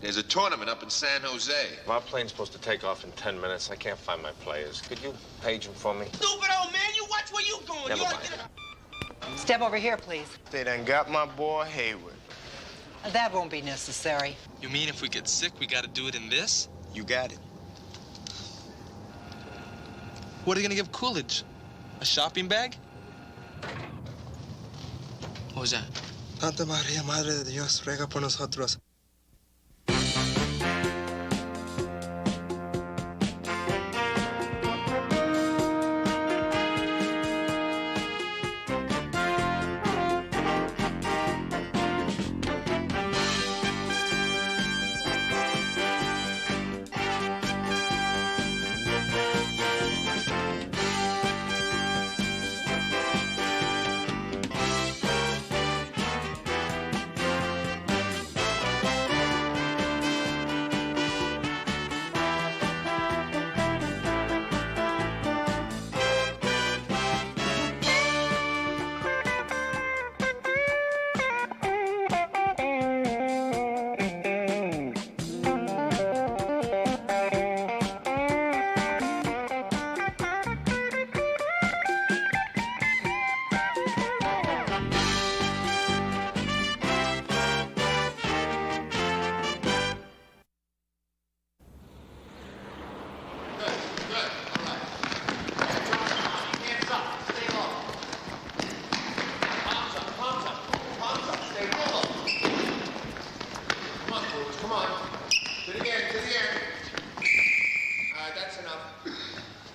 There's a tournament up in San Jose. My plane's supposed to take off in 10 minutes. I can't find my players. Could you page them for me? Stupid old man, you watch where you going. Never you mind. Step over here, please. They done got my boy Hayward. That won't be necessary. You mean if we get sick, we gotta do it in this? You got it. What are you gonna give Coolidge? A shopping bag? What was that? Santa María, Madre de Dios, ruega por nosotros.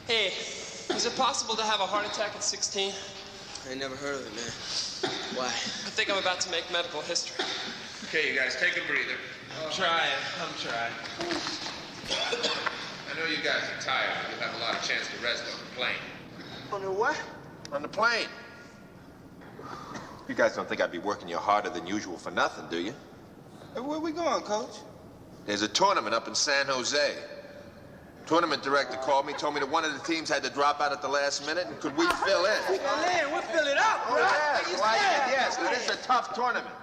Hey, is it possible to have a heart attack at 16? I ain't never heard of it, man. Why? I think I'm about to make medical history. Okay, you guys, take a breather. I'm trying. I know you guys are tired, but you'll have a lot of chance to rest on the plane. On the what? On the plane. You guys don't think I'd be working you harder than usual for nothing, do you? Hey, where we going, Coach? There's a tournament up in San Jose. Tournament director called me, told me that one of the teams had to drop out at the last minute, and could we fill in? We'll fill it up, bro. Yes, it is a tough tournament.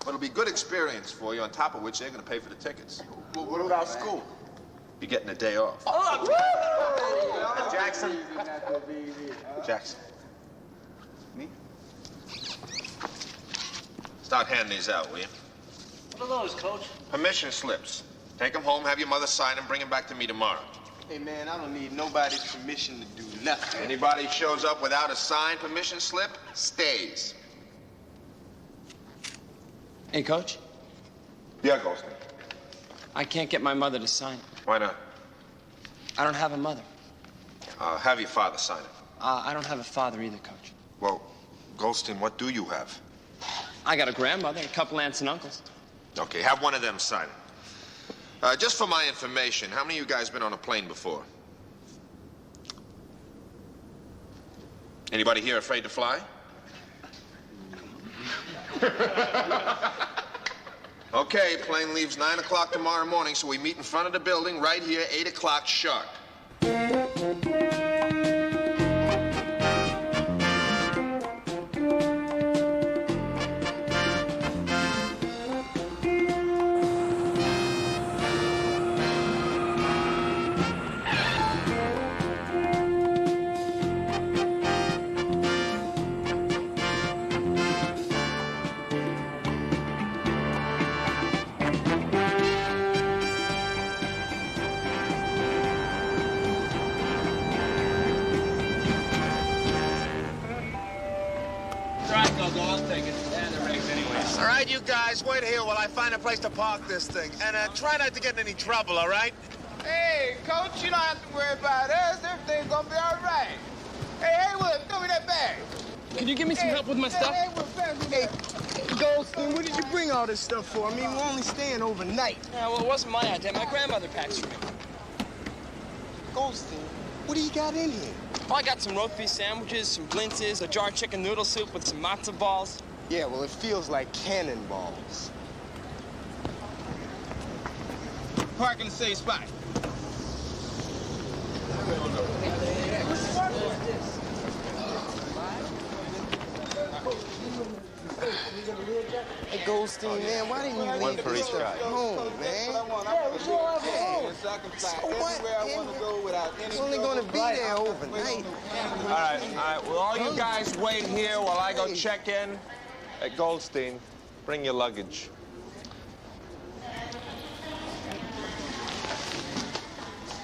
But it'll be good experience for you, on top of which they're going to pay for the tickets. What about school? You're getting a day off. Jackson. Jackson. Me? Start handing these out, will you? What are those, Coach? Permission slips. Take them home, have your mother sign them, bring them back to me tomorrow. Hey, man, I don't need nobody's permission to do nothing. Anybody shows up without a signed permission slip, stays. Hey, Coach, Yeah, Ghosty. I can't get my mother to sign. Why not? I don't have a mother. Have your father sign it. I don't have a father either, Coach. Well, Goldstein, what do you have? I got a grandmother, a couple aunts and uncles. Okay, have one of them sign it. Just for my information, how many of you guys been on a plane before? Anybody here afraid to fly? Okay, plane leaves 9 o'clock tomorrow morning, so we meet in front of the building right here, 8 o'clock sharp. All right, you guys, wait here while I find a place to park this thing. And try not to get in any trouble, all right? Hey, Coach, you don't have to worry about us. Everything's gonna be all right. Hey, Haywood, throw me that bag. Can you give me some help with my stuff? Hey, Goldstein, what did you bring all this stuff for? I mean, we're only staying overnight. Yeah, well, it wasn't my idea. My grandmother packs for me. Goldstein, what do you got in here? Oh, I got some roast beef sandwiches, some blintzes, a jar of chicken noodle soup with some matzo balls. Yeah, well, it feels like cannonballs. Park in the safe spot. Hey, Goldstein, man, why didn't you One leave for this each stuff guy. home, man? So what, man? We're only gonna be there overnight. All right. Well, all you guys wait here while I go check in. Hey, Goldstein, bring your luggage.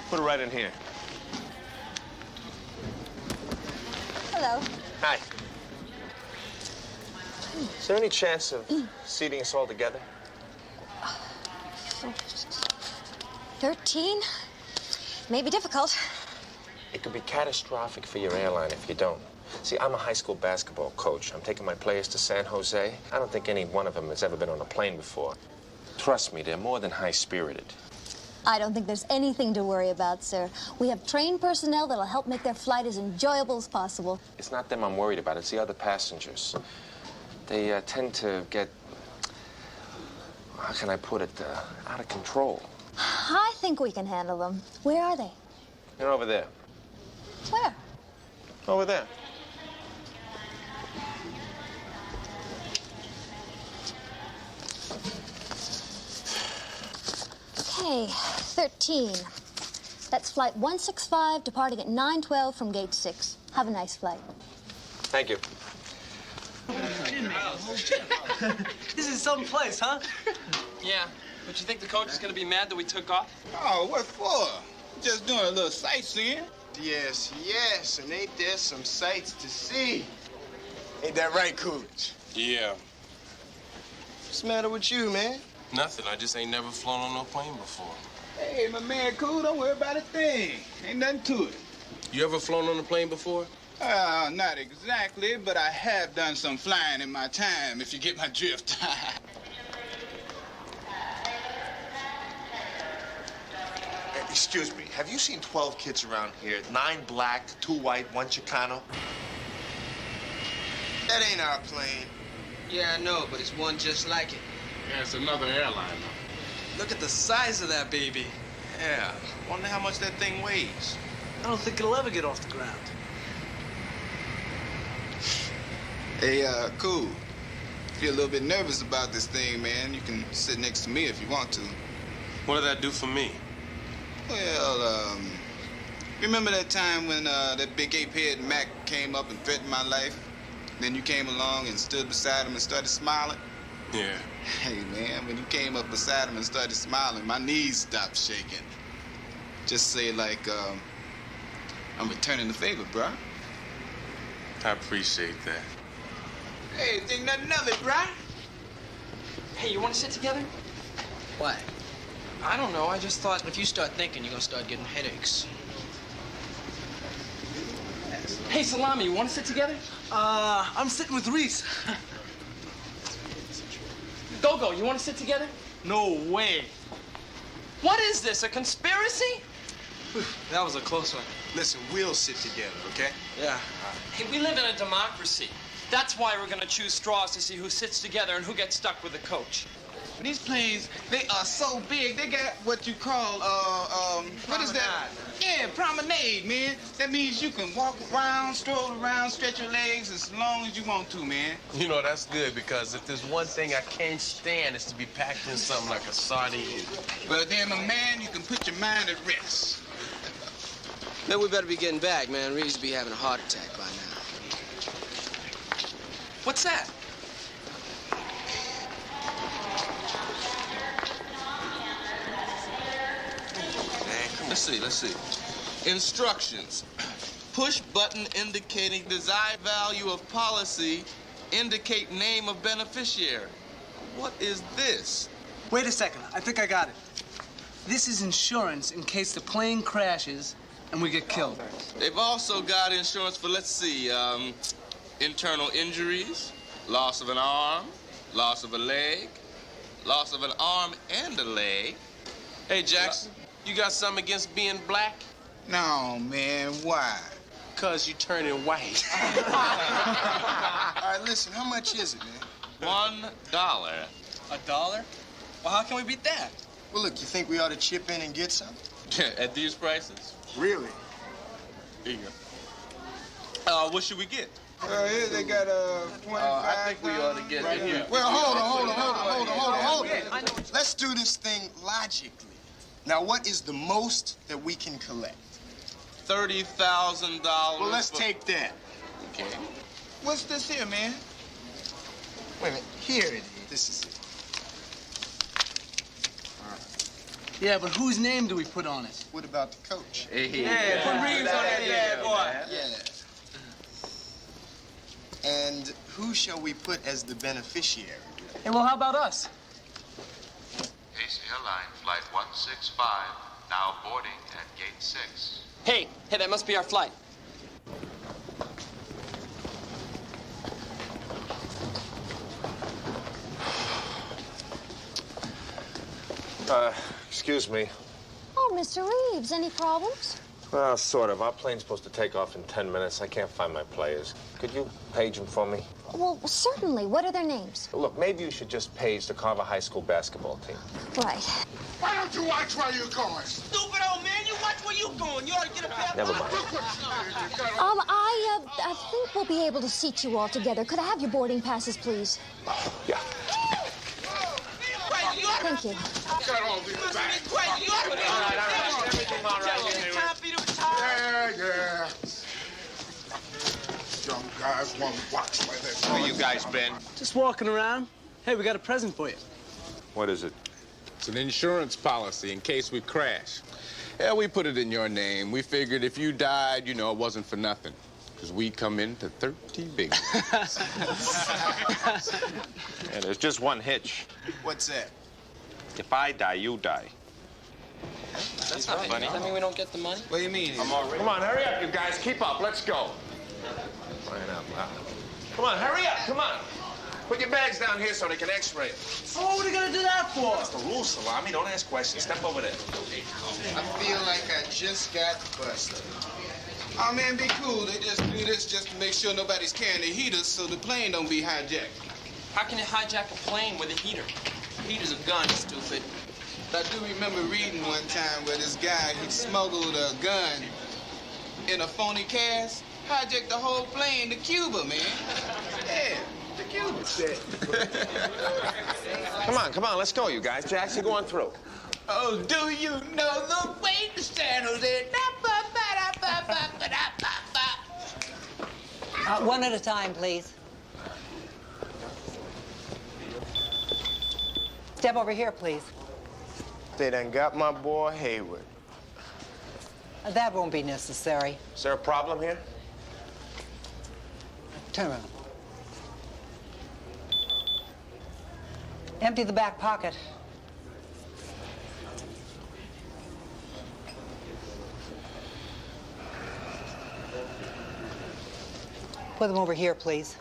Put it right in here. Hello. Hi. Is there any chance of seating us all together? 13? May be difficult. It could be catastrophic for your airline if you don't. See, I'm a high school basketball coach. I'm taking my players to San Jose. I don't think any one of them has ever been on a plane before. Trust me, they're more than high-spirited. I don't think there's anything to worry about, sir. We have trained personnel that'll help make their flight as enjoyable as possible. It's not them I'm worried about. It's the other passengers. They tend to get, how can I put it, out of control. I think we can handle them. Where are they? They're over there. Where? Over there. Okay, 13. That's flight 165, departing at 9:12 from gate 6. Have a nice flight. Thank you. This is some place, huh? Yeah, but you think the coach is gonna be mad that we took off? Oh, what for? Just doing a little sightseeing. Yes, yes, and ain't there some sights to see? Ain't that right, Coolidge? Yeah, What's the matter with you, man? nothing. I just ain't never flown on no plane before. Hey, my man, cool. Don't worry about a thing. Ain't nothing to it. You ever flown on a plane before? Not exactly, but I have done some flying in my time, if you get my drift. Excuse me, have you seen 12 kids around here? 9 black, 2 white, 1 Chicano? That ain't our plane. Yeah, I know, but it's one just like it. Yeah, it's another airline. Look at the size of that baby. Yeah, wonder how much that thing weighs. I don't think it'll ever get off the ground. Hey, cool. If you're a little bit nervous about this thing, man, you can sit next to me if you want to. What did that do for me? Well, remember that time when that big ape-head Mac came up and threatened my life? Then you came along and stood beside him and started smiling? Yeah. Hey, man, when you came up beside him and started smiling, my knees stopped shaking. Just say, like, I'm returning the favor, bruh. I appreciate that. Hey, think nothing of it, bruh. Hey, you want to sit together? Why? I don't know. I just thought. If you start thinking, you're gonna start getting headaches. Hey, Salami, you want to sit together? I'm sitting with Reese. Go-Go, you want to sit together? No way. What is this? A conspiracy? That was a close one. Listen, we'll sit together, okay? Yeah. Hey, we live in a democracy. That's why we're gonna choose straws to see who sits together and who gets stuck with the coach. These planes, they are so big, they got what you call, what is that? Yeah, promenade, man. That means you can walk around, stroll around, stretch your legs as long as you want to, man. You know, that's good because if there's one thing I can't stand, it's to be packed in something like a sardine. But then, my man, you can put your mind at rest. Man, we better be getting back, man. Reeves be having a heart attack by now. What's that? Let's see. Instructions. Push button indicating desired value of policy. Indicate name of beneficiary. What is this? Wait a second. I think I got it. This is insurance in case the plane crashes and we get killed. They've also got insurance for, let's see, internal injuries, loss of an arm, loss of a leg, loss of an arm and a leg. Hey, Jackson, you got something against being black? No, man, why? Because you turning white. All right, listen, how much is it, man? $1. $1? Well, how can we beat that? Well, look, you think we ought to chip in and get some? At these prices? Really? Here you go. What should we get? Here they got 25. I think we ought to get right here. Well, hold on. Let's do this thing logically. Now, what is the most that we can collect? $30,000. Well, let's take that. Okay. What's this here, man? Wait a minute. Here it is. This is it. Yeah, but whose name do we put on it? What about the coach? Yeah, put Reeves on that bad boy. Yeah. And who shall we put as the beneficiary? Hey, well, how about us? Ace Airline Flight 165, now boarding at Gate 6. Hey, that must be our flight. Excuse me. Oh, Mr. Reeves, any problems? Well, sort of. Our plane's supposed to take off in 10 minutes. I can't find my players. Could you page them for me? Well, certainly. What are their names? Look, maybe you should just page the Carver High School basketball team. Right. Why don't you watch where you're going? Stupid old man, you watch where you going. You ought to get a pair Never mind. I think we'll be able to seat you all together. Could I have your boarding passes, please? Yeah. Thank you. Get all these back. Everything all right. Yeah. Young guys won't watch like that. Where you guys been? Just walking around. Hey, we got a present for you. What is it? It's an insurance policy in case we crash. Yeah, we put it in your name. We figured if you died, it wasn't for nothing. Because we come into 30 big. And there's just one hitch. What's that? If I die, you die. That's not funny. Does that mean we don't get the money? What do you mean? Come on, hurry up, you guys. Keep up. Let's go. Crying out loud. Come on, hurry up. Come on. Put your bags down here so they can x-ray it. Oh, what are they gonna do that for? That's the rules, Salami. Don't ask questions. Step over there. I feel like I just got busted. Oh, man, be cool. They just do this just to make sure nobody's carrying the heaters so the plane don't be hijacked. How can you hijack a plane with a heater? Heater's a gun, stupid. I do remember reading one time where this guy, he smuggled a gun in a phony cast, hijacked the whole plane to Cuba, man. Yeah, to Cuba. Come on, let's go, you guys. Jackson, go on through. Oh, do you know the way to San Jose? One at a time, please. Step over here, please. They done got my boy Hayward. That won't be necessary. Is there a problem here? Turn around. Empty the back pocket. Put them over here, please.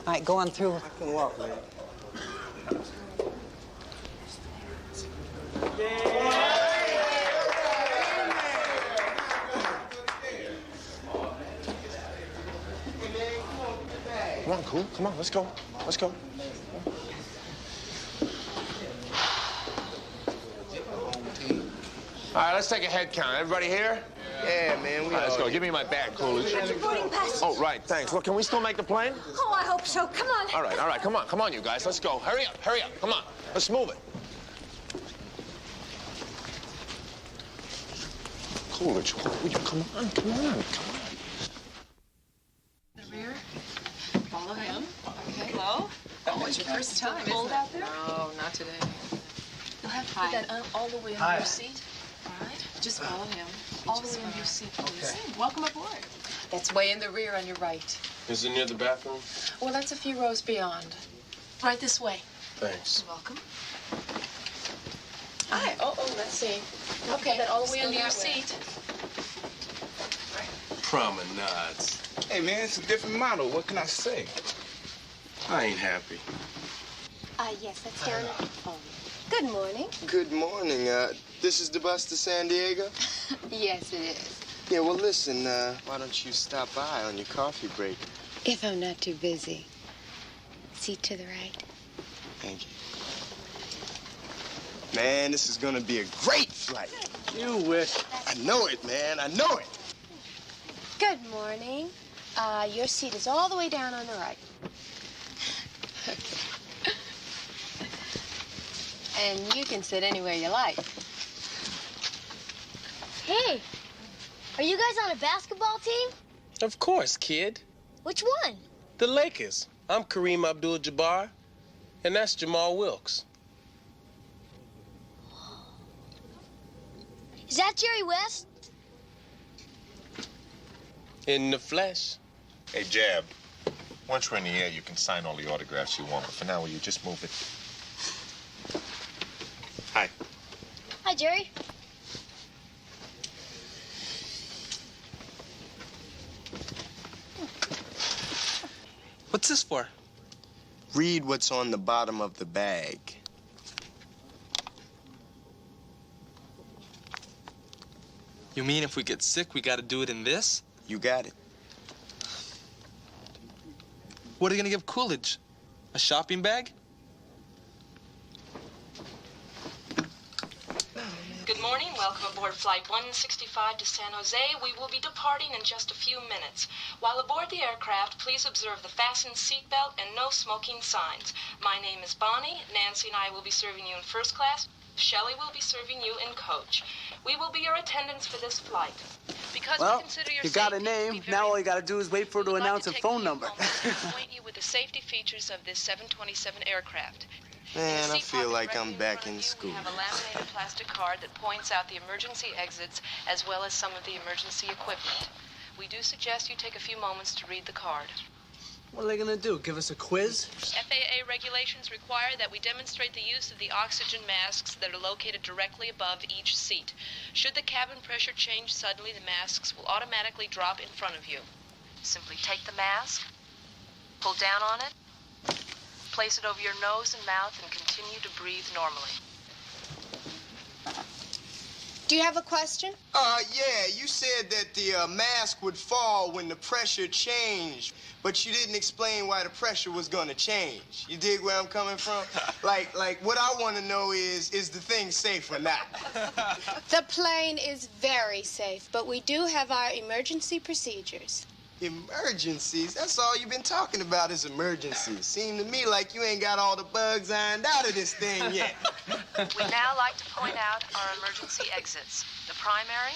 All right, go on through. I can walk, man. Come on, cool. Come on, let's go. Let's go. All right, let's take a head count. Everybody here? Yeah, man. All right, let's go. Give me my bag, Coolidge. Boarding passes. Oh, right, thanks. Look, can we still make the plane? Oh, I hope so. Come on. All right, come on, you guys. Let's go. Hurry up, come on. Let's move it. Coolidge, will you come on. The rear. Follow him. Okay. Hello. Oh, it's your first time. Cold out there? No, not today. You'll have to put that all the way under your seat. All right. Just follow him. All the way under your seat, please. Okay. Welcome aboard. That's way in the rear on your right. Is it near the bathroom? Well, that's a few rows beyond. Right this way. Thanks. You're welcome. Hi. Oh, let's see. Okay, that all the way under your seat. Promenades. Hey, man, it's a different model. What can I say? I ain't happy. Yes, that's down. Oh. Good morning. Good morning. This is the bus to San Diego? Yes, it is. Yeah, well, listen, why don't you stop by on your coffee break? If I'm not too busy. Seat to the right. Thank you. Man, this is gonna be a great flight. You wish. I know it, man. I know it. Good morning. Your seat is all the way down on the right. And you can sit anywhere you like. Hey, are you guys on a basketball team? Of course, kid. Which one? The Lakers. I'm Kareem Abdul-Jabbar, and that's Jamal Wilkes. Is that Jerry West? In the flesh. Hey, Jab, once we're in the air, you can sign all the autographs you want, but for now, will you just move it? Hi. Hi, Jerry. What's this for? Read what's on the bottom of the bag. You mean if we get sick, we gotta do it in this? You got it. What are you gonna give Coolidge? A shopping bag? Good morning. Welcome aboard Flight 165 to San Jose. We will be departing in just a few minutes. While aboard the aircraft, please observe the fastened seatbelt and no smoking signs. My name is Bonnie. Nancy and I will be serving you in first class. Shelley will be serving you in coach. We will be your attendants for this flight. Because Well, we consider your you got a safety to be name. very Now all you gotta do is wait for her to announce a phone number. acquaint you with the safety features of this 727 aircraft. Man, I feel like I'm back in school. We have a laminated plastic card that points out the emergency exits as well as some of the emergency equipment. We do suggest you take a few moments to read the card. What are they gonna do? Give us a quiz? FAA regulations require that we demonstrate the use of the oxygen masks that are located directly above each seat. Should the cabin pressure change suddenly, the masks will automatically drop in front of you. Simply take the mask, pull down on it, place it over your nose and mouth, and continue to breathe normally. Do you have a question? Yeah, you said that the mask would fall when the pressure changed, but you didn't explain why the pressure was gonna change. You dig where I'm coming from? like what I want to know is the thing safe or not? The plane is very safe, but we do have our emergency procedures. Emergencies? That's all you've been talking about is emergencies. Seem to me like you ain't got all the bugs ironed out of this thing yet. We'd now like to point out our emergency exits. The primary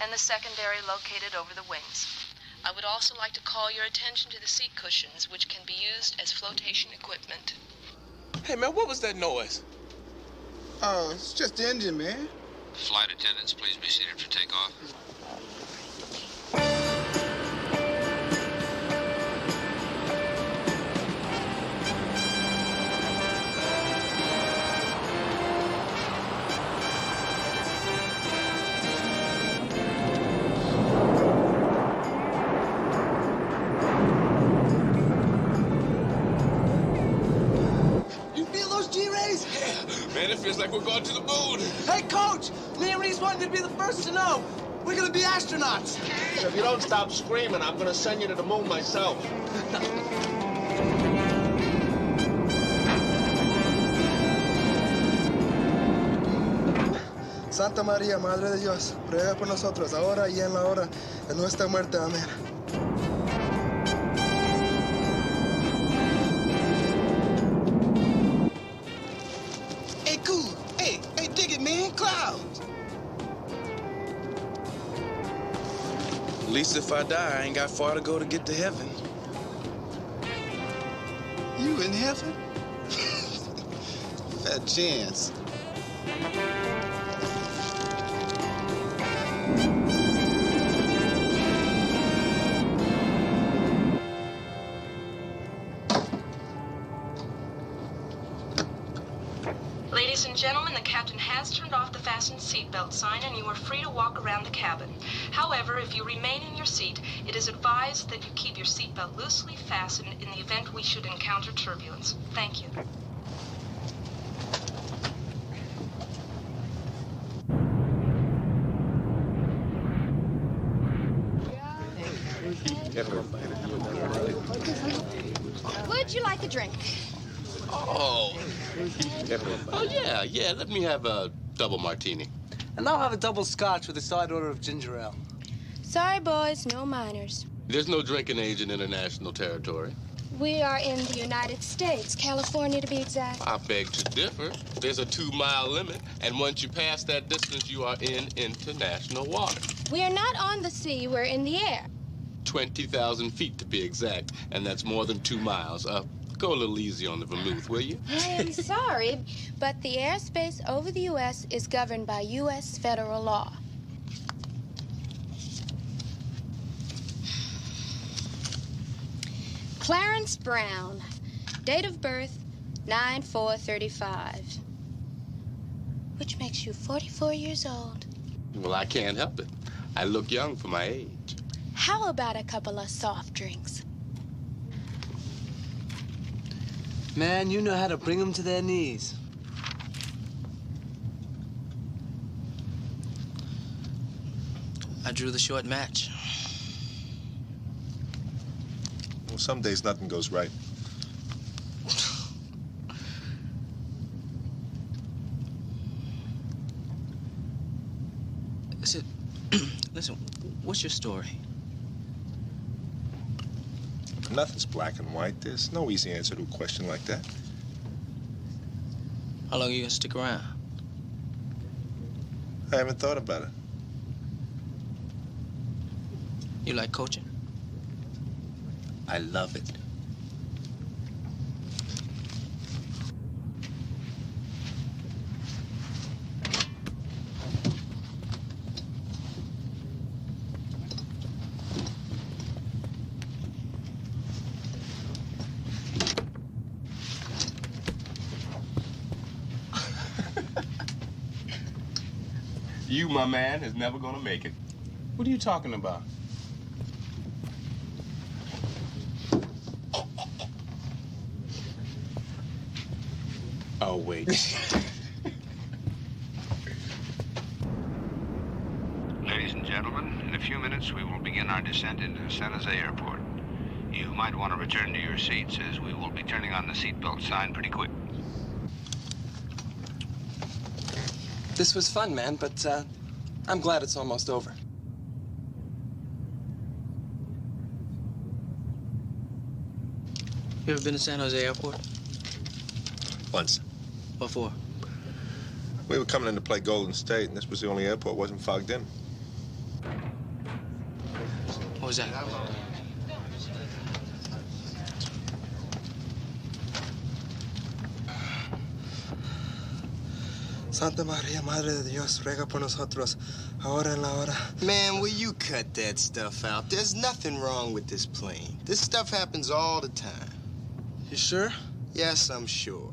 and the secondary located over the wings. I would also like to call your attention to the seat cushions, which can be used as flotation equipment. Hey, man, what was that noise? It's just the engine, man. Flight attendants, please be seated for takeoff. Man, it feels like we're going to the moon. Hey, Coach! Me and Reese wanted to be the first to know. We're gonna be astronauts. If you don't stop screaming, I'm gonna send you to the moon myself. Santa María, Madre de Dios, ruega por nosotros ahora y en la hora de nuestra muerte. Amén. Hey, cool. Hey, dig it, man. Clouds. At least if I die, I ain't got far to go to get to heaven. You in heaven? Fat chance. Ladies and gentlemen, the captain has turned off the fastened seatbelt sign and you are free to walk around the cabin. However, if you remain in your seat, it is advised that you keep your seatbelt loosely fastened in the event we should encounter turbulence. Thank you. Would you like a drink? Oh. Oh, yeah. Let me have a double martini. And I'll have a double scotch with a side order of ginger ale. Sorry, boys, no minors. There's no drinking age in international territory. We are in the United States, California to be exact. I beg to differ. There's a 2-mile limit, and once you pass that distance, you are in international water. We are not on the sea, we're in the air. 20,000 feet to be exact, and that's more than 2 miles. Go a little easy on the vermouth, will you? I am sorry, but the airspace over the U.S. is governed by U.S. federal law. Clarence Brown, date of birth 9/4/35, which makes you 44 years old. Well, I can't help it. I look young for my age. How about a couple of soft drinks? Man, you know how to bring them to their knees. I drew the short match. Well, some days nothing goes right. Listen, what's your story? Nothing's black and white. There's no easy answer to a question like that. How long are you gonna stick around? I haven't thought about it. You like coaching? I love it. You, my man, is never gonna make it. What are you talking about? Oh, wait. Ladies and gentlemen, in a few minutes we will begin our descent into San Jose Airport. You might want to return to your seats as we will be turning on the seatbelt sign pretty quick. This was fun, man, but I'm glad it's almost over. You ever been to San Jose Airport? Once. What for? We were coming in to play Golden State, and this was the only airport wasn't fogged in. What was that? Santa María, Madre de Dios, ruega por nosotros, ahora en la hora. Man, will you cut that stuff out? There's nothing wrong with this plane. This stuff happens all the time. You sure? Yes, I'm sure.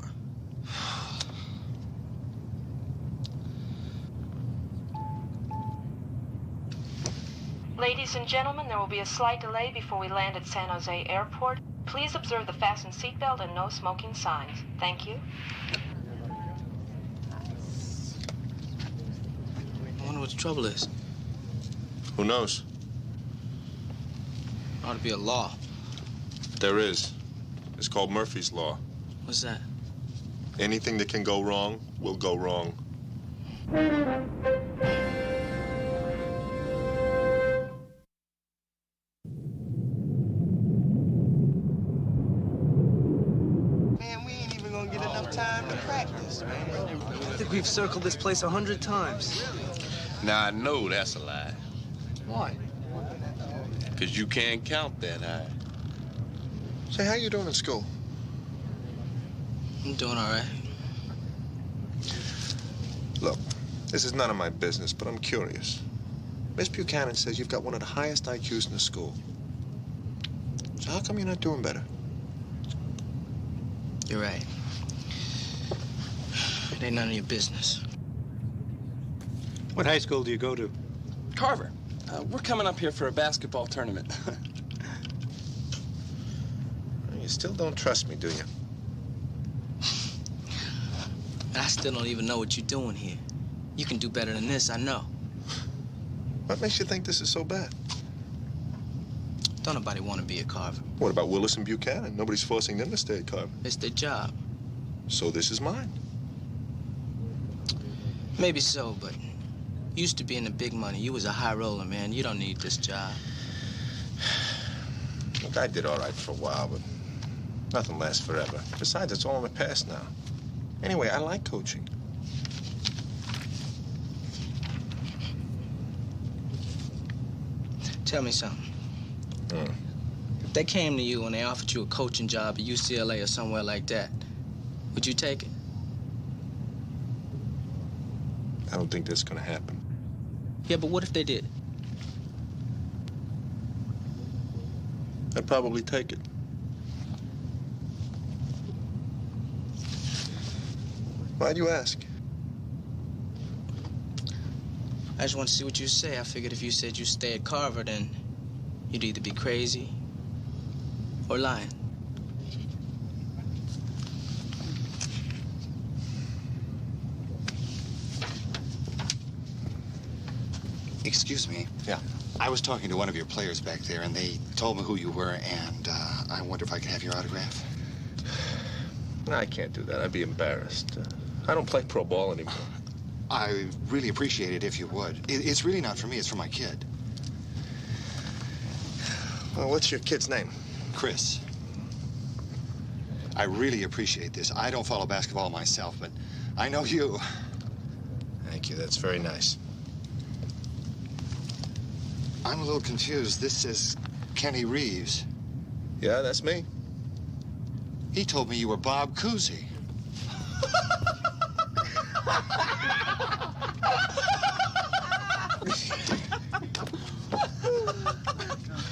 Ladies and gentlemen, there will be a slight delay before we land at San Jose Airport. Please observe the fasten seatbelt and no smoking signs. Thank you. I wonder what the trouble is. Who knows? Ought to be a law. There is. It's called Murphy's Law. What's that? Anything that can go wrong will go wrong. Man, we ain't even gonna get enough time to practice, man. I think we've circled this place 100 times. Now, I know that's a lie. Why? Because you can't count that high. Say, how you doing in school? I'm doing all right. Look, this is none of my business, but I'm curious. Miss Buchanan says you've got one of the highest IQs in the school. So how come you're not doing better? You're right. It ain't none of your business. What high school do you go to? Carver. We're coming up here for a basketball tournament. You still don't trust me, do you? I still don't even know what you're doing here. You can do better than this, I know. What makes you think this is so bad? Don't nobody want to be a Carver. What about Willis and Buchanan? Nobody's forcing them to stay at Carver. It's their job. So this is mine. Maybe so, but used to be in the big money. You was a high roller, man. You don't need this job. Look, I did all right for a while, but nothing lasts forever. Besides, it's all in the past now. Anyway, I like coaching. Tell me something. If they came to you and they offered you a coaching job at UCLA or somewhere like that, would you take it? I don't think that's gonna happen. Yeah, but what if they did? I'd probably take it. Why'd you ask? I just want to see what you say. I figured if you said you stay at Carver, then you'd either be crazy or lying. Excuse me. Yeah. I was talking to one of your players back there, and they told me who you were, and I wonder if I could have your autograph. No, I can't do that. I'd be embarrassed. I don't play pro ball anymore. I really appreciate it if you would. It's really not for me, it's for my kid. Well, what's your kid's name? Chris. I really appreciate this. I don't follow basketball myself, but I know you. Thank you. That's very nice. I'm a little confused. This says Kenny Reeves. Yeah, that's me. He told me you were Bob Cousy.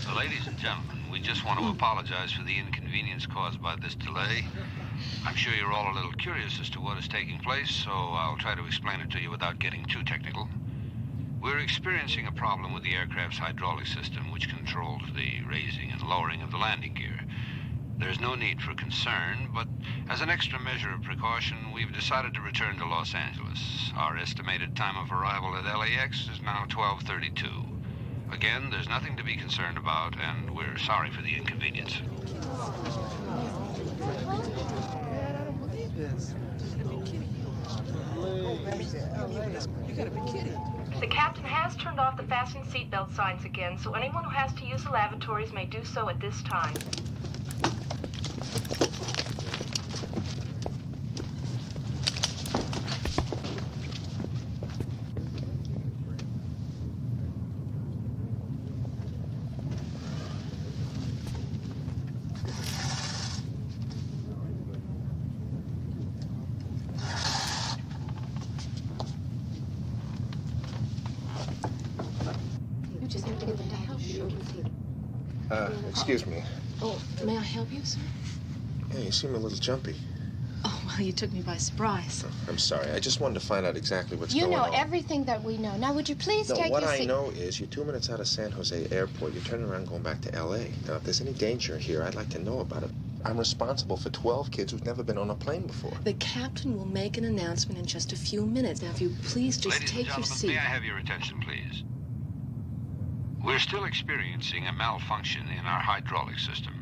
So, ladies and gentlemen, we just want to apologize for the inconvenience caused by this delay. I'm sure you're all a little curious as to what is taking place, so I'll try to explain it to you without getting too technical. We're experiencing a problem with the aircraft's hydraulic system, which controls the raising and lowering of the landing gear. There's no need for concern, but as an extra measure of precaution, we've decided to return to Los Angeles. Our estimated time of arrival at LAX is now 12:32. Again, there's nothing to be concerned about, and we're sorry for the inconvenience. The captain has turned off the fasten seatbelt signs again, so anyone who has to use the lavatories may do so at this time. Excuse me. Oh, may I help you, sir? Yeah, you seem a little jumpy. Oh, well, you took me by surprise. I'm sorry. I just wanted to find out exactly what's going on. You know everything that we know. Now, would you please take what your I seat? know is you're 2 minutes out of San Jose Airport. You're turning around going back to L.A. Now, if there's any danger here, I'd like to know about it. I'm responsible for 12 kids who've never been on a plane before. The captain will make an announcement in just a few minutes. Now, if you please just Ladies take and your gentlemen, seat. may I have your attention, please? We're still experiencing a malfunction in our hydraulic system.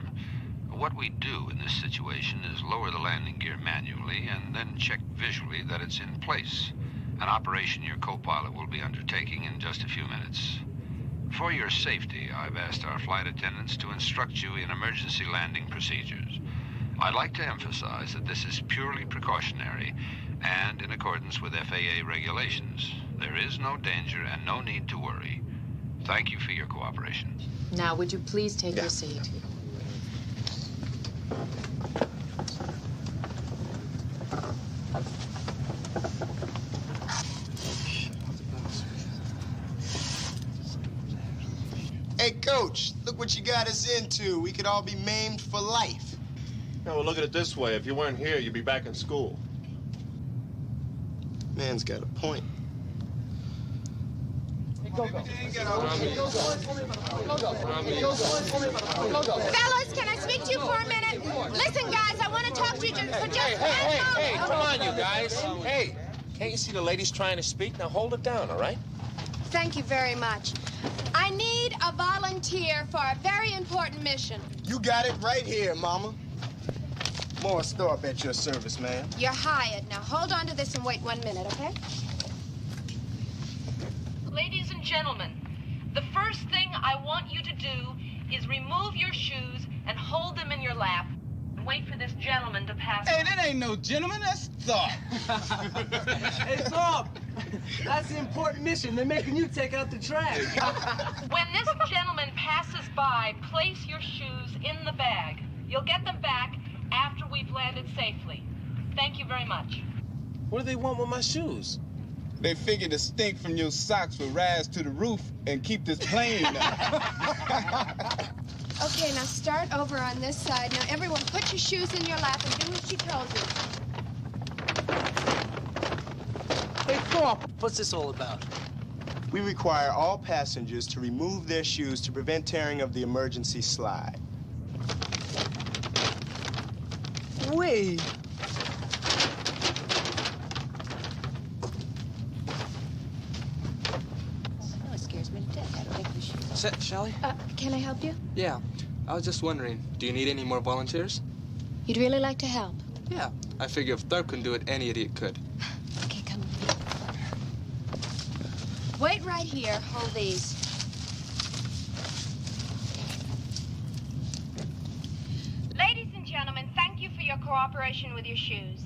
What we do in this situation is lower the landing gear manually and then check visually that it's in place. An operation your co-pilot will be undertaking in just a few minutes. For your safety, I've asked our flight attendants to instruct you in emergency landing procedures. I'd like to emphasize that this is purely precautionary and in accordance with FAA regulations. There is no danger and no need to worry. Thank you for your cooperation. Now, would you please take your seat? Hey, Coach, look what you got us into. We could all be maimed for life. No, well, look at it this way. If you weren't here, you'd be back in school. Man's got a point. Fellas, can I speak to you for a minute? Listen, guys, I want to talk to you for just Hey, come on, you guys. Hey, can't you see the lady's trying to speak? Now hold it down, all right? Thank you very much. I need a volunteer for a very important mission. You got it right here, Mama. Morris Thorpe at your service, man. You're hired. Now hold on to this and wait 1 minute, okay? gentlemen, the first thing I want you to do is remove your shoes and hold them in your lap. And wait for this gentleman to pass. Hey, that ain't no gentleman, that's Thorpe. Hey, Thorpe, that's the important mission. They're making you take out the trash. When this gentleman passes by, place your shoes in the bag. You'll get them back after we've landed safely. Thank you very much. What do they want with my shoes? They figure the stink from your socks will rise to the roof and keep this plane up. Okay, now start over on this side. Now, everyone, put your shoes in your lap and do what she tells you. Hey, Thorpe, what's this all about? We require all passengers to remove their shoes to prevent tearing of the emergency slide. Wait. Oh, it scares me to death. I don't think we should. Shall I? Can I help you? Yeah. I was just wondering, do you need any more volunteers? You'd really like to help? Yeah. I figure if Thorpe can do it, any idiot could. Okay, come on. Wait right here. Hold these. Ladies and gentlemen, thank you for your cooperation with your shoes.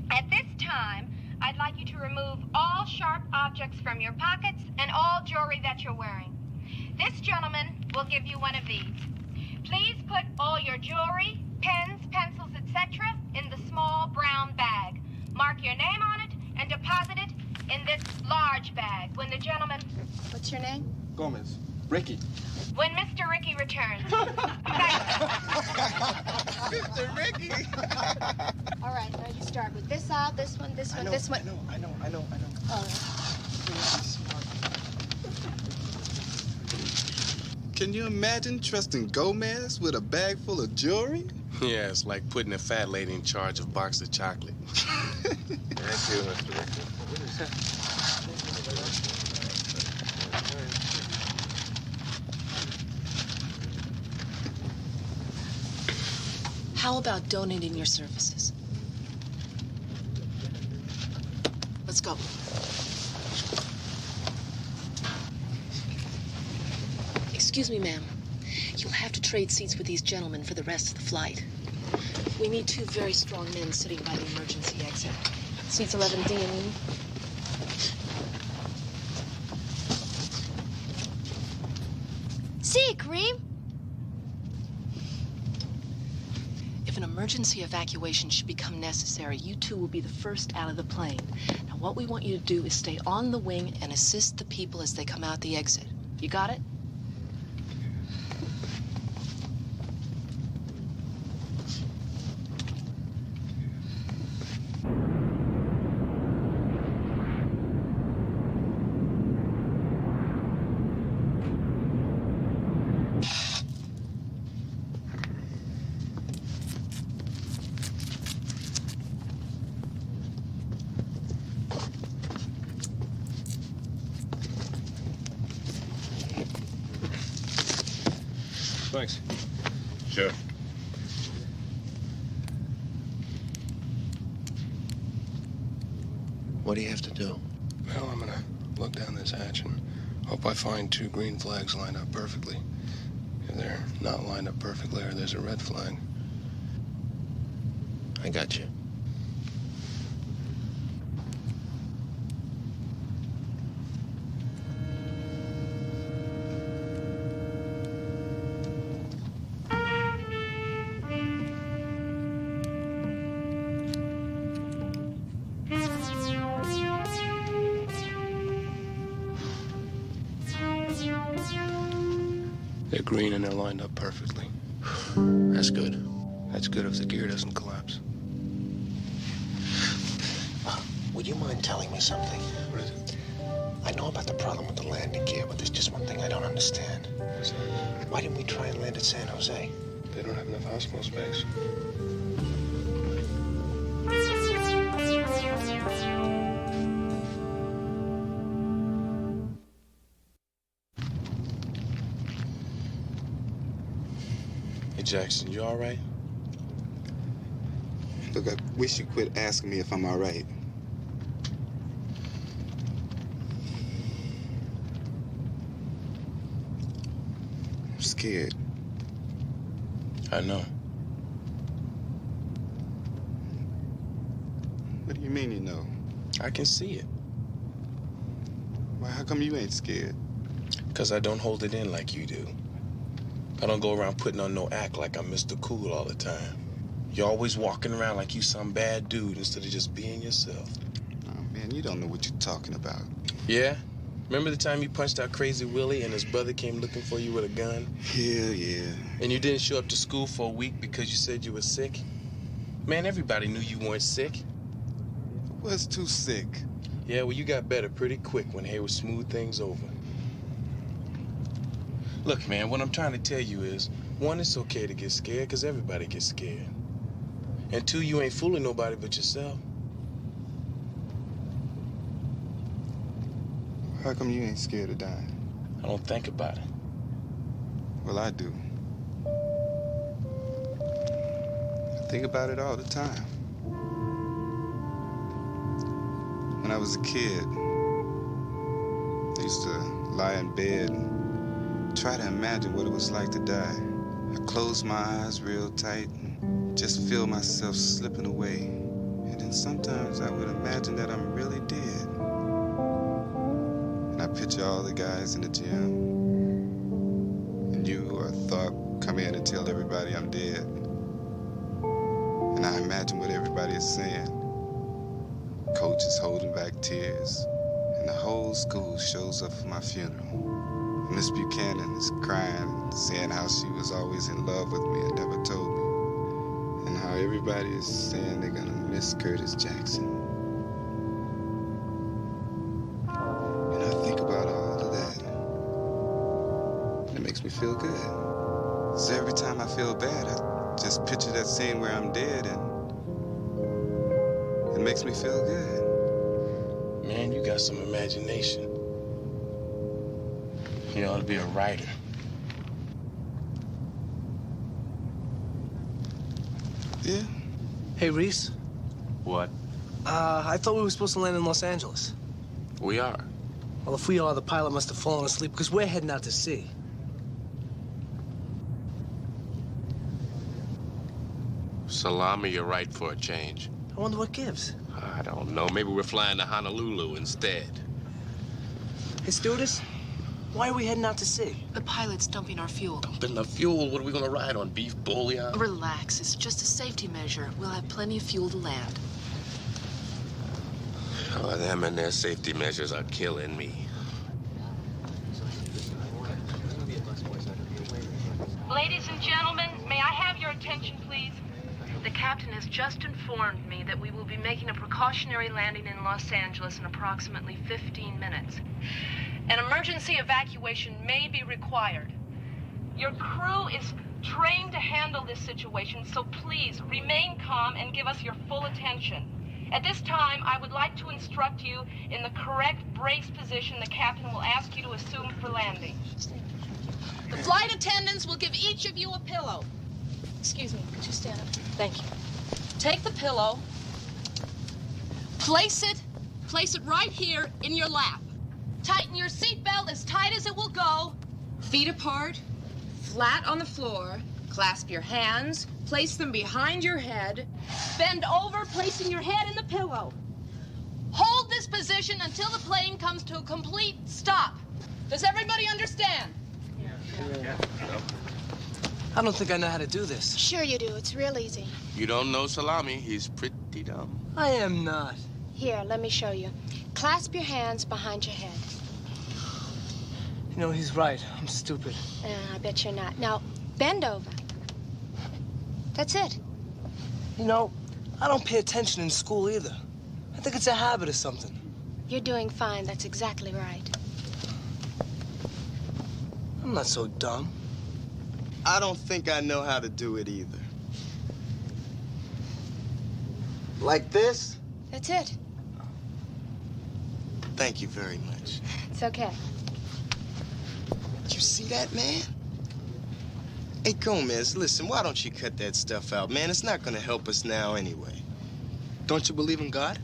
At this time, I'd like you to remove all sharp objects from your pockets and all jewelry that you're wearing. This gentleman will give you one of these. Please put all your jewelry, pens, pencils, etc. in the small brown bag. Mark your name on it and deposit it in this large bag. When the gentleman... What's your name? Gomez. Ricky. When Mr. Ricky returns. Mr. Ricky. All right, now you start with this aisle, this one, this one, this one. I know. All right. Can you imagine trusting Gomez with a bag full of jewelry? Yeah, it's like putting a fat lady in charge of a box of chocolate. Thank you, Mr. Ricky. How about donating your services? Let's go. Excuse me, ma'am. You'll have to trade seats with these gentlemen for the rest of the flight. We need two very strong men sitting by the emergency exit. Seats 11D and E. See, Kareem? If an emergency evacuation should become necessary, you two will be the first out of the plane. Now, what we want you to do is stay on the wing and assist the people as they come out the exit. You got it? Thanks. Sure. What do you have to do? Well, I'm gonna look down this hatch and hope I find two green flags lined up perfectly. If they're not lined up perfectly or there's a red flag. I got you. They're green and they're lined up perfectly. That's good. That's good if the gear doesn't collapse. Would you mind telling me something? What is it? I know about the problem with the landing gear, but there's just one thing I don't understand. Why didn't we try and land at San Jose? They don't have enough hospital space. Hey, Jackson, you all right? Look, I wish you quit asking me if I'm all right. scared. I know. What do you mean you know? I can see it. Well, how come you ain't scared? Because I don't hold it in like you do. I don't go around putting on no act like I'm Mr. Cool all the time. You're always walking around like you some bad dude instead of just being yourself. Oh, man, you don't know what you're talking about. Yeah? Remember the time you punched out Crazy Willie and his brother came looking for you with a gun? Yeah. And you didn't show up to school for a week because you said you were sick? Man, everybody knew you weren't sick. I was too sick. Yeah, well, you got better pretty quick when Hayward smoothed things over. Look, man, what I'm trying to tell you is, one, it's okay to get scared because everybody gets scared. And two, you ain't fooling nobody but yourself. How come you ain't scared of dying? I don't think about it. Well, I do. I think about it all the time. When I was a kid, I used to lie in bed and try to imagine what it was like to die. I closed my eyes real tight and just feel myself slipping away. And then sometimes I would imagine that I'm really dead. And I picture all the guys in the gym, and you or Thought come in and tell everybody I'm dead. And I imagine what everybody is saying. Coach is holding back tears, and the whole school shows up for my funeral. Miss Buchanan is crying, saying how she was always in love with me and never told me, and how everybody is saying they're gonna miss Curtis Jackson. And I think about all of that, and it makes me feel good. So every time I feel bad, I just picture that scene where I'm dead, and it makes me feel good. Man, you got some imagination. You ought to be a writer. Yeah? Hey, Reese. What? I thought we were supposed to land in Los Angeles. We are. Well, if we are, the pilot must have fallen asleep because we're heading out to sea. Salami, you're right for a change. I wonder what gives. I don't know. Maybe we're flying to Honolulu instead. Hey, stewardess, why are we heading out to sea? The pilot's dumping our fuel. Dumping the fuel? What are we gonna ride on? Beef bouillon? Relax, it's just a safety measure. We'll have plenty of fuel to land. Oh, them and their safety measures are killing me. Ladies and gentlemen, may I have your attention, please? The captain has just informed me that we will be making a precautionary landing in Los Angeles in approximately 15 minutes. An emergency evacuation may be required. Your crew is trained to handle this situation, so please remain calm and give us your full attention. At this time, I would like to instruct you in the correct brace position the captain will ask you to assume for landing. The flight attendants will give each of you a pillow. Excuse me, could you stand up? Thank you. Take the pillow, place it right here in your lap. Tighten your seatbelt as tight as it will go. Feet apart, flat on the floor. Clasp your hands, place them behind your head. Bend over, placing your head in the pillow. Hold this position until the plane comes to a complete stop. Does everybody understand? Yeah. I don't think I know how to do this. Sure you do. It's real easy. You don't know Salami. He's pretty dumb. I am not. Here, let me show you. Clasp your hands behind your head. You know, he's right. I'm stupid. I bet you're not. Now, bend over. That's it. You know, I don't pay attention in school either. I think it's a habit or something. You're doing fine. That's exactly right. I'm not so dumb. I don't think I know how to do it either. Like this? That's it. Thank you very much. It's okay. You see that, man? Hey, Gomez, listen, why don't you cut that stuff out, man? It's not gonna help us now anyway. Don't you believe in God?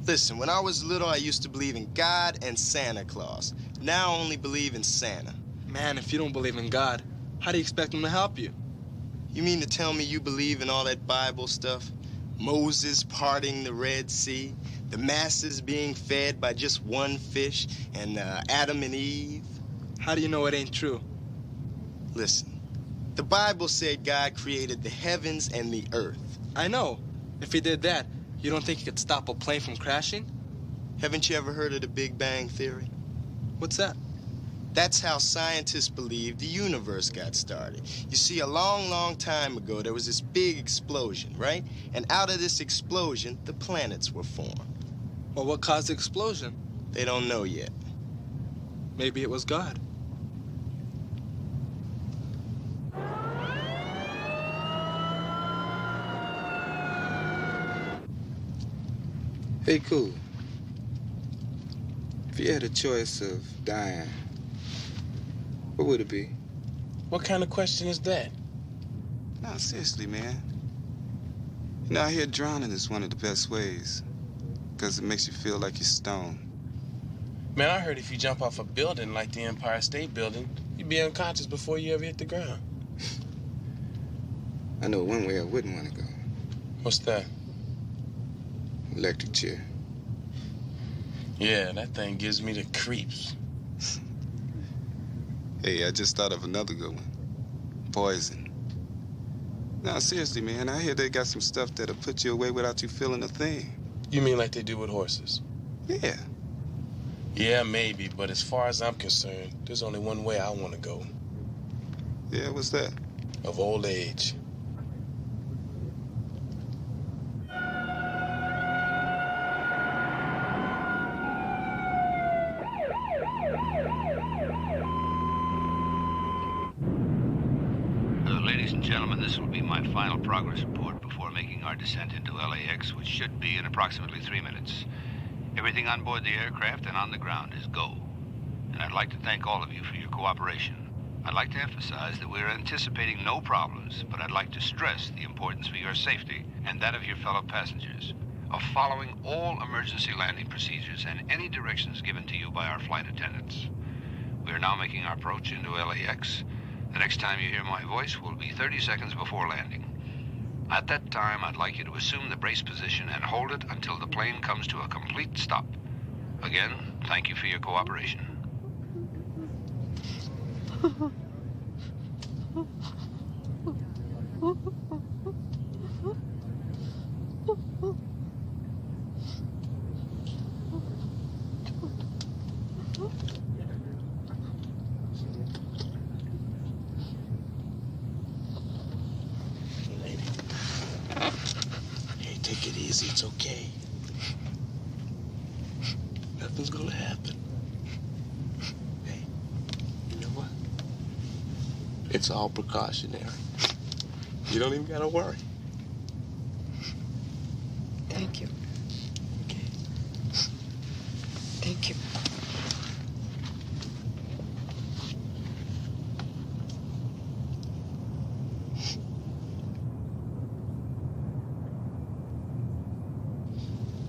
Listen, when I was little, I used to believe in God and Santa Claus. Now I only believe in Santa. Man, if you don't believe in God, How do you expect them to help you? You mean to tell me you believe in all that Bible stuff? Moses parting the Red Sea, the masses being fed by just one fish, and Adam and Eve? How do you know it ain't true? Listen, the Bible said God created the heavens and the earth. I know. If he did that, you don't think he could stop a plane from crashing? Haven't you ever heard of the Big Bang Theory? What's that? That's how scientists believe the universe got started. You see, a long, long time ago, there was this big explosion, right? And out of this explosion, the planets were formed. Well, what caused the explosion? They don't know yet. Maybe it was God. Hey, cool. If you had a choice of dying, what would it be? What kind of question is that? No, seriously, man. You know, I hear drowning is one of the best ways, because it makes you feel like you're stoned. Man, I heard if you jump off a building like the Empire State Building, you'd be unconscious before you ever hit the ground. I know one way I wouldn't want to go. What's that? Electric chair. Yeah, that thing gives me the creeps. Hey, I just thought of another good one. Poison. No, seriously, man, I hear they got some stuff that'll put you away without you feeling a thing. You mean like they do with horses? Yeah. Yeah, maybe, but as far as I'm concerned, there's only one way I want to go. Yeah, what's that? Of old age. Ladies and gentlemen, this will be my final progress report before making our descent into LAX, which should be in approximately 3 minutes. Everything on board the aircraft and on the ground is go. And I'd like to thank all of you for your cooperation. I'd like to emphasize that we're anticipating no problems, but I'd like to stress the importance for your safety and that of your fellow passengers of following all emergency landing procedures and any directions given to you by our flight attendants. We are now making our approach into LAX. The next time you hear my voice will be 30 seconds before landing. At that time, I'd like you to assume the brace position and hold it until the plane comes to a complete stop. Again, thank you for your cooperation. Hey, take it easy. It's okay. Nothing's gonna happen. Hey, you know what? It's all precautionary. You don't even gotta worry. Thank you. Okay. Thank you.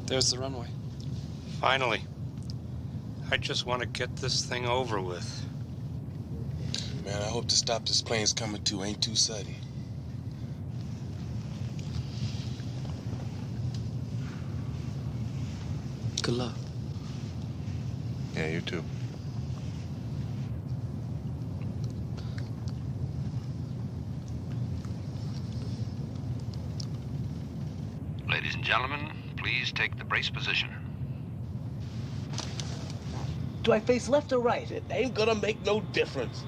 There's the runway. Finally. I just want to get this thing over with. Man, I hope the stop this plane's coming to ain't too sudden. Good luck. Yeah, you too. Ladies and gentlemen, please take the brace position. Do I face left or right? It ain't gonna make no difference.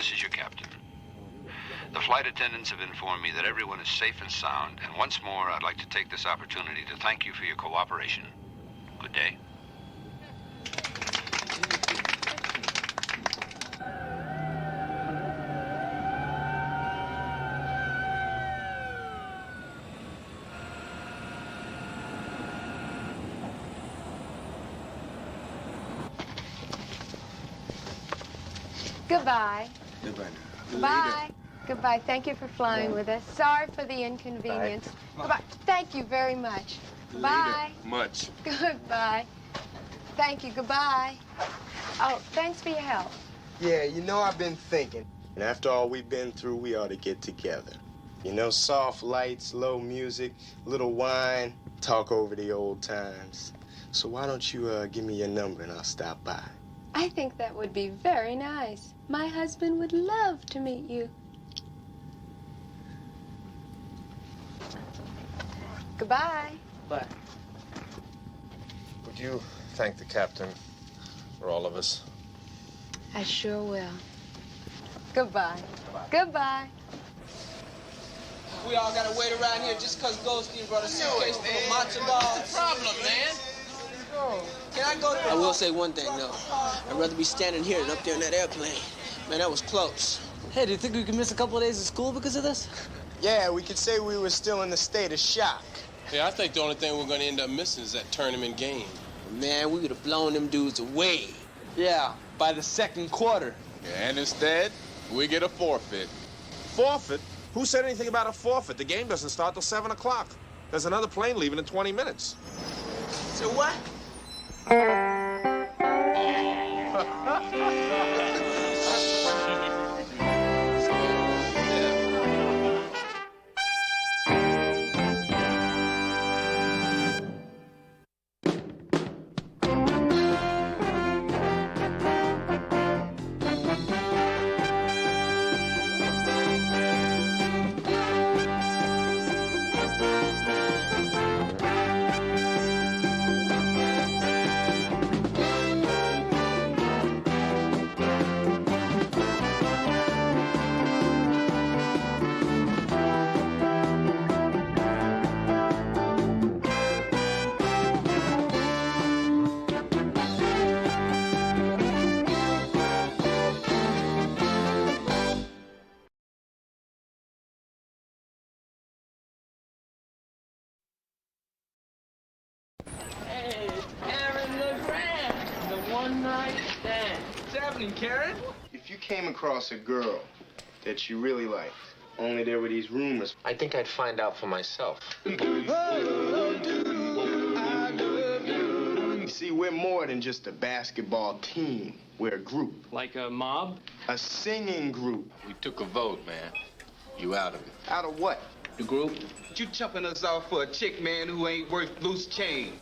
this is your captain. The flight attendants have informed me that everyone is safe and sound, and once more, I'd like to take this opportunity to thank you for your cooperation. Good day. Goodbye. Goodbye. Bye. Goodbye. Thank you for flying with us. Sorry for the inconvenience. Goodbye. Thank you very much. Bye. Much. Goodbye. Thank you. Goodbye. Oh, thanks for your help. Yeah, you know, I've been thinking. And after all we've been through, we ought to get together. You know, soft lights, low music, little wine, talk over the old times. So why don't you give me your number and I'll stop by? I think that would be very nice. My husband would love to meet you. Goodbye. Bye. Would you thank the captain for all of us? I sure will. Goodbye. Goodbye. We all gotta wait around here just because Goldstein brought a suitcase full of matzo balls. Problem, man. Can I go to I will say one thing, though. I'd rather be standing here than up there in that airplane. Man, that was close. Hey, do you think we could miss a couple of days of school because of this? Yeah, we could say we were still in a state of shock. Yeah, I think the only thing we're going to end up missing is that tournament game. Man, we would have blown them dudes away. Yeah, by the second quarter. And instead, we get a forfeit. Forfeit? Who said anything about a forfeit? The game doesn't start till 7 o'clock. There's another plane leaving in 20 minutes. So what? Hey, Aaron LeGrand, the one-night stand. What's happening, Karen? If you came across a girl that you really liked, only there were these rumors, I think I'd find out for myself. You see, we're more than just a basketball team. We're a group. Like a mob? A singing group. We took a vote, man. You out of it. Out of what? The group? You chumping us off for a chick, man, who ain't worth loose change.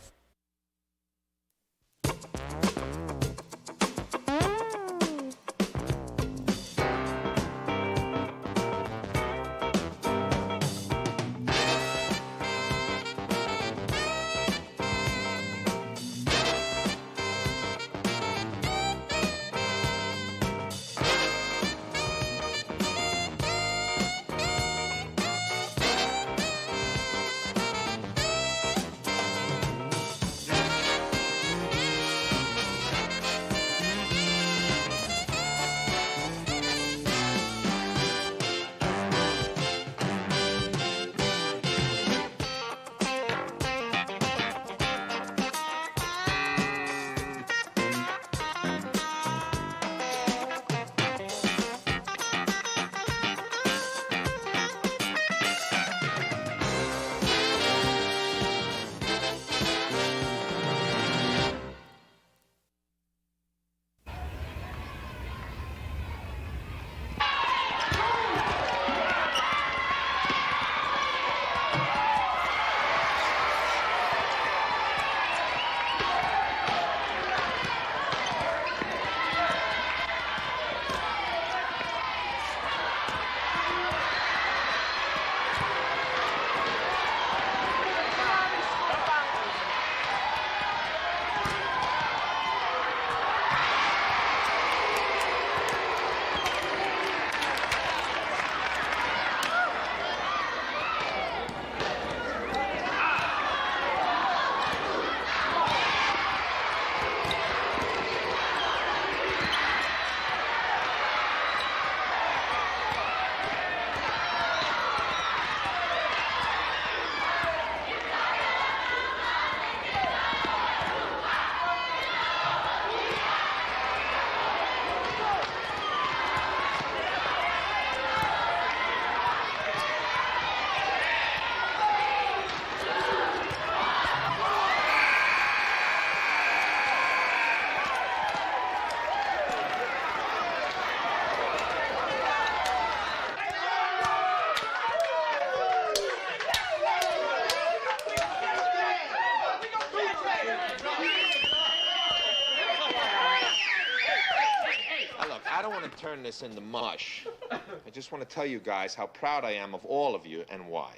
turn this into mush. I just want to tell you guys how proud I am of all of you and why.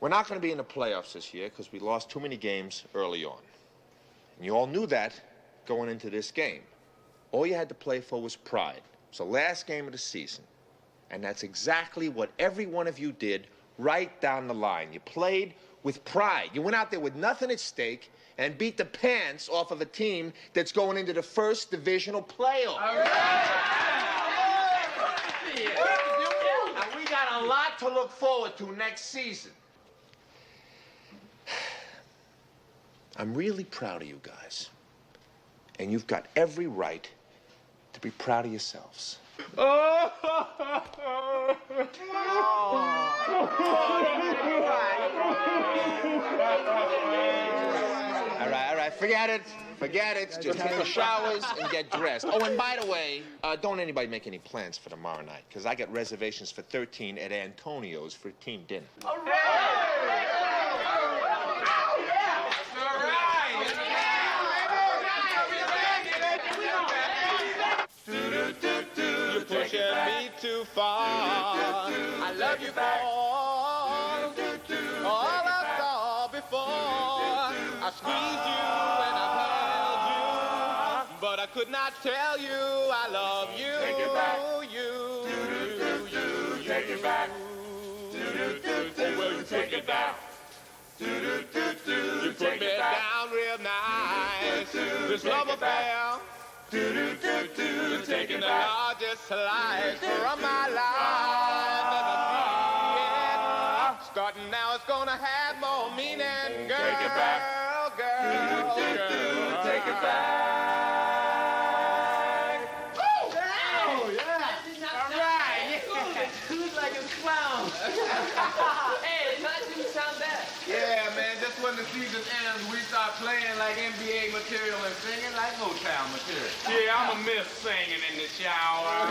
We're not going to be in the playoffs this year because we lost too many games early on. And you all knew that going into this game. All you had to play for was pride. It's the last game of the season. And that's exactly what every one of you did right down the line. You played with pride. You went out there with nothing at stake and beat the pants off of a team that's going into the first divisional playoff. All right. And we got a lot to look forward to next season. I'm really proud of you guys. And you've got every right to be proud of yourselves. Oh! All right, forget it. Just take showers and get dressed. Oh, and by the way, don't anybody make any plans for tomorrow night, because I got reservations for 13 at Antonio's for team dinner. All right! You're pushing me too far. I love you more. All I saw before. I squeezed you and I held you, but I could not tell you I love you. Take it back. You. Take it back. Will you take it back? You put me down real nice. This love affair. You're taking the largest slice from my life. And I see it. Starting now, it's gonna have more meaning, girl. Take it back. Girl. Take it back. Oh, yeah. All right. Who's like a clown? Hey, that didn't sound bad. Yeah, man, just when the season ends, we start playing like NBA material and singing like Motown material. Yeah, I'm a miss singing in the shower.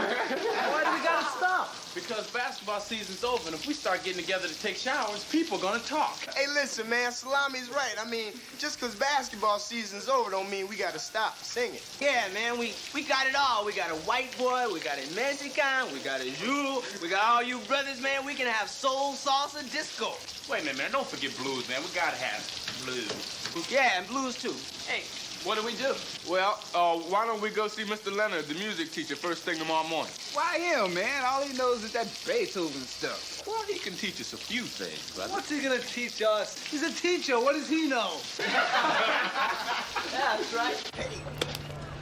Why do we gotta stop? Because basketball season's over, and if we start getting together to take showers, people are gonna talk. Hey, listen, man, Salami's right. I mean, just because basketball season's over don't mean we gotta stop singing. Yeah, man, we got it all. We got a white boy, we got a Mexican, we got a Zulu, we got all you brothers, man. We can have soul, salsa, disco. Wait a minute, man. Don't forget blues, man. We gotta have blues. Yeah, and blues, too. Hey, what do we do? Well, why don't we go see Mr. Leonard, the music teacher, first thing tomorrow morning? Why him, man? All he knows is that Beethoven stuff. Well, he can teach us a few things, brother. What's he gonna teach us? He's a teacher. What does he know? Yeah, that's right. Hey.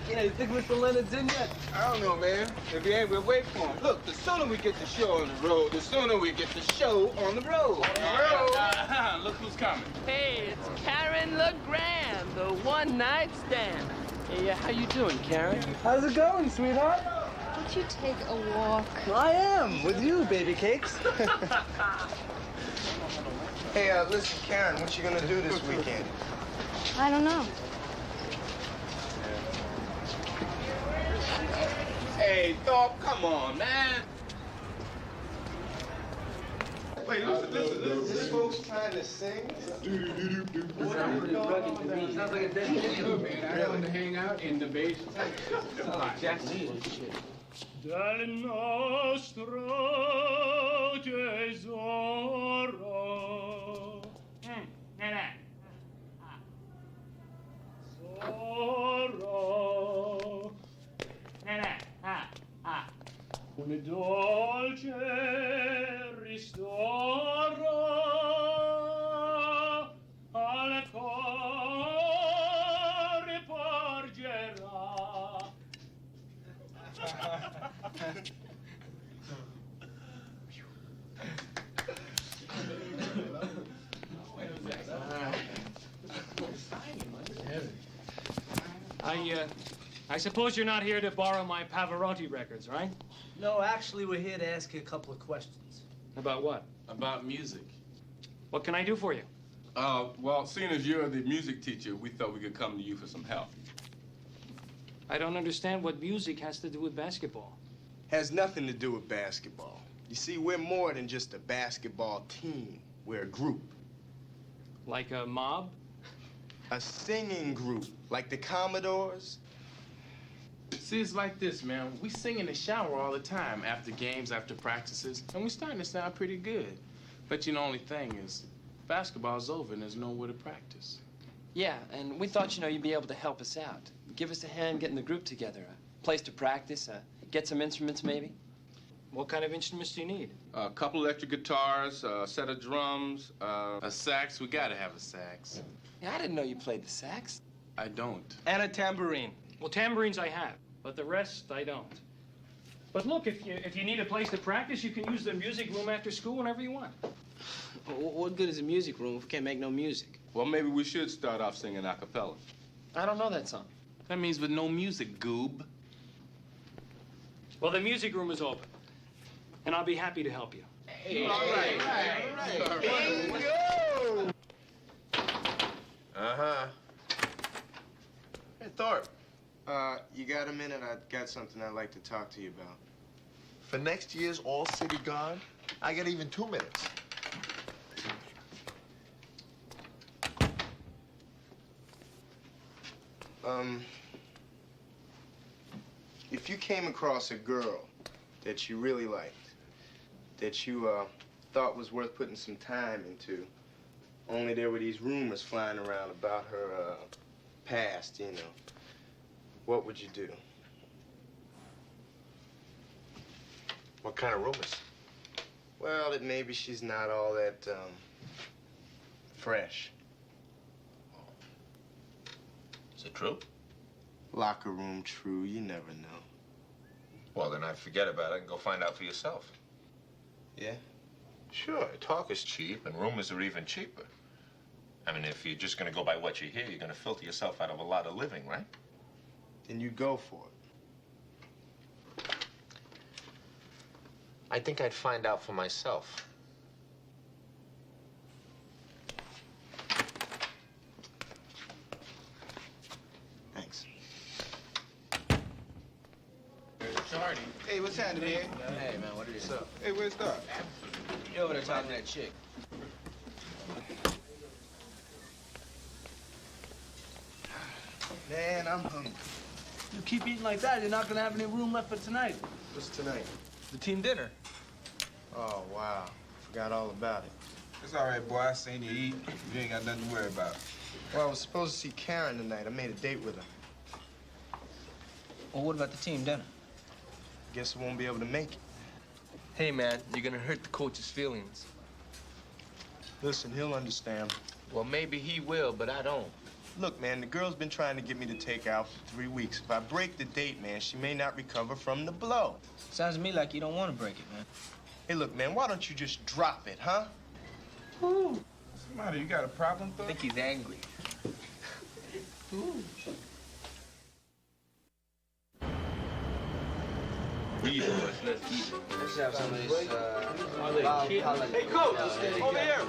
Yeah, you think Mr. Leonard's in yet? I don't know, man. If he ain't, we'll wait for him. Look, the sooner we get the show on the road, the sooner we get the show on the road. Look who's coming. Hey, it's Karen LeGrand, the one-night stand. Hey, how you doing, Karen? How's it going, sweetheart? Won't you take a walk? I am, with you, baby cakes. Hey, listen, Karen, what you gonna do this weekend? I don't know. Hey, Thorpe, come on, man. Wait, listen. This folks trying to sing? Sounds like a dead kid. I want to hang out in the basement. Dal nostro tesoro. Tesoro. Un dolce ristoro al cuore porgerà. I suppose you're not here to borrow my Pavarotti records, right? No, actually, we're here to ask you a couple of questions. About what? About music. What can I do for you? Well, seeing as you're the music teacher, we thought we could come to you for some help. I don't understand what music has to do with basketball. Has nothing to do with basketball. You see, we're more than just a basketball team. We're a group. Like a mob? A singing group, like the Commodores. See, it's like this, man. We sing in the shower all the time, after games, after practices, and we're starting to sound pretty good. But you know, only thing is, basketball's over and there's nowhere to practice. Yeah, and we thought, you'd be able to help us out. Give us a hand getting the group together. A place to practice, get some instruments, maybe. What kind of instruments do you need? A couple electric guitars, a set of drums, a sax. We gotta have a sax. Yeah, I didn't know you played the sax. I don't. And a tambourine. Well, tambourines I have, but the rest I don't. But look, if you need a place to practice, you can use the music room after school whenever you want. What good is a music room if we can't make no music? Well, maybe we should start off singing a cappella. I don't know that song. That means with no music, goob. Well, the music room is open, and I'll be happy to help you. Hey. All right. Bingo! Uh-huh. Hey, Thorpe. You got a minute? I got something I'd like to talk to you about. For next year's All-City Guard, I got even 2 minutes. If you came across a girl that you really liked, that you thought was worth putting some time into, only there were these rumors flying around about her past, you know, what would you do? What kind of rumors? Well, that maybe she's not all that fresh. Is it true? Locker room true, you never know. Well, then I'd forget about it and go find out for yourself. Yeah? Sure, talk is cheap, and rumors are even cheaper. I mean, if you're just going to go by what you hear, you're going to filter yourself out of a lot of living, right? Then you go for it. I think I'd find out for myself. Thanks. Shorty. Hey, what's happening, man? Hey, man, what it is? Hey, where's Doc? You over there talking to that chick. Man, I'm hungry. You keep eating like that, you're not gonna have any room left for tonight. What's tonight? The team dinner. Oh, wow. Forgot all about it. It's all right, boy. I seen you eat. You ain't got nothing to worry about. Well, I was supposed to see Karen tonight. I made a date with her. Well, what about the team dinner? Guess I won't be able to make it. Hey, man, you're gonna hurt the coach's feelings. Listen, he'll understand. Well, maybe he will, but I don't. Look, man, the girl's been trying to get me to take out for 3 weeks. If I break the date, man, she may not recover from the blow. Sounds to me like you don't want to break it, man. Hey, look, man, why don't you just drop it, huh? What's the matter? You got a problem, I think he's angry. Let's have some of this, Hey, Coach, over here.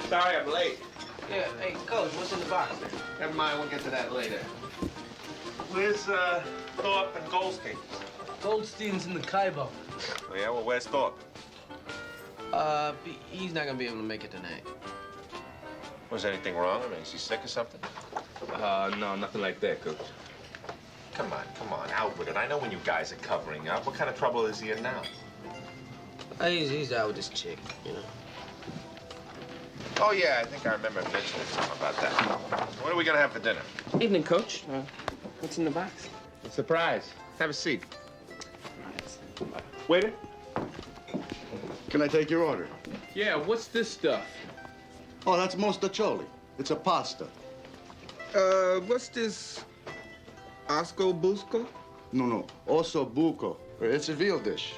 Sorry I'm late. Yeah, hey, Coach, what's in the box there? Never mind, we'll get to that later. Where's Thorpe and Goldstein? Goldstein's in the Kaibo. Oh, yeah? Well, where's Thorpe? He's not gonna be able to make it tonight. Was anything wrong? I mean, is he sick or something? No, nothing like that, Coach. Come on, out with it. I know when you guys are covering up. What kind of trouble is he in now? He's out with this chick, you know. Oh, yeah, I think I remember mentioning something about that. What are we gonna have for dinner? Evening, Coach. What's in the box? A surprise. Have a seat. Waiter? Can I take your order? Yeah, what's this stuff? Oh, that's mostaccioli. It's a pasta. What's this? Osco Busco? No. Osso buco. It's a veal dish.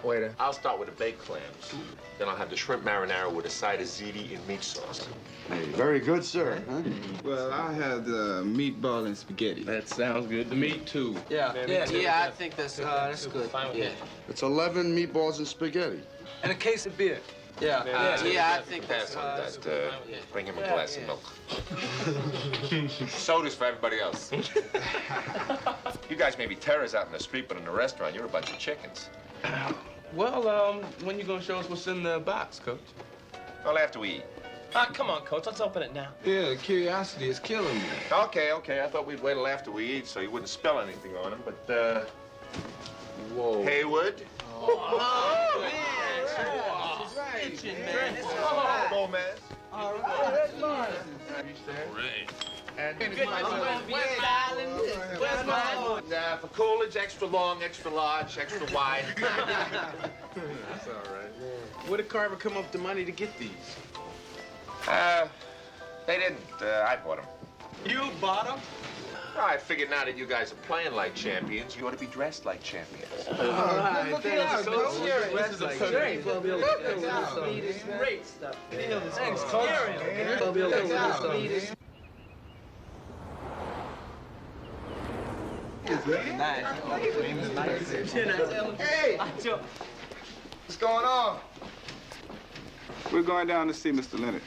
Waiter. I'll start with the baked clams. Then I'll have the shrimp marinara with a side of ziti and meat sauce. Hey, very good, sir. Huh? Well, I'll have the meatball and spaghetti. That sounds good to me, too. Yeah, I think that's good. Yeah. It's 11 meatballs and spaghetti. And a case of beer. Yeah, I think Pass that's on that. Bring him a glass of milk. Sodas for everybody else. You guys may be terrors out in the street, but in the restaurant, you're a bunch of chickens. Well, when you gonna show us what's in the box, Coach? Well, after we eat. Ah, come on, Coach. Let's open it now. Yeah, the curiosity is killing me. Okay. I thought we'd wait till after we eat so you wouldn't spill anything on him, but, Whoa. Haywood? Oh, man. She's right. Gomez. All right, that's mine. And Where's mine? for Coolidge, extra long, extra large, extra wide. That's all right. Where did Carver come up with the money to get these? They didn't. I bought them. You bought them? I figured now that you guys are playing like champions, you ought to be dressed like champions. All right, look at us, Coach. This is a great. Great stuff. Thanks, Coach. Hey! What's going on? We're going down to see Mr. Leonard.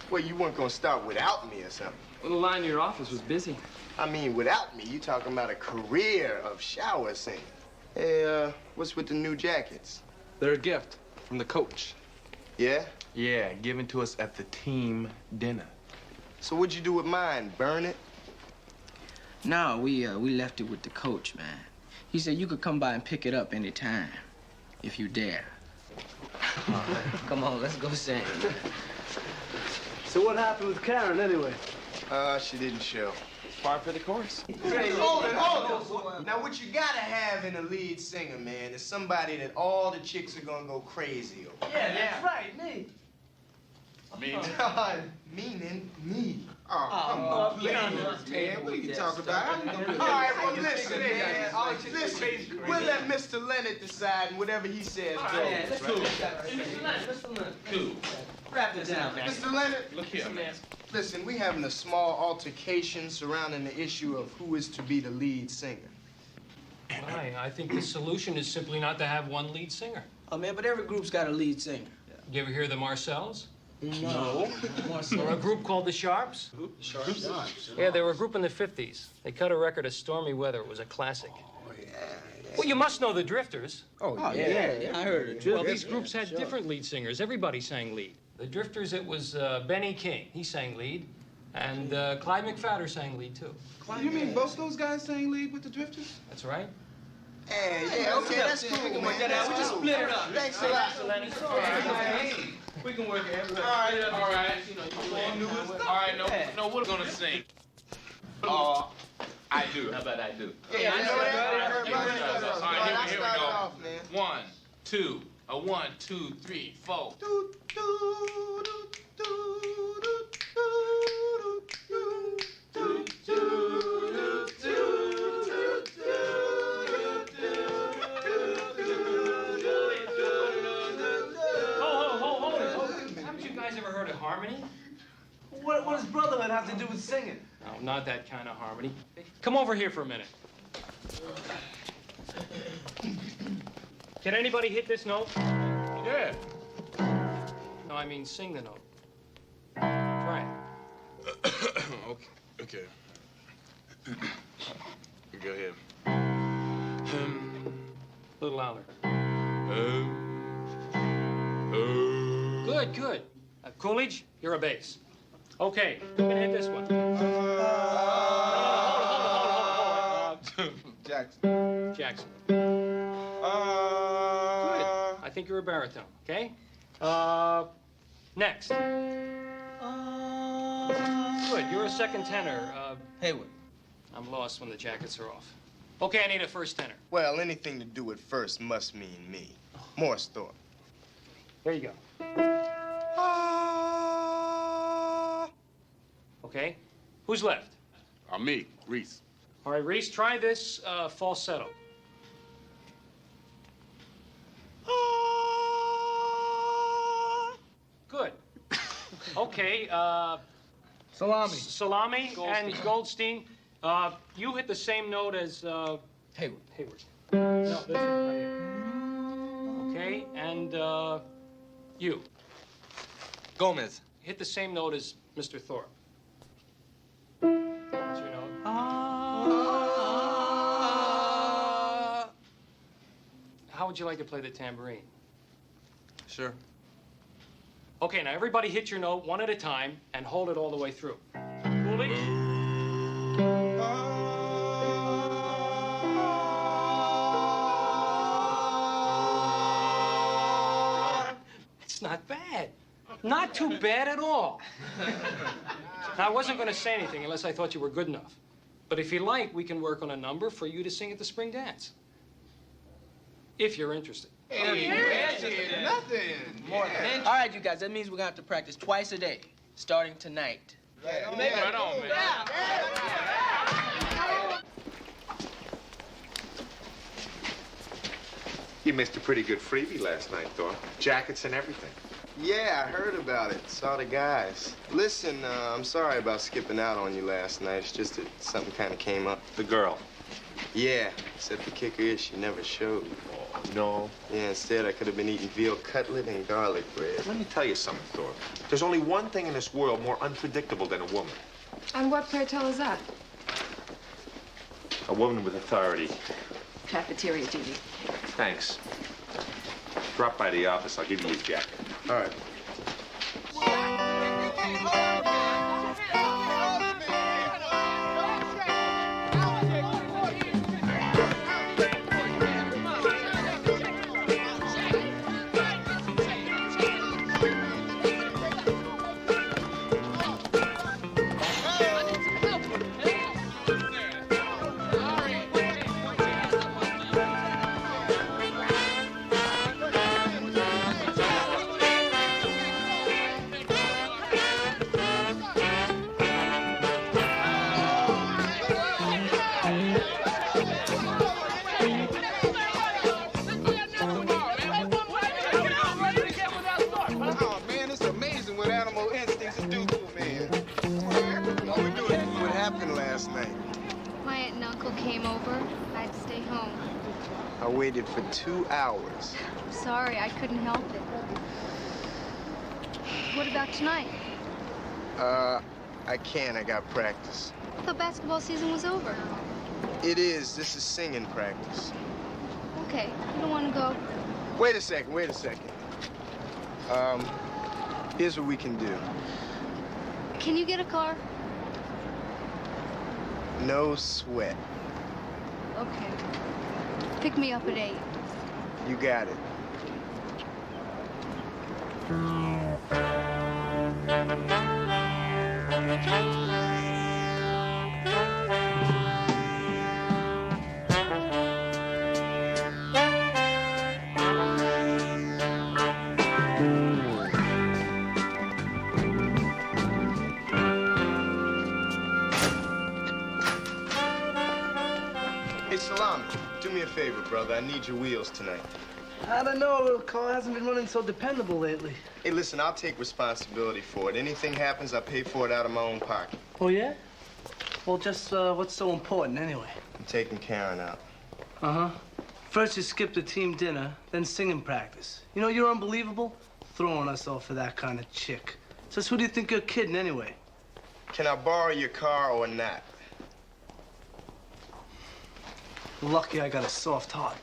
Well, you weren't gonna start without me or something. Well, the line in your office was busy. I mean, without me, you talking about a career of shower singing. Hey, what's with the new jackets? They're a gift from the coach. Yeah? Yeah, given to us at the team dinner. So what'd you do with mine? Burn it? No, we left it with the coach, man. He said you could come by and pick it up anytime, if you dare. Come on, let's go sing. So what happened with Karen, anyway? She didn't show. Par for the course. Hey, hold it. Now, what you gotta have in a lead singer, man, is somebody that all the chicks are gonna go crazy over. Yeah, that's right, me. Meaning me. Oh, come on, please, man. What are you talking about? How you gonna do All that? right, well, listen, man. Listen, we'll let Mr. Leonard decide, and whatever he says goes. Cool. Mr. Leonard. Cool. Wrap this down, man. Mr. Leonard, Look here, man. listen, we having a small altercation surrounding the issue of who is to be the lead singer. I think the solution is simply not to have one lead singer. Oh, man, but every group's got a lead singer. You ever hear of the Marcells? No. Or a group called the Sharps? Sharps. Yeah, they were a group in the 50s. They cut a record of Stormy Weather. It was a classic. Well, you must know the Drifters. Oh, yeah, I heard it. Well, these groups had different lead singers. Everybody sang lead. The Drifters, it was Benny King. He sang lead. And Clyde McFadder sang lead, too. You mean both those guys sang lead with the Drifters? That's right. Hey, yeah, okay, that's cool, man. We just split it up. Thanks a lot. We can work it. All right. All right, no, we're gonna sing. I do. How about I do? Yeah, I know that. All right, here we Start go. off, man. 1, 2, 1, 2, 3, 4. Haven't you guys ever heard of harmony? What does brotherhood have to do with singing? No, not that kind of harmony. Come over here for a minute. Can anybody hit this note? Yeah. No, I mean sing the note. Try it. Okay. Go ahead. A little louder. Good. Coolidge, you're a bass. Okay, you can hit this one. Hold on. Jackson. Good. I think you're a baritone, okay? Next. Good, you're a second tenor. Haywood. I'm lost when the jackets are off. Okay, I need a first tenor. Well, anything to do with first must mean me. Morse Thorpe. There you go. Okay, who's left? Me, Reese. All right, Reese, try this falsetto. Good. Okay, Salami. Salami and Goldstein. You hit the same note as Haywood. No, this one right here. Okay, and you. Gomez. Hit the same note as Mr. Thorpe. What's your note? How would you like to play the tambourine? Sure. Okay, now everybody hit your note one at a time and hold it all the way through. Coolies? It's not bad. Not too bad at all. Now, I wasn't going to say anything unless I thought you were good enough. But if you like, we can work on a number for you to sing at the spring dance. If you're interested. Nothing. More than. All right, you guys, that means we're gonna have to practice twice a day, starting tonight. Right on, man. You missed a pretty good freebie last night, Thor. Jackets and everything. Yeah, I heard about it. Saw the guys. Listen, I'm sorry about skipping out on you last night. It's just that something kind of came up. The girl. Yeah, except the kicker is she never showed. Oh, no. Yeah, instead I could have been eating veal cutlet and garlic bread. Let me tell you something, Thor. There's only one thing in this world more unpredictable than a woman. And what, pray tell, is that? A woman with authority. Cafeteria duty. Thanks. Drop by the office. I'll give you your jacket. All right. I waited for 2 hours. Sorry, I couldn't help it. What about tonight? I can't. I got practice. I thought basketball season was over. It is. This is singing practice. Okay, you don't want to go. Wait a second. Here's what we can do. Can you get a car? No sweat. Okay. Pick me up at 8. You got it. Hey, Salami, do me a favor, brother. I need your wheels tonight. I don't know. The car hasn't been running so dependable lately. Hey, listen, I'll take responsibility for it. Anything happens, I pay for it out of my own pocket. Oh, yeah? Well, just what's so important anyway? I'm taking Karen out. Uh-huh. First you skip the team dinner, then singing practice. You know, you're unbelievable. Throwing us off for that kind of chick. Says, who do you think you're kidding anyway? Can I borrow your car or not? Lucky I got a soft heart.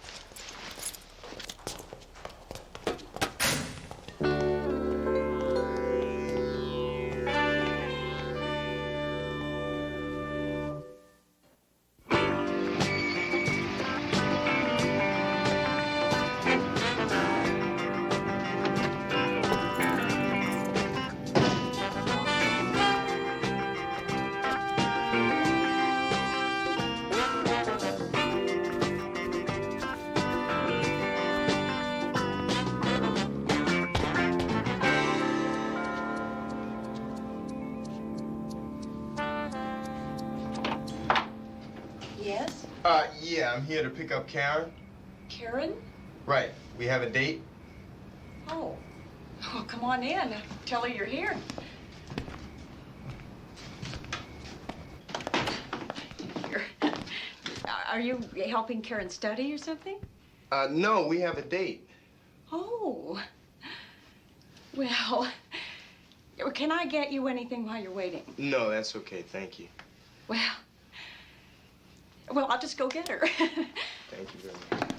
Yes? Yeah, I'm here to pick up Karen. Karen? Right. We have a date? Oh. Oh, come on in. Tell her you're here. Here. Are you helping Karen study or something? No, we have a date. Oh. Well, can I get you anything while you're waiting? No, that's okay. Thank you. Well, I'll just go get her. Thank you very much.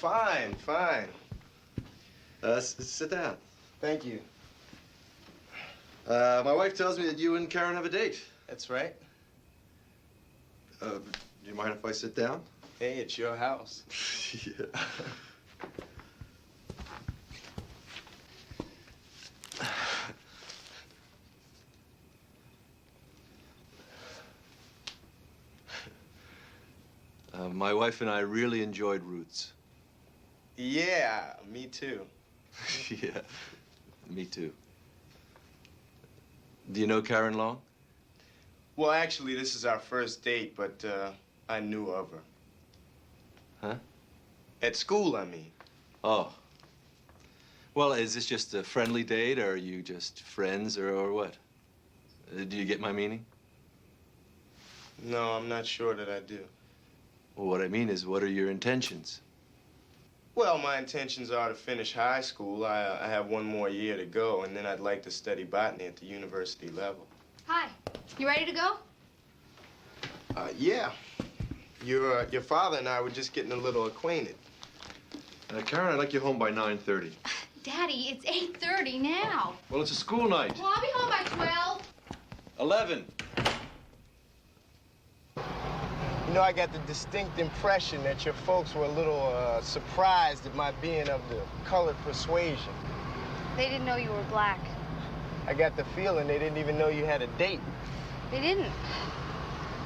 fine, fine. Sit down. Thank you. My wife tells me that you and Karen have a date. That's right. Do you mind if I sit down? Hey, it's your house. Yeah. My wife and I really enjoyed Roots. Yeah, me too. Yeah, me too. Do you know Karen Long? Well, actually, this is our first date, but I knew of her. Huh? At school, I mean. Oh. Well, is this just a friendly date, or are you just friends, or what? Do you get my meaning? No, I'm not sure that I do. Well, what I mean is, what are your intentions? Well, my intentions are to finish high school. I have one more year to go, and then I'd like to study botany at the university level. Hi. You ready to go? Yeah. Your father and I were just getting a little acquainted. Karen, I'd like you home by 9:30. Daddy, it's 8:30 now. Well, it's a school night. Well, I'll be home by 12. 11. You know, I got the distinct impression that your folks were a little surprised at my being of the colored persuasion. They didn't know you were black. I got the feeling they didn't even know you had a date. They didn't.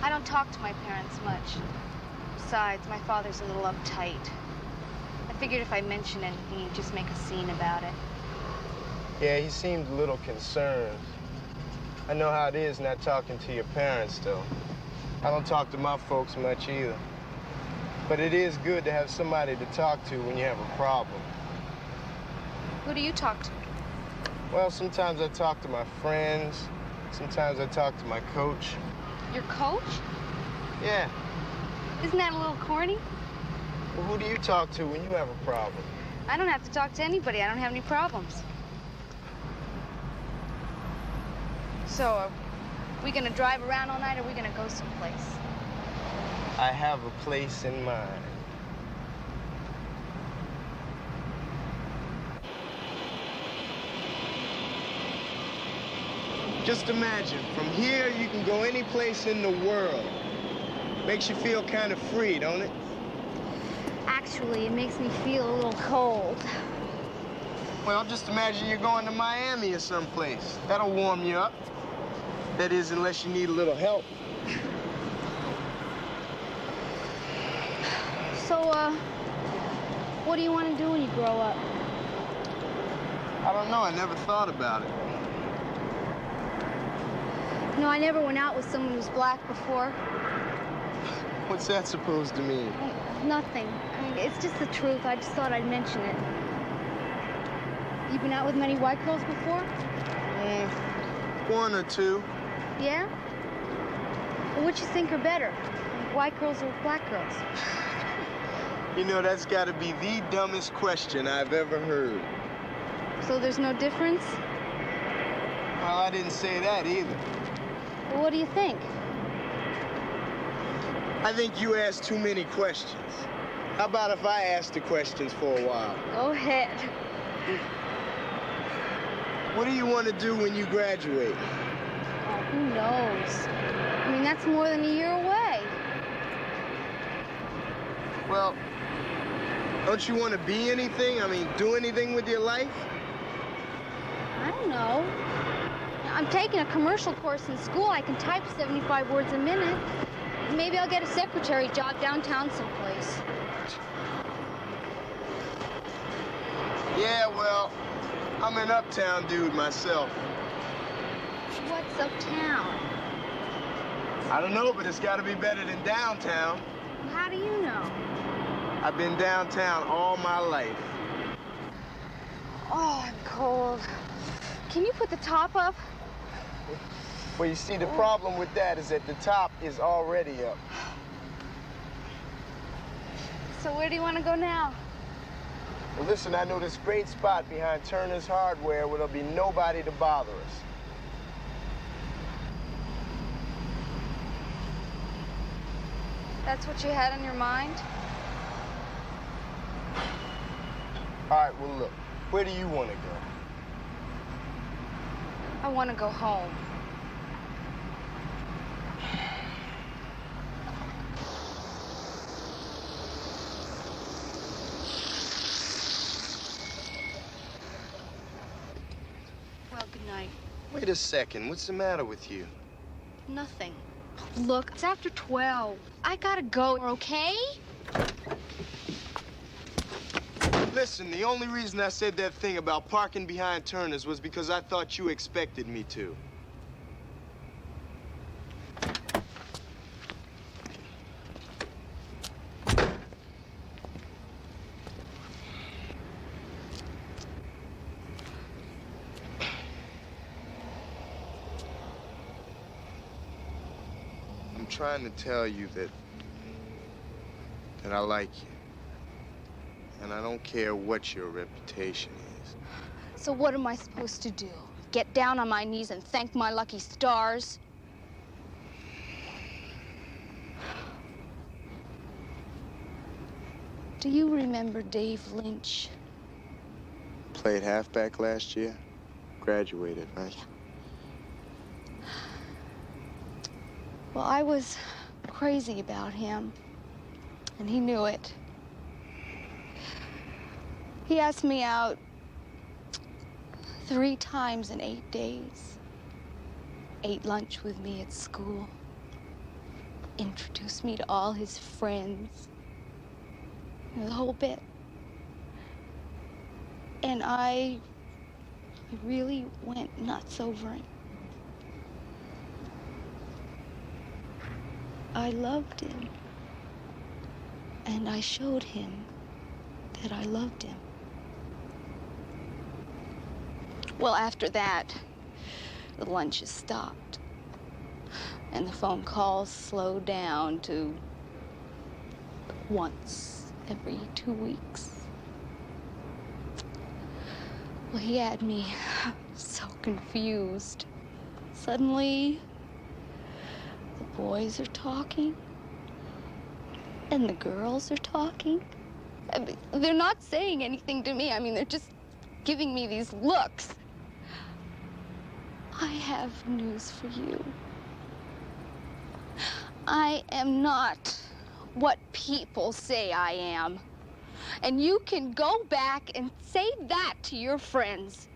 I don't talk to my parents much. Besides, my father's a little uptight. I figured if I mentioned anything, he'd just make a scene about it. Yeah, he seemed a little concerned. I know how it is not talking to your parents, though. I don't talk to my folks much either. But it is good to have somebody to talk to when you have a problem. Who do you talk to? Well, sometimes I talk to my friends. Sometimes I talk to my coach. Your coach? Yeah. Isn't that a little corny? Well, who do you talk to when you have a problem? I don't have to talk to anybody. I don't have any problems. So, are we gonna drive around all night, or are we gonna go someplace? I have a place in mind. Just imagine, from here you can go any place in the world. Makes you feel kind of free, don't it? Actually, it makes me feel a little cold. Well, just imagine you're going to Miami or someplace. That'll warm you up. That is, unless you need a little help. So, what do you want to do when you grow up? I don't know. I never thought about it. No, I never went out with someone who's black before. What's that supposed to mean? Nothing. I mean, it's just the truth. I just thought I'd mention it. You been out with many white girls before? One or two. Yeah? Well, which you think are better? White girls or black girls? You know, that's got to be the dumbest question I've ever heard. So there's no difference? Well, I didn't say that either. Well, what do you think? I think you ask too many questions. How about if I ask the questions for a while? Go ahead. What do you want to do when you graduate? Oh, who knows? I mean, that's more than a year away. Well, don't you want to be anything? I mean, do anything with your life? I don't know. I'm taking a commercial course in school. I can type 75 words a minute. Maybe I'll get a secretary job downtown someplace. Yeah, well, I'm an uptown dude myself. What's uptown? I don't know, but it's got to be better than downtown. How do you know? I've been downtown all my life. Oh, I'm cold. Can you put the top up? Well, you see, the problem with that is that the top is already up. So where do you want to go now? Well, listen, I know this great spot behind Turner's Hardware where there'll be nobody to bother us. That's what you had in your mind? All right, well, look, where do you want to go? I want to go home. Well, good night. Wait a second. What's the matter with you? Nothing. Look, it's after 12. I gotta go, okay? Listen, the only reason I said that thing about parking behind Turner's was because I thought you expected me to. I'm trying to tell you that I like you. And I don't care what your reputation is. So what am I supposed to do? Get down on my knees and thank my lucky stars? Do you remember Dave Lynch? Played halfback last year. Graduated, right? Well, I was crazy about him, and he knew it. He asked me out 3 times in 8 days. Ate lunch with me at school. Introduced me to all his friends. The whole bit. And I really went nuts over him. I loved him. And I showed him that I loved him. Well, after that, the lunches stopped. And the phone calls slowed down to once every 2 weeks. Well, he had me so confused. Suddenly, the boys are talking, and the girls are talking. I mean, they're not saying anything to me. I mean, they're just giving me these looks. I have news for you. I am not what people say I am. And you can go back and say that to your friends.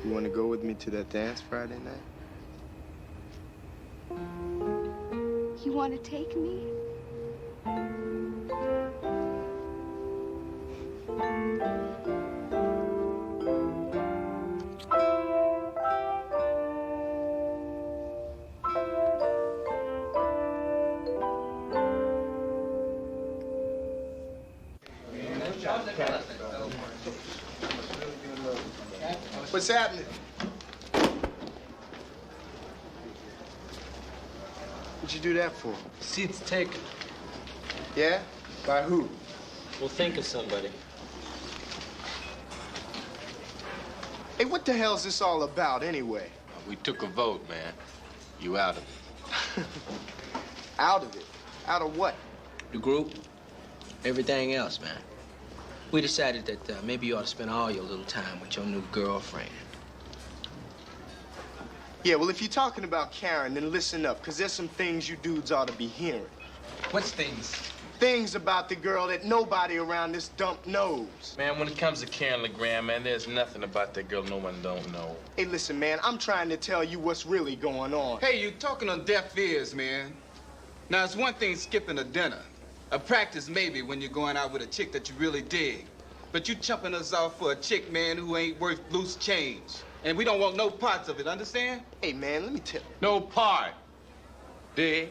You want to go with me to that dance Friday night? You want to take me? What's happening? What'd you do that for? Seat's taken. Yeah? By who? We'll think of somebody. Hey, what the hell's this all about anyway? We took a vote, man. You out of it. Out of it? Out of what? The group, everything else, man. We decided that maybe you ought to spend all your little time with your new girlfriend. Yeah, well, if you're talking about Karen, then listen up, because there's some things you dudes ought to be hearing. What's things? Things about the girl that nobody around this dump knows. Man, when it comes to Karen LeGrand, man, there's nothing about that girl no one don't know. Hey, listen, man, I'm trying to tell you what's really going on. Hey, you talking on deaf ears, man. Now, it's one thing skipping a dinner. A practice maybe when you're going out with a chick that you really dig. But you chumping us off for a chick, man, who ain't worth loose change. And we don't want no parts of it, understand? Hey, man, let me tell you. No part. Dig?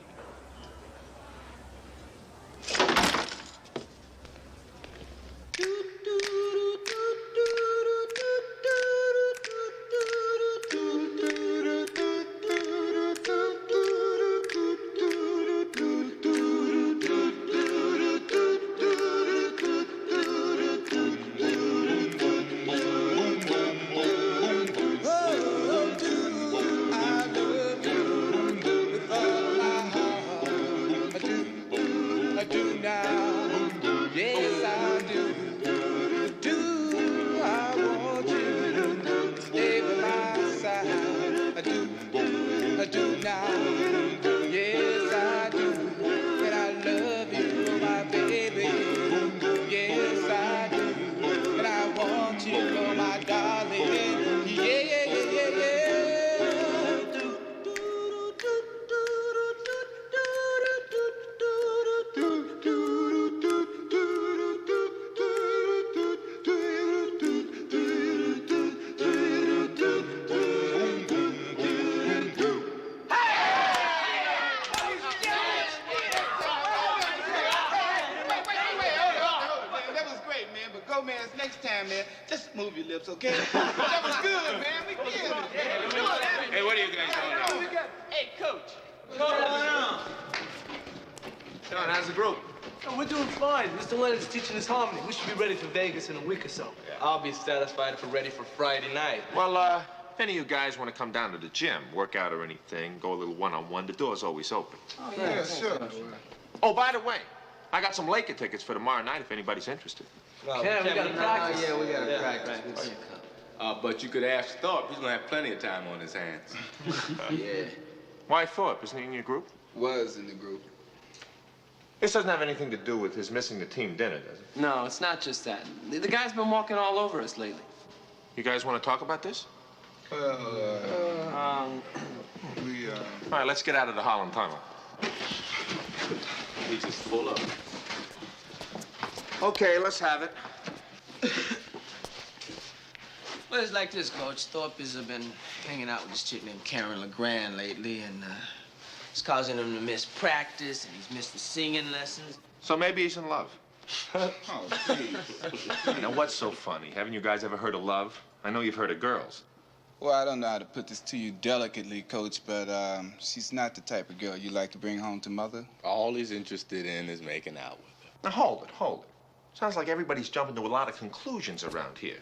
now. Yes, I do. Do I want you to stay by my side? I do now. Yes, I do. And I love you, my baby. Yes, I do. And I want you, oh, my darling. Yeah, yeah, yeah, yeah, yeah. Next time, man, just move your lips, okay? That was good, man. We did it. Hey, what are you guys doing? Hey, Coach. Sean, how's the group? Oh, we're doing fine. Mr. Leonard's teaching us harmony. We should be ready for Vegas in a week or so. I'll be satisfied if we're ready for Friday night. Well, if any of you guys want to come down to the gym, work out or anything, go a little one-on-one, the door's always open. Oh, yeah, sure. Oh, by the way, I got some Laker tickets for tomorrow night if anybody's interested. Well, Yeah, we gotta practice. Yeah, we gotta practice. But you could ask Thorpe. He's gonna have plenty of time on his hands. Yeah, Why Thorpe? Isn't he in your group? was in the group. This doesn't have anything to do with his missing the team dinner, does it? No, it's not just that. The guy's been walking all over us lately. You guys want to talk about this? All right, let's get out of the Holland Tunnel. He's just full of it. Okay, let's have it. Well, it's like this, Coach. Thorpe has been hanging out with this chick named Karen LeGrand lately, and it's causing him to miss practice, and he's missed the singing lessons. So maybe he's in love. Oh, please. Now, what's so funny? Haven't you guys ever heard of love? I know you've heard of girls. Well, I don't know how to put this to you delicately, Coach, but she's not the type of girl you like to bring home to Mother. All he's interested in is making out with her. Now, hold it. Sounds like everybody's jumping to a lot of conclusions around here.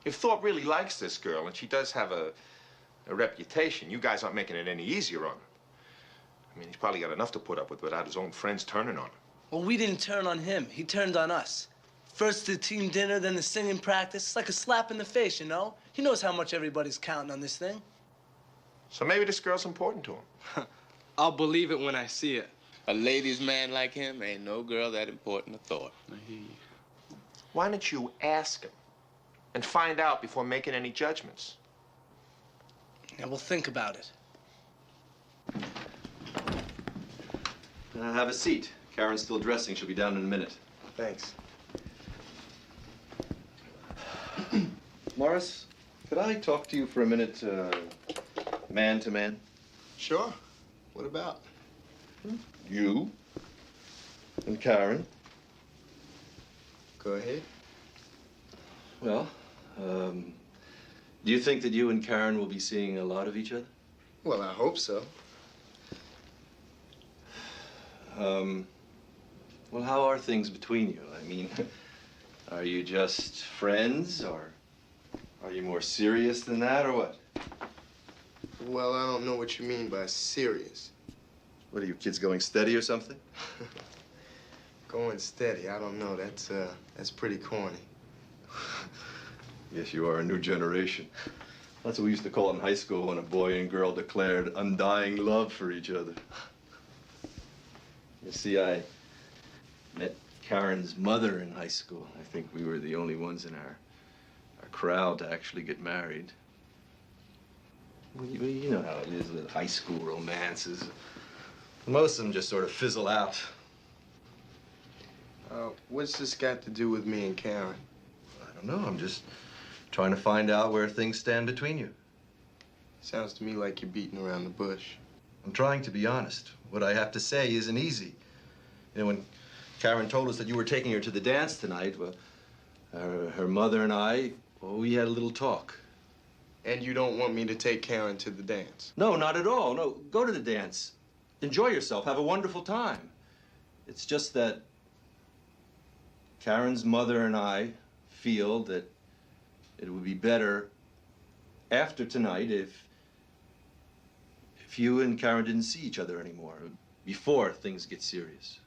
If Thorpe really likes this girl, and she does have a reputation, you guys aren't making it any easier on her. I mean, he's probably got enough to put up with without his own friends turning on him. Well, we didn't turn on him. He turned on us. First the team dinner, then the singing practice. It's like a slap in the face, you know? He knows how much everybody's counting on this thing. So maybe this girl's important to him. I'll believe it when I see it. A ladies' man like him ain't no girl that important to Thorpe. Why don't you ask him and find out before making any judgments? Yeah, we'll think about it. Have a seat. Karen's still dressing. She'll be down in a minute. Thanks. Morris, could I talk to you for a minute, man to man? Sure. What about? You and Karen. Go ahead. Well, do you think that you and Karen will be seeing a lot of each other? Well, I hope so. Well, how are things between you? I mean, are you just friends, or are you more serious than that, or what? Well, I don't know what you mean by serious. What are you kids going steady or something? Going steady, I don't know. That's pretty corny. Yes, you are a new generation. That's what we used to call it in high school when a boy and girl declared undying love for each other. You see, I met Karen's mother in high school. I think we were the only ones in our crowd to actually get married. Well, you know how it is with high school romances. Most of them just sort of fizzle out. What's this got to do with me and Karen? I don't know. I'm just trying to find out where things stand between you. Sounds to me like you're beating around the bush. I'm trying to be honest. What I have to say isn't easy. You know, when Karen told us that you were taking her to the dance tonight, well, her mother and I, well, we had a little talk. And you don't want me to take Karen to the dance? No, not at all. No, go to the dance. Enjoy yourself. Have a wonderful time. It's just that Karen's mother and I feel that it would be better after tonight if you and Karen didn't see each other anymore, before things get serious.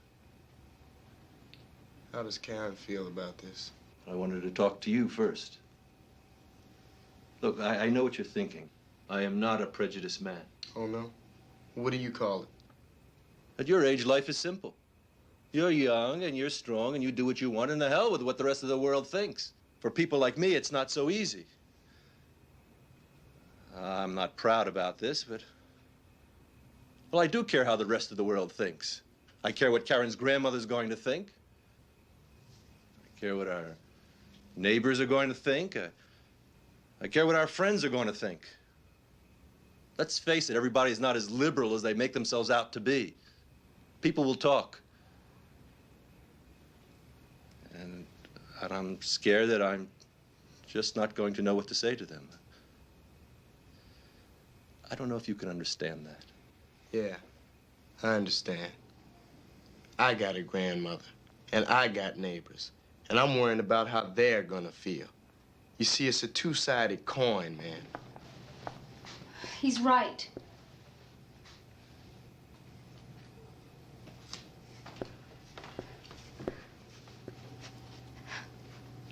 How does Karen feel about this? I wanted to talk to you first. Look, I know what you're thinking. I am not a prejudiced man. Oh, no? What do you call it? At your age, life is simple. You're young and you're strong and you do what you want, and the hell with what the rest of the world thinks. For people like me, it's not so easy. I'm not proud about this, but... Well, I do care how the rest of the world thinks. I care what Karen's grandmother's going to think. I care what our neighbors are going to think. I care what our friends are going to think. Let's face it, everybody's not as liberal as they make themselves out to be. People will talk. And I'm scared that I'm just not going to know what to say to them. I don't know if you can understand that. Yeah, I understand. I got a grandmother, and I got neighbors, and I'm worrying about how they're gonna feel. You see, it's a two-sided coin, man. He's right.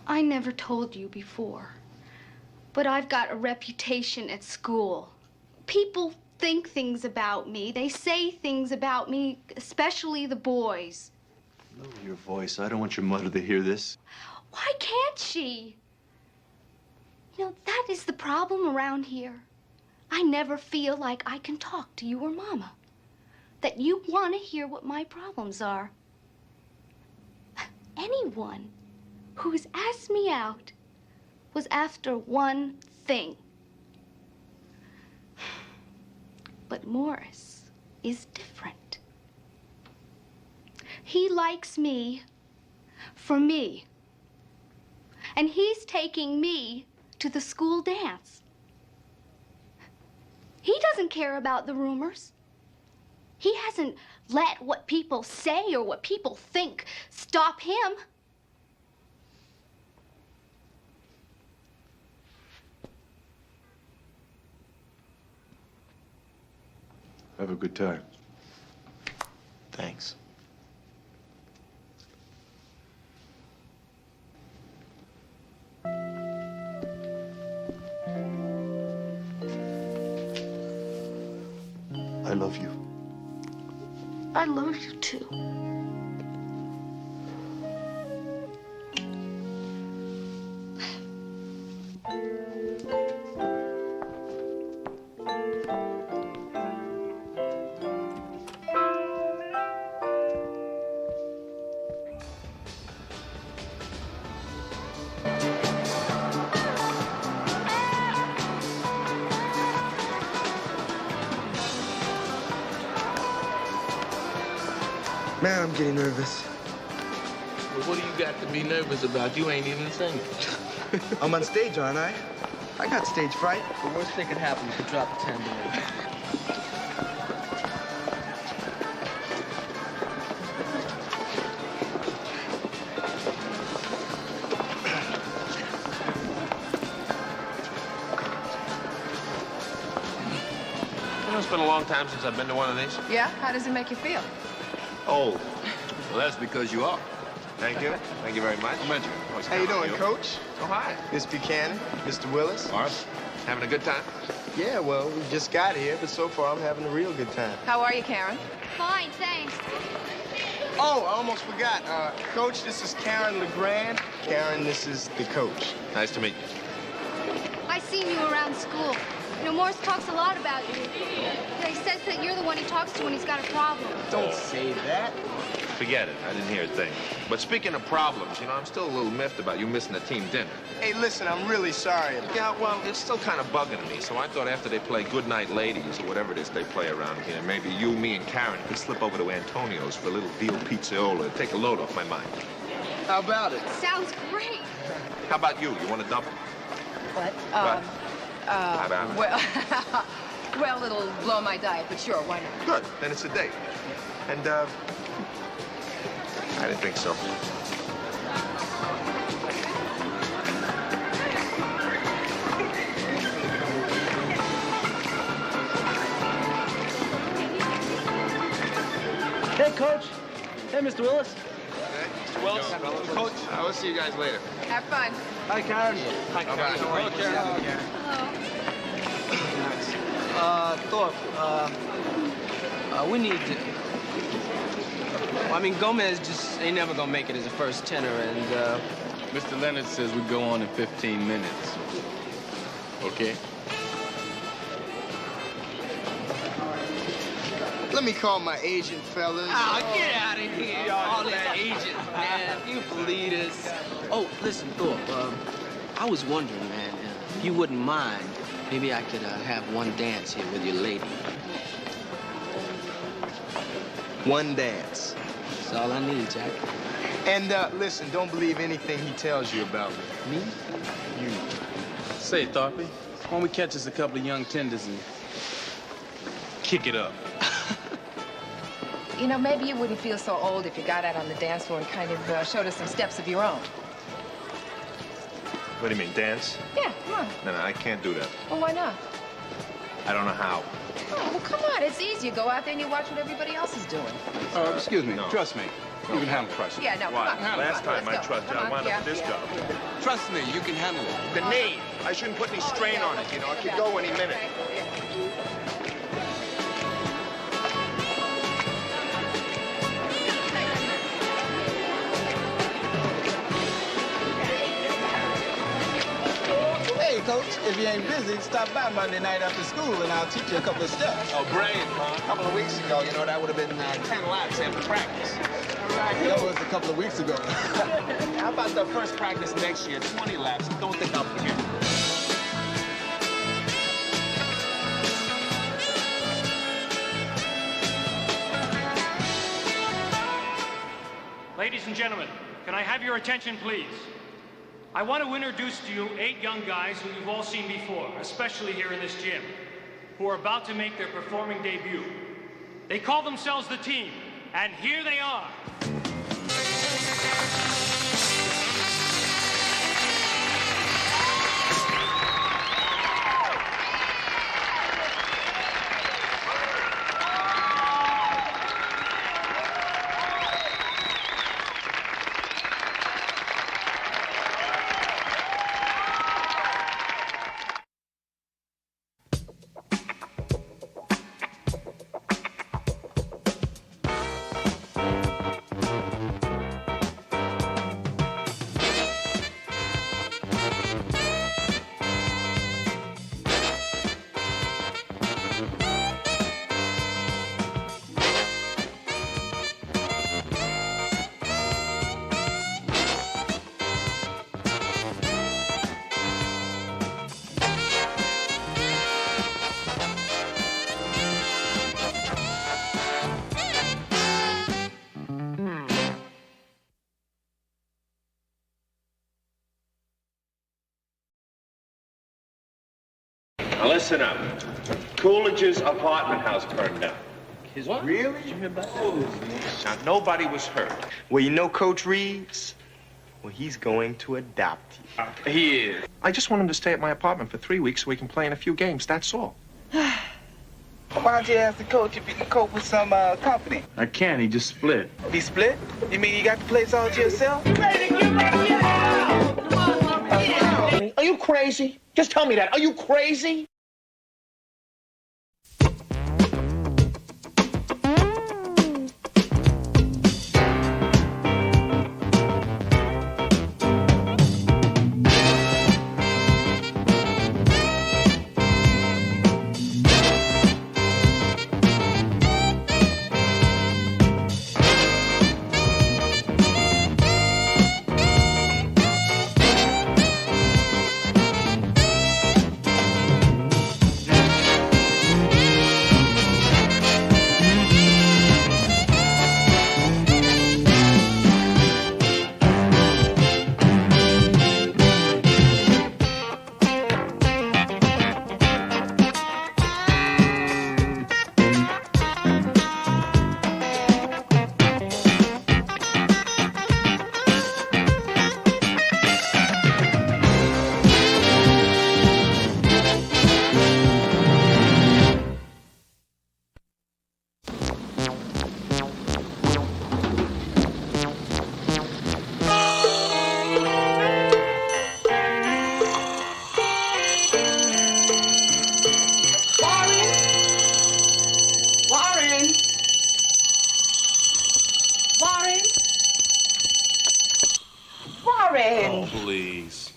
I never told you before, but I've got a reputation at school. People think things about me. They say things about me, especially the boys. Lower your voice. I don't want your mother to hear this. Why can't she? You know, that is the problem around here. I never feel like I can talk to you or Mama. That you want to hear what my problems are. Anyone who has asked me out was after one thing. But Morris is different. He likes me for me. And he's taking me to the school dance. He doesn't care about the rumors. He hasn't let what people say or what people think stop him. Have a good time. Thanks. I love you. I love you too. Man, I'm getting nervous. Well, what do you got to be nervous about? You ain't even singing. I'm on stage, aren't I? I got stage fright. The worst thing could happen, you could drop the tambourine. You know, it's been a long time since I've been to one of these. Yeah? How does it make you feel? Oh, well, that's because you are. Thank you. Thank you very much. How you doing, Coach? Oh, hi. Miss Buchanan, Mr. Willis. Morris, having a good time? Yeah, well, we just got here, but so far I'm having a real good time. How are you, Karen? Fine, thanks. Oh, I almost forgot. Coach, this is Karen LeGrand. Karen, this is the coach. Nice to meet you. I seen you around school. You know, Morris talks a lot about you. He says that you're the one he talks to when he's got a problem. Don't say that. Forget it. I didn't hear a thing. But speaking of problems, you know, I'm still a little miffed about you missing the team dinner. Hey, listen, I'm really sorry. Yeah, well, it's still kind of bugging me, so I thought after they play Goodnight Ladies or whatever it is they play around here, maybe you, me, and Karen could slip over to Antonio's for a little veal pizziola, take a load off my mind. How about it? Sounds great. How about you? You want to dump it? What? How about it? Well, well, it'll blow my diet, but sure, why not? Good. Then it's a date. And, I didn't think so. Hey, Coach. Hey, Mr. Willis. Mr. Wells. Coach. I will see you guys later. Have fun. Hi, Karen. Hi, Karen. Hello, Karen. Thorpe, we need to... Well, I mean, Gomez just ain't never gonna make it as a first tenor, and, Mr. Leonard says we go on in 15 minutes. Okay? Let me call my agent, fellas. Oh, get out of here. All that agent, man. You believe this? Oh, listen, Thorpe, I was wondering, man, if you wouldn't mind, maybe I could have one dance here with your lady. One dance. That's all I need, Jack. And listen, don't believe anything he tells you about me. Me? You. Say, Tharpy, why don't we catch us a couple of young tenders and kick it up? You know, maybe you wouldn't feel so old if you got out on the dance floor and kind of showed us some steps of your own. What do you mean, dance? Yeah, come on. No, I can't do that. Well, why not? I don't know how. Oh, well, come on. It's easy. You go out there and you watch what everybody else is doing. Excuse me. Trust me. You can handle pressure. Yeah, no, come on. Last time I trusted, I wound up with this yeah. job. Trust me, you can handle it. The knee. I shouldn't put any strain on it, you know. It could go any minute. Hey, Coach, if you ain't busy, stop by Monday night after school and I'll teach you a couple of steps. Oh, brilliant, Ma. A couple of weeks ago, you know, that would have been 10 laps after practice. That was a couple of weeks ago. How about the first practice next year? 20 laps. Don't think I'll forget. Ladies and gentlemen, can I have your attention, please? I want to introduce to you 8 young guys who you've all seen before, especially here in this gym, who are about to make their performing debut. They call themselves the Team, and here they are. Now listen up. Coolidge's apartment house burned down. His what? Really? Now, nobody was hurt. Well, you know Coach Reeves? Well, he's going to adopt you. He is. I just want him to stay at my apartment for 3 weeks so we can play in a few games, that's all. Why don't you ask the coach if you can cope with some company? I can't. He just split. He split? You mean you got the place all to yourself? Are you crazy? Just tell me that. Are you crazy? Warren! Oh, please.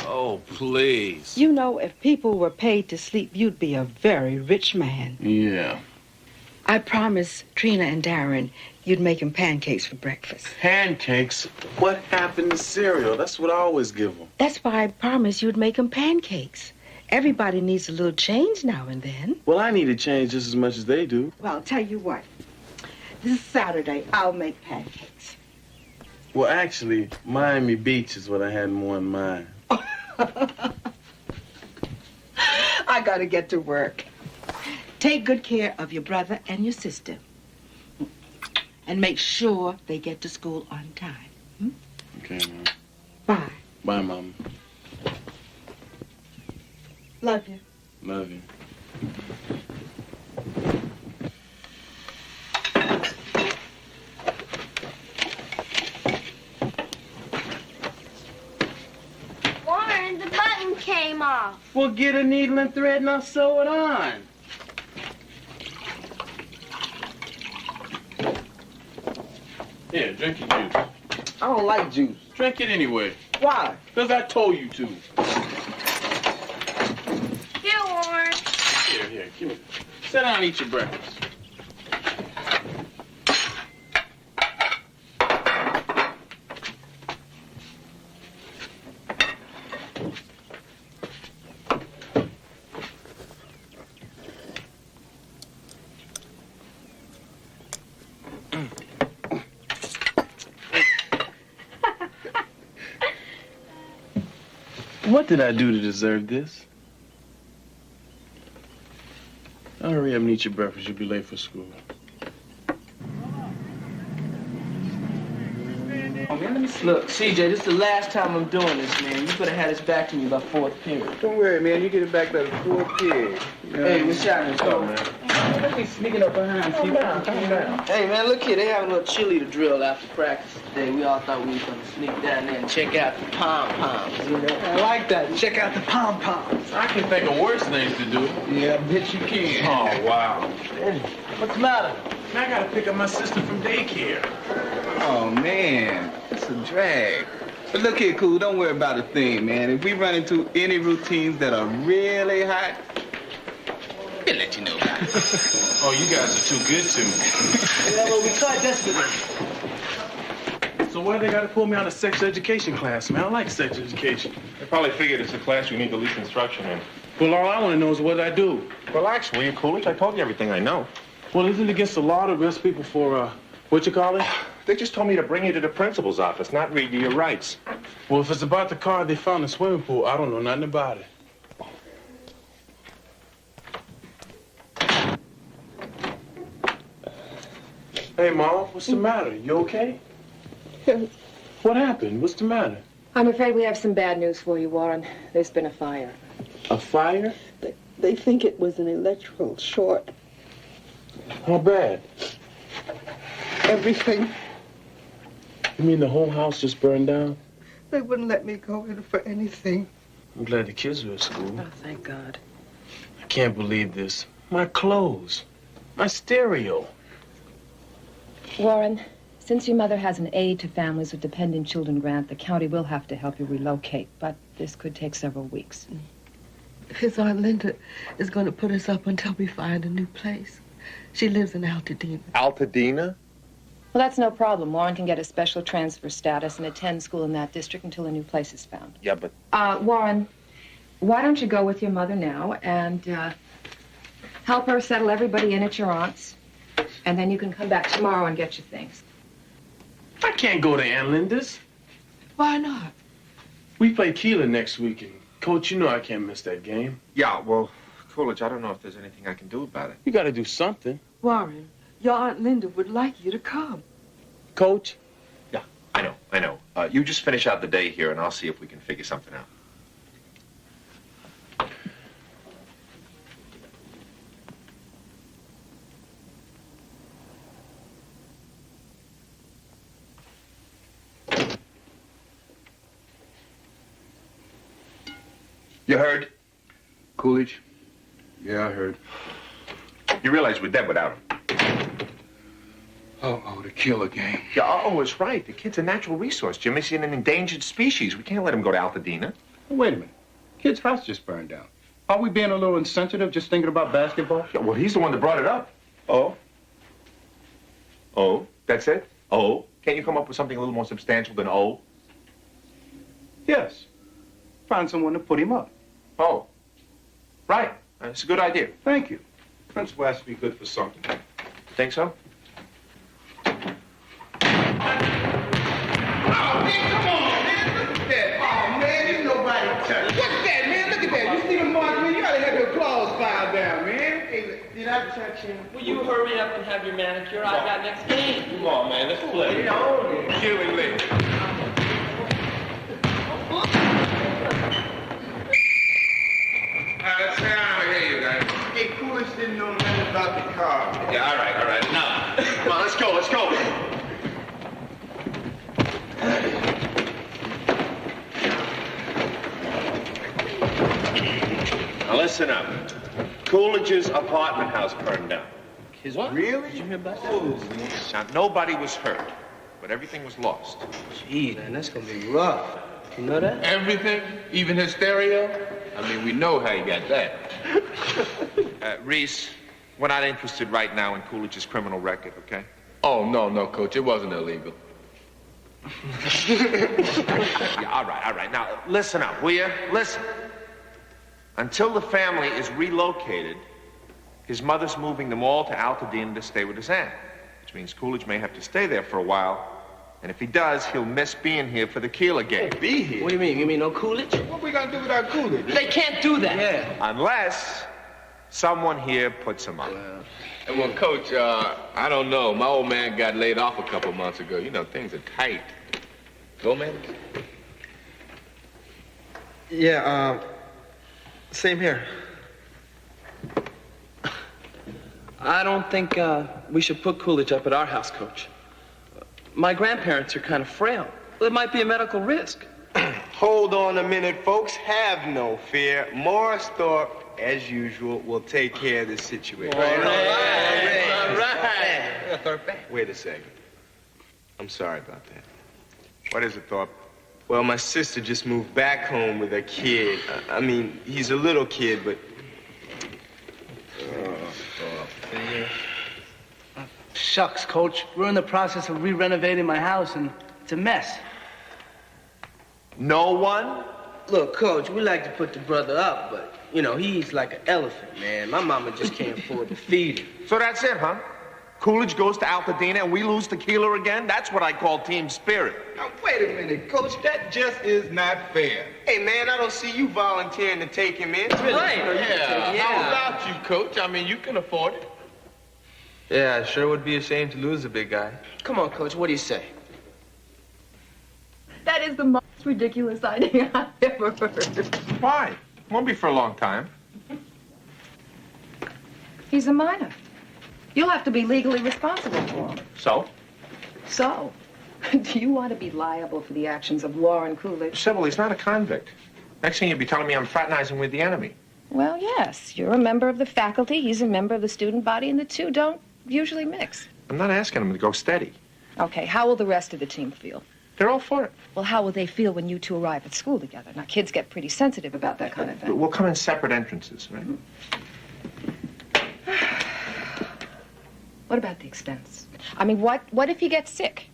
Oh, please. You know, if people were paid to sleep, you'd be a very rich man. Yeah. I promised Trina and Darren you'd make them pancakes for breakfast. Pancakes? What happened to cereal? That's what I always give them. That's why I promised you'd make them pancakes. Everybody needs a little change now and then. Well, I need to change just as much as they do. Well, I'll tell you what. This Saturday, I'll make pancakes. Well, actually, Miami Beach is what I had more in mind. I gotta get to work. Take good care of your brother and your sister. And make sure they get to school on time. Hmm? Okay, Mom. Bye. Bye, Mom. Love you. Love you. Warren, the button came off. Well, get a needle and thread and I'll sew it on. Here, drink your juice. I don't like juice. Drink it anyway. Why? Because I told you to. Here, Warren. Here, give me. Sit down and eat your breakfast. What did I do to deserve this? Hurry up and eat your breakfast. You'll be late for school. Oh, man, let me look. CJ, this is the last time I'm doing this, man. You better have this back to me by fourth period. Don't worry, man. You get it back by the fourth period. Hey, what's happening, What's up, man? Let me sneaking up behind. Calm down. Hey, man, look here. They have a little cheerleader drill after practice today. We all thought we was going to sneak down there and check out the pom-poms, you know? I like that. Check out the pom-poms. I can think of worse things to do. Yeah, I bet you can. Oh, wow. What's the matter? I gotta pick up my sister from daycare. Oh, man. It's a drag. But look here, Cool. Don't worry about a thing, man. If we run into any routines that are really hot, we'll let you know about it. Oh, you guys are too good to me. Yeah, well, we tried desperately. So why they gotta pull me out of sex education class, man? I like sex education. They probably figured it's a class you need the least instruction in. Well, all I want to know is what I do. Relax, will you, Coolidge? I told you everything I know. Well, isn't it against the law to arrest people for, what you call it? They just told me to bring you to the principal's office, not read you your rights. Well, if it's about the car they found in the swimming pool, I don't know nothing about it. Hey, Mom, what's the matter? You okay? What happened? What's the matter? I'm afraid we have some bad news for you, Warren. There's been a fire. A fire? They think it was an electrical short. How bad? Everything. You mean the whole house just burned down? They wouldn't let me go in for anything. I'm glad the kids are at school. Oh, thank God. I can't believe this. My clothes. My stereo. Warren, since your mother has an aid to families with dependent children grant, the county will have to help you relocate, but this could take several weeks. His Aunt Linda is going to put us up until we find a new place. She lives in Altadena. Altadena? Well, that's no problem. Warren can get a special transfer status and attend school in that district until a new place is found. Yeah, but... Warren, why don't you go with your mother now and help her settle everybody in at your aunt's, and then you can come back tomorrow and get your things. I can't go to Aunt Linda's. Why not? We play Keeler next week, and Coach, you know I can't miss that game. Yeah, well, Coolidge, I don't know if there's anything I can do about it. You got to do something. Warren, your Aunt Linda would like you to come. Coach? Yeah, I know. You just finish out the day here, and I'll see if we can figure something out. You heard? Coolidge? Yeah, I heard. You realize we're dead without him. Uh-oh, the killer game. Yeah, is right. The kid's a natural resource, Jim. He's an endangered species. We can't let him go to Altadena. Wait a minute. Kid's house just burned down. Are we being a little insensitive just thinking about basketball? Yeah, well, he's the one that brought it up. Oh? Oh? That's it? Oh? Can't you come up with something a little more substantial than oh? Yes. Find someone to put him up. Oh. Right. That's a good idea. Thank you. Principal has to be good for something. Think so? Will you hurry up and have your manicure? I've got next game. Come on, man. Let's play. Killing me. Let's get out of here, you guys. Hey, Coolidge didn't know nothing about the car. Yeah, all right. Now, come on, let's go. Now, listen up. Coolidge's apartment house burned down. His what? Really? Did you hear about that? Now, nobody was hurt, but everything was lost. Gee, man, that's gonna be rough. You know that? Everything? Even his stereo? I mean, we know how you got that. Reese, we're not interested right now in Coolidge's criminal record, okay? Oh, no, Coach. It wasn't illegal. Yeah, all right. Now, listen up, will you? Listen. Until the family is relocated, his mother's moving them all to Altadena to stay with his aunt, which means Coolidge may have to stay there for a while. And if he does, he'll miss being here for the Keeler game. Be here? What do you mean? You mean no Coolidge? What we gonna do without Coolidge? They can't do that. Yeah. Unless someone here puts him up. Well, Coach, I don't know. My old man got laid off a couple months ago. You know, things are tight. Go, man. Yeah, same here. I don't think we should put Coolidge up at our house, Coach. My grandparents are kind of frail. It might be a medical risk. Hold on a minute, folks. Have no fear. Morris Thorpe, as usual, will take care of this situation. All right. Wait a second. I'm sorry about that. What is it, Thorpe? Well, my sister just moved back home with a kid. I mean, he's a little kid, but... Shucks, Coach. We're in the process of re-renovating my house, and it's a mess. No one? Look, Coach, we like to put the brother up, but, you know, he's like an elephant, man. My mama just can't afford to feed him. So that's it, huh? Coolidge goes to Altadena and we lose to Keeler again? That's what I call team spirit. Now, wait a minute, Coach. That just is not fair. Hey, man, I don't see you volunteering to take him in. Right. Yeah. How about you, Coach? I mean, you can afford it. Yeah, I sure would be ashamed to lose a big guy. Come on, Coach, what do you say? That is the most ridiculous idea I've ever heard. Why? Won't be for a long time. He's a minor. You'll have to be legally responsible for him. So? So, do you want to be liable for the actions of Warren Coolidge? Sybil, he's not a convict. Next thing you'll be telling me I'm fraternizing with the enemy. Well, yes. You're a member of the faculty. He's a member of the student body, and the two don't usually mix. I'm not asking him to go steady. Okay, how will the rest of the team feel? They're all for it. Well, how will they feel when you two arrive at school together? Now, kids get pretty sensitive about that kind of thing. We'll come in separate entrances, right? What about the expense? I mean, what if you get sick?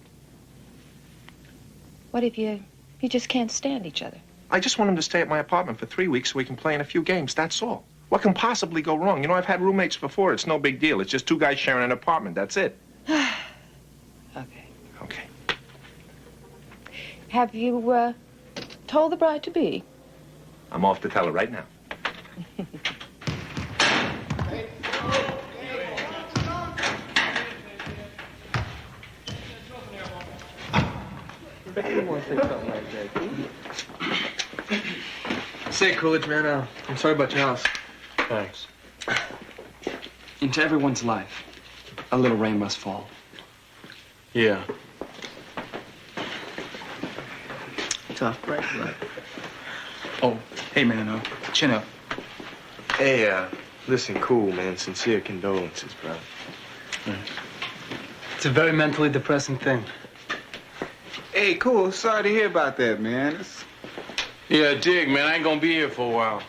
What if you just can't stand each other? I just want him to stay at my apartment for 3 weeks so we can play in a few games, that's all. What can possibly go wrong? You know, I've had roommates before. It's no big deal. It's just two guys sharing an apartment. That's it. Okay. Have you, told the bride-to-be? I'm off to tell her right now. Say, Coolidge, man, I'm sorry about your house. Thanks. Into everyone's life, a little rain must fall. Yeah. Tough, right? Oh, hey, man, chin up. Hey, listen, cool, man. Sincere condolences, brother. It's a very mentally depressing thing. Hey, cool. Sorry to hear about that, man. Yeah, dig, man. I ain't gonna be here for a while.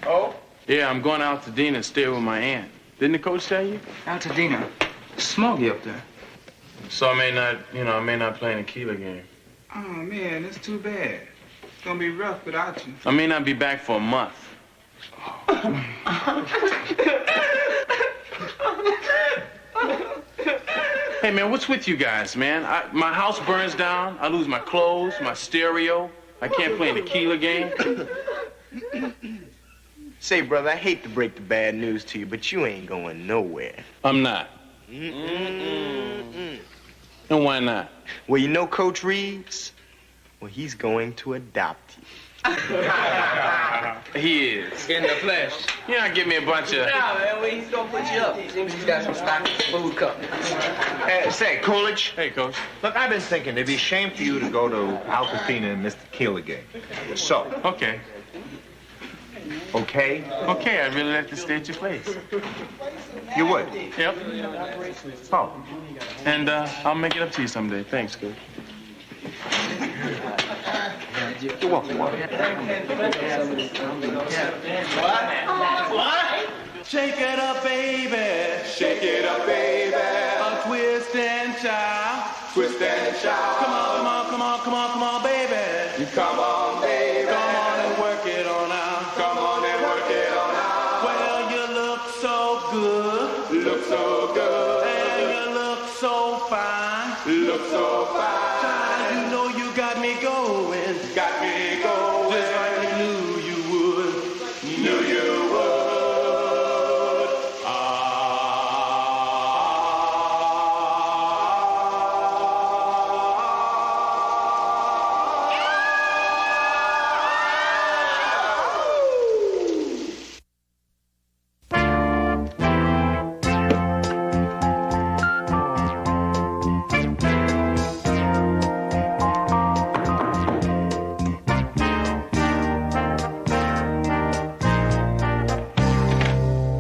Oh? Yeah, I'm going out to Dina and stay with my aunt. Didn't the coach tell you? Altadena. Smoggy up there. So I may not play in the Keeler game. Oh, man, that's too bad. It's gonna be rough without you. I may not be back for a month. Hey, man, what's with you guys, man? My house burns down. I lose my clothes, my stereo. I can't play in the Keeler game. Say, brother, I hate to break the bad news to you, but you ain't going nowhere. I'm not. Mm-mm. And why not? Well, you know Coach Reeves? Well, he's going to adopt you. He is. In the flesh. You not give me a bunch of... Nah, man, well, he's gonna put you up. Seems he's got some stock food coming. Say, Coolidge. Hey, Coach. Look, I've been thinking it'd be a shame for you to go to Altadena and miss the Keeler game. So. Okay. Okay? Okay, I'd really like to stay at your place. You would? Yep. Oh. And I'll make it up to you someday. Thanks, Coach. You're welcome. What? Shake it up, baby. Shake it up, baby. A twist and shout. Twist and shout. Come on, come on, come on, come on, come on, baby. You come on, baby. Come on and work it on out. Come on and work it on out. Well, you look so good. Look so good. And you look so fine. Look so fine. Child, you know you got me going. Got me going. Just like you knew you would. Knew you would.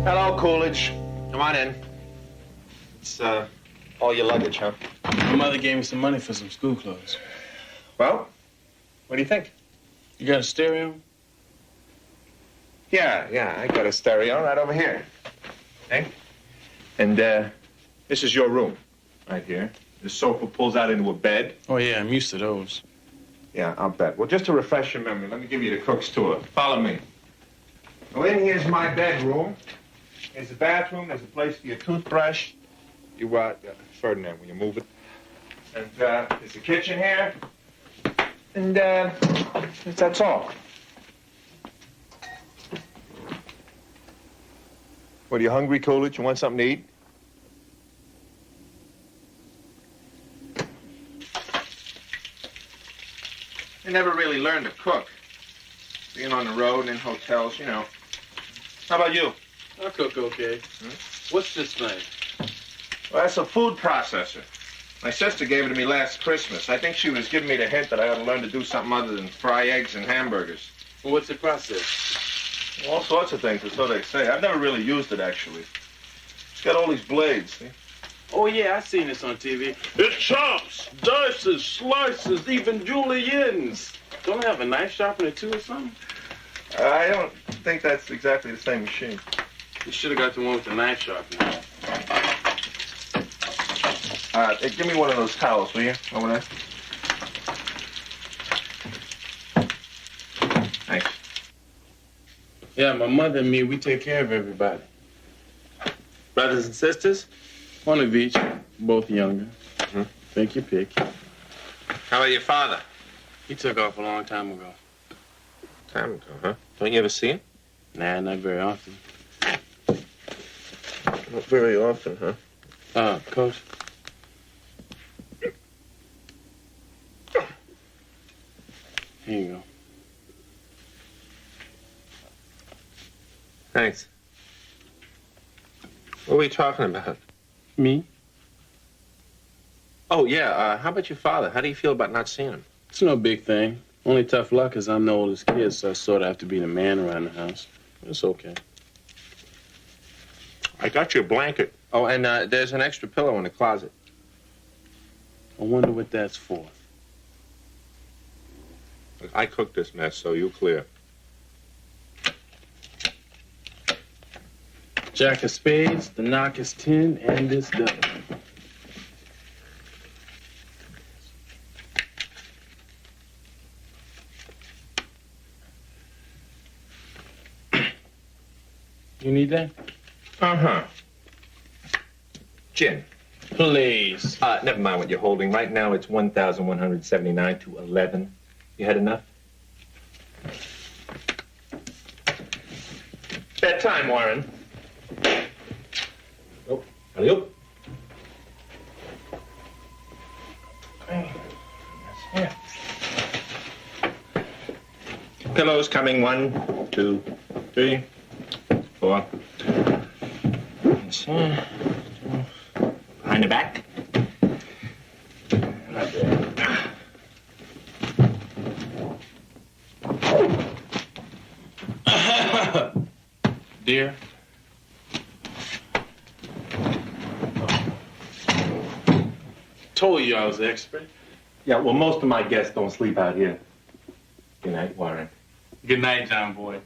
Hello, Coolidge. Come on in. It's, all your luggage, huh? My mother gave me some money for some school clothes. Well, what do you think? You got a stereo? Yeah, I got a stereo right over here. Hey? And, this is your room, right here. The sofa pulls out into a bed. Oh, yeah, I'm used to those. Yeah, I'll bet. Well, just to refresh your memory, let me give you the cook's tour. Follow me. Well, in here's my bedroom. There's a bathroom. There's a place for your toothbrush. You, Ferdinand, will you move it? And, there's a kitchen here. And, that's all. What, are you hungry, Coolidge? You want something to eat? I never really learned to cook. Being on the road and in hotels, you know. How about you? I'll cook okay. What's this thing? Well, that's a food processor. My sister gave it to me last Christmas. I think she was giving me the hint that I ought to learn to do something other than fry eggs and hamburgers. Well, what's the process? All sorts of things, or so they say. I've never really used it, actually. It's got all these blades, see? Oh, yeah, I've seen this on TV. It chops, dices, slices, even juliennes. Don't it have a knife sharpener, too, or something? I don't think that's exactly the same machine. You should have got the one with the knife sharpener. Give me one of those towels, will you? Over there. Thanks. Yeah, my mother and me, we take care of everybody. Brothers and sisters, one of each, both younger. Mm-hmm. Take your pick. How about your father? He took off a long time ago. Time ago, huh? Don't you ever see him? Nah, not very often. Not very often, huh? Coach. Here you go. Thanks. What were you talking about? Me? Oh, yeah. How about your father? How do you feel about not seeing him? It's no big thing. Only tough luck is I'm the oldest kid, so I sort of have to be the man around the house. It's okay. I got you a blanket. Oh, and there's an extra pillow in the closet. I wonder what that's for. I cooked this mess, so you clear. Jack of spades, the knock is 10, and it's done. You need that? Uh-huh. Gin. Please. Never mind what you're holding. Right now it's 1,179 to 11. You had enough? Bedtime, Warren. Oh, alley-oop. Pillows coming. 1, 2, 3, 4. Behind the back. Dear. Told you I was an expert. Yeah, well, most of my guests don't sleep out here. Good night, Warren. Good night, John Boy.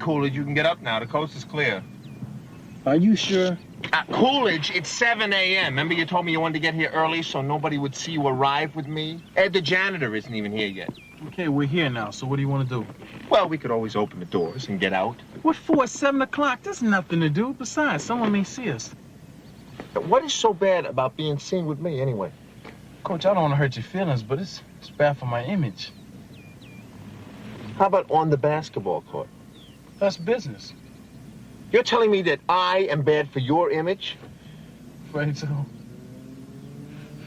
Coolidge, you can get up now. The coast is clear. Are you sure? Coolidge, it's 7 a.m. Remember you told me you wanted to get here early so nobody would see you arrive with me? Ed, the janitor, isn't even here yet. Okay, we're here now, so what do you want to do? Well, we could always open the doors and get out. What for? It's 7 o'clock. There's nothing to do. Besides, someone may see us. What is so bad about being seen with me, anyway? Coach, I don't want to hurt your feelings, but it's bad for my image. How about on the basketball court? That's business. You're telling me that I am bad for your image? Afraid so.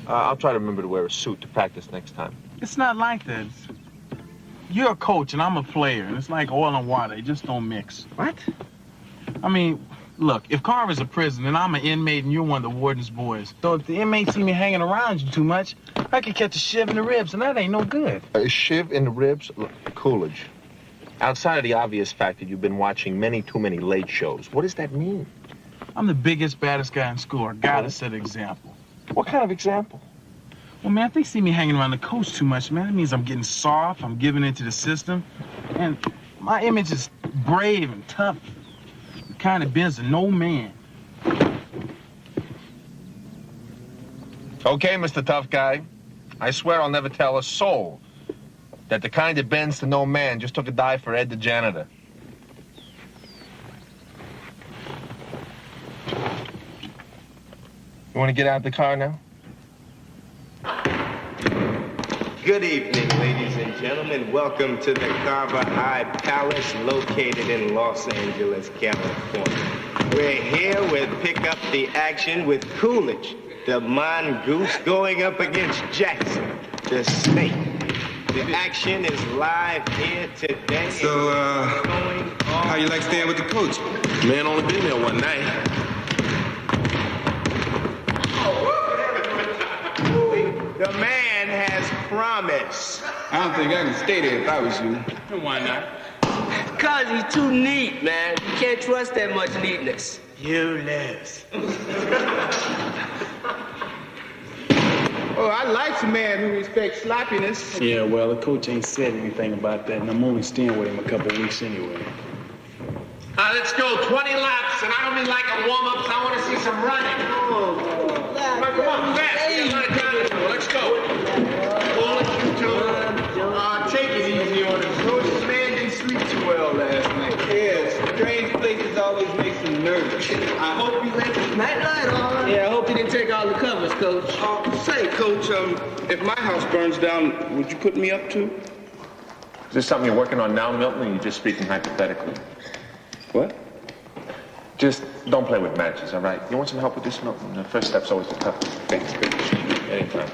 I'll try to remember to wear a suit to practice next time. It's not like that. You're a coach and I'm a player, and it's like oil and water. They just don't mix. What? I mean, look, if Carver's a prison and I'm an inmate and you're one of the warden's boys, so if the inmates see me hanging around you too much, I could catch a shiv in the ribs, and that ain't no good. A shiv in the ribs? Look, Coolidge. Outside of the obvious fact that you've been watching many too many late shows, what does that mean? I'm the biggest, baddest guy in school. I gotta set an example. What kind of example? Well, man, if they see me hanging around the coach too much, man, it means I'm getting soft, I'm giving into the system, and my image is brave and tough. The kind that bends to no man. Okay, Mr. Tough Guy. I swear I'll never tell a soul that the kind that bends to no man just took a dive for Ed the janitor. You want to get out of the car now? Good evening, ladies and gentlemen. Welcome to the Carver Eye Palace, located in Los Angeles, California. We're here with Pick Up the Action with Coolidge, the mongoose, going up against Jackson, the snake. The action is live here today. So, how you like staying with the coach? Man only been there one night. The man has promised. I don't think I can stay there if I was you. Why not? Cause he's too neat, man. You can't trust that much neatness. You lose. Oh, I like a man who respects sloppiness. Yeah, well, the coach ain't said anything about that, and I'm only staying with him a couple weeks anyway. Let's go 20 laps, and I don't mean like a warm-up, so I want to see some running. Come on, fast. Let's go. Take it easy on him, coach. This man didn't sleep too well last Ladies always makes them nervous. I hope you left the nightlight on. Yeah, I hope you didn't take all the covers, Coach. Say, Coach, if my house burns down, would you put me up too? Is this something you're working on now, Milton, or are you just speaking hypothetically? What? Just don't play with matches, all right? You want some help with this, Milton? The first step's always the toughest. Thanks, good. Anytime.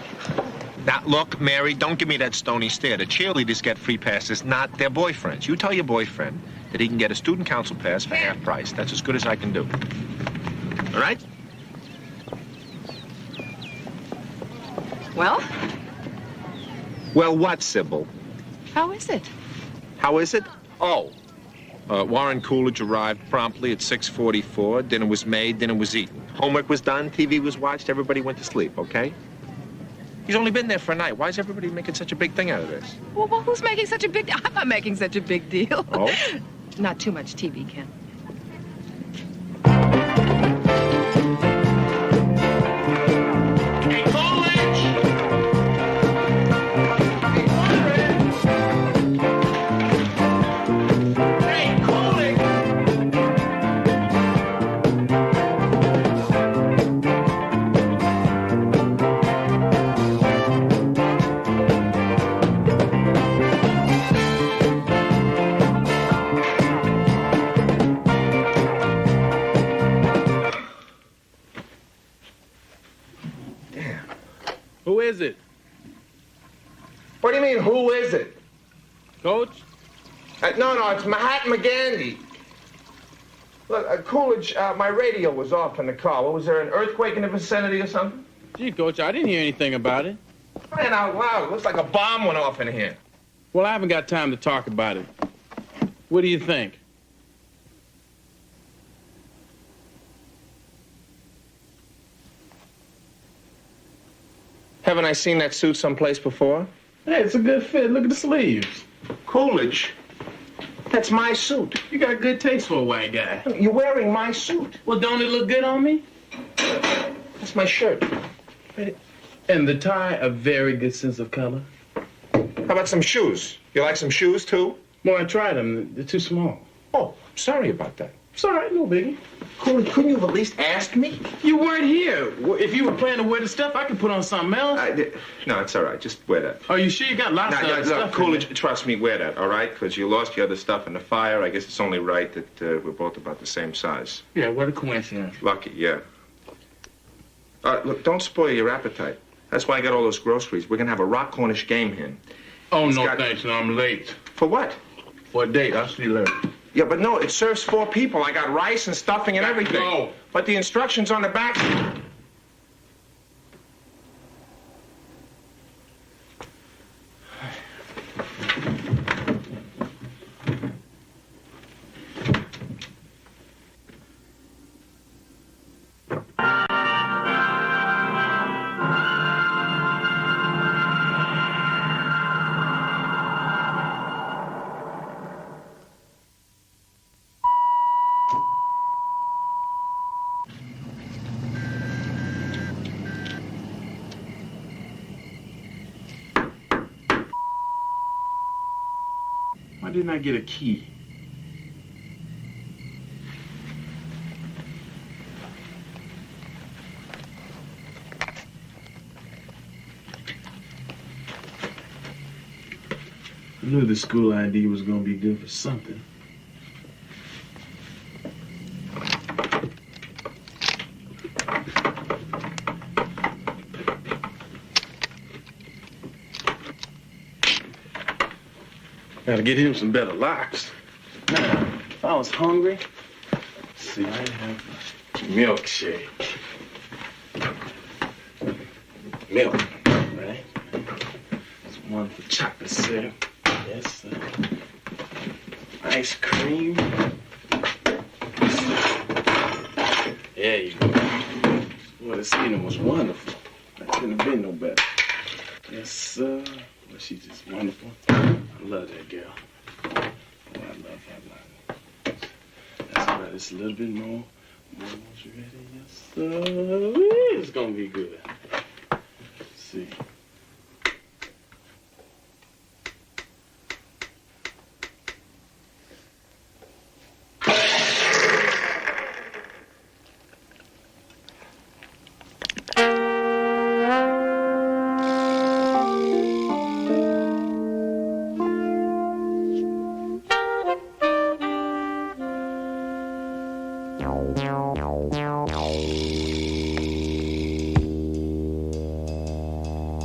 Now, look, Mary, don't give me that stony stare. The cheerleaders get free passes, not their boyfriends. You tell your boyfriend that he can get a student council pass for half price. That's as good as I can do. All right? Well, Well, what, Sybil? how is it? How is it? Oh. Warren Coolidge arrived promptly at 6:44. Dinner was made, dinner was eaten. Homework was done, TV was watched, everybody went to sleep, okay? He's only been there for a night. Why is everybody making such a big thing out of this? Well, who's making such a big deal? I'm not making such a big deal. Oh? Not too much TV, Ken. Hey, Coolidge! Hey, Coolidge! Who is it? What do you mean, who is it? Coach? No, it's Mahatma Gandhi. Look, Coolidge, my radio was off in the car. What, was there an earthquake in the vicinity or something? Gee, Coach, I didn't hear anything about it. Man, out loud. Looks like a bomb went off in here. Well, I haven't got time to talk about it. What do you think? Haven't I seen that suit someplace before? Hey, it's a good fit. Look at the sleeves. Coolidge, that's my suit. You got good taste for a white guy. You're wearing my suit. Well, don't it look good on me? That's my shirt. And the tie, a very good sense of color. How about some shoes? You like some shoes, too? Well, I tried them. They're too small. Oh, sorry about that. It's all right, no biggie. Coolidge, couldn't you have at least asked me? You weren't here. If you were planning to wear the stuff, I could put on something else. No, it's all right. Just wear that. Are you sure you got lots of Look, stuff? Coolidge, trust me, wear that, all right? Because you lost your other stuff in the fire. I guess it's only right that we're both about the same size. Yeah, what a coincidence. Lucky, yeah. Look, don't spoil your appetite. That's why I got all those groceries. We're going to have a rock Cornish game hen. Oh, no, thanks. No, I'm late. For what? For a date. I'll see you later. Yeah, but no, it serves 4 people. I got rice and stuffing and everything. No. But the instructions on the back... Why didn't I get a key? I knew the school ID was going to be good for something. Gotta get him some better locks. Now, if I was hungry, let's see, I'd have a milkshake. Milk, right? There's one for chocolate syrup. Yes, sir. Ice cream. There you go. Well, this evening was wonderful. I couldn't have been no better. Yes, sir. Well, she's just wonderful. I love that girl. Oh, I love her. That's right. It's a little bit more. More you ready? Yes, sir. It's gonna be good. Let's see.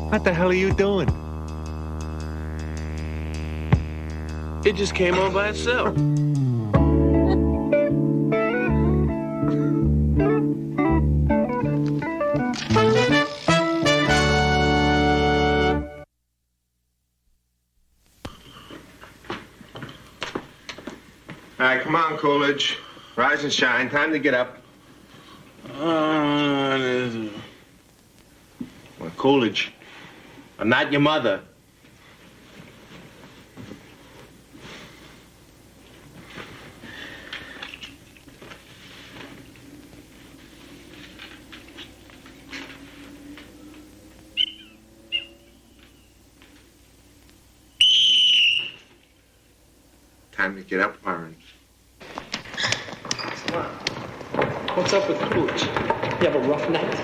What the hell are you doing? It just came on by itself. All right, come on, Coolidge. Rise and shine. Time to get up. Well, Coolidge, I'm not your mother. Time to get up, Warren. What's up with Coolidge? You have a rough night?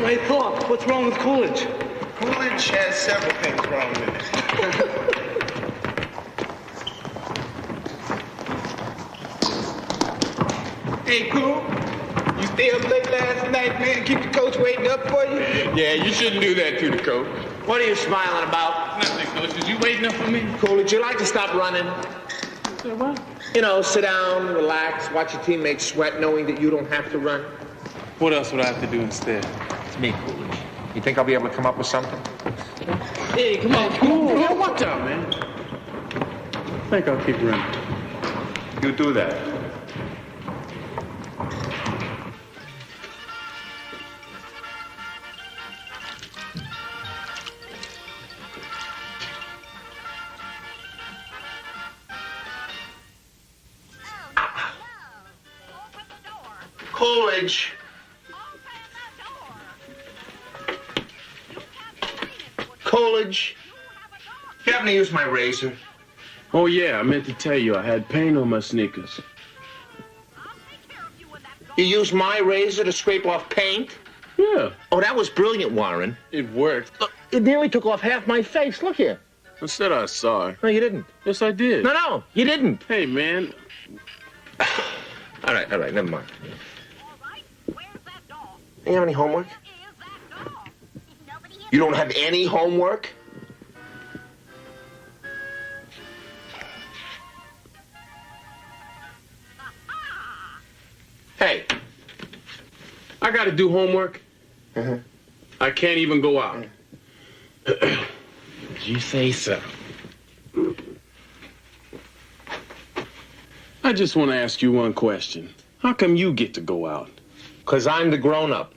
Hey, Thorpe, what's wrong with Coolidge? Coolidge has several things wrong with it. Hey, Cool, you stay up late last night, man, keep the coach waiting up for you? Yeah, you shouldn't do that to the coach. What are you smiling about? Nothing, Coach. Is you waiting up for me? Coolidge, you like to stop running? What? You know, sit down, relax, watch your teammates sweat knowing that you don't have to run. What else would I have to do instead? It's me, Coolidge. You think I'll be able to come up with something? Hey, come on, Cool. Yeah, what's up, man? I think I'll keep running. You do that. Coolidge. Coolidge. You happen to use my razor? Oh, yeah, I meant to tell you I had paint on my sneakers. You used my razor to scrape off paint? Yeah. Oh, that was brilliant, Warren. It worked. Look, it nearly took off half my face. Look here. I said I saw her. No, you didn't. Yes, I did. No, you didn't. Hey, man. All right, never mind. You have any homework? You don't have any homework? Hey, I gotta do homework. I can't even go out. You say so. I just want to ask you one question. How come you get to go out? 'Cause I'm the grown-up.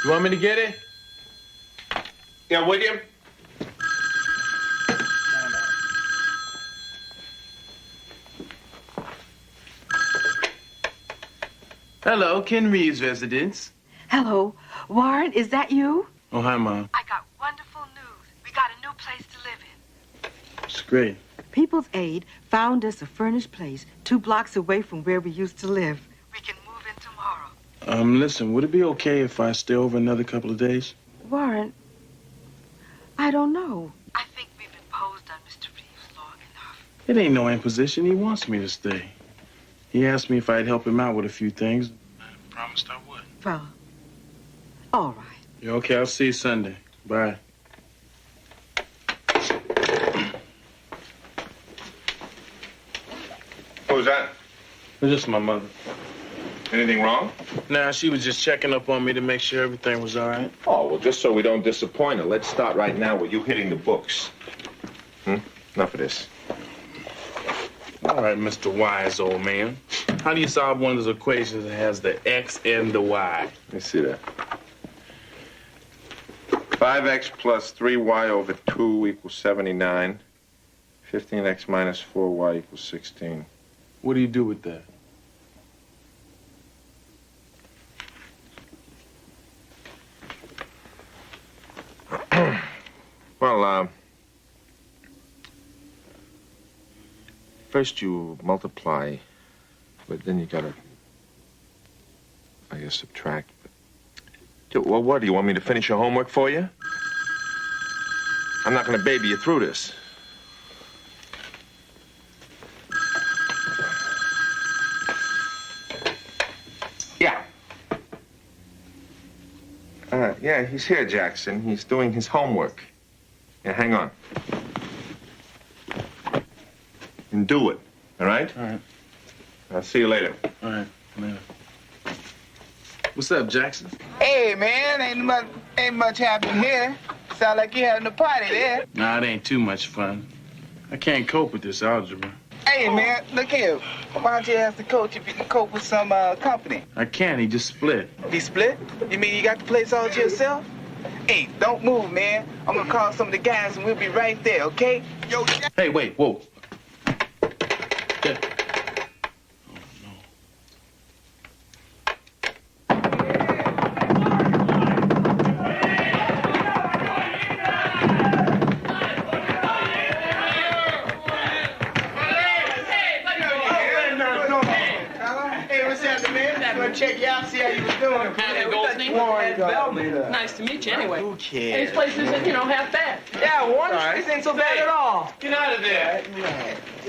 You want me to get it? Yeah, William? Hello, Ken Reeves' residence. Hello. Warren, is that you? Oh, hi, Mom. I got wonderful news. We got a new place to live in. It's great. People's Aid found us a furnished place 2 blocks away from where we used to live. We can move in tomorrow. Listen, would it be okay if I stay over another couple of days? Warren, I don't know. I think we've imposed on Mr. Reeves long enough. It ain't no imposition. He wants me to stay. He asked me if I'd help him out with a few things. I promised I would. Well, all right. Yeah, okay, I'll see you Sunday. Bye. Who's that? It's just my mother. Anything wrong? Nah, she was just checking up on me to make sure everything was all right. Oh, well, just so we don't disappoint her, let's start right now with you hitting the books. Enough of this. All right, Mr. Wise, old man. How do you solve one of those equations that has the x and the y? Let me see that. 5x plus 3y over 2 equals 79. 15x minus 4y equals 16. What do you do with that? Well, first you multiply, but then you gotta, I guess, subtract. Well, what, do you want me to finish your homework for you? I'm not gonna baby you through this. Yeah. Yeah, he's here, Jackson. He's doing his homework. Yeah, hang on. And do it, all right? All right. I'll see you later. All right, later. What's up, Jackson? Hey, man, ain't much happening here. Sound like you having a party there. Nah, it ain't too much fun. I can't cope with this algebra. Hey, man, look here. Why don't you ask the coach if you can cope with some company? I can't. He just split. He split? You mean you got the place all to yourself? Hey, don't move, man. I'm gonna call some of the guys and we'll be right there, okay? Yo, Hey, wait, whoa. Yeah. Check you out, see how you was doing. Howdy, Goldstein. Nice to meet you anyway. Who cares? This place isn't, half bad. Yeah, Warren, this ain't so bad at all. Get out of there.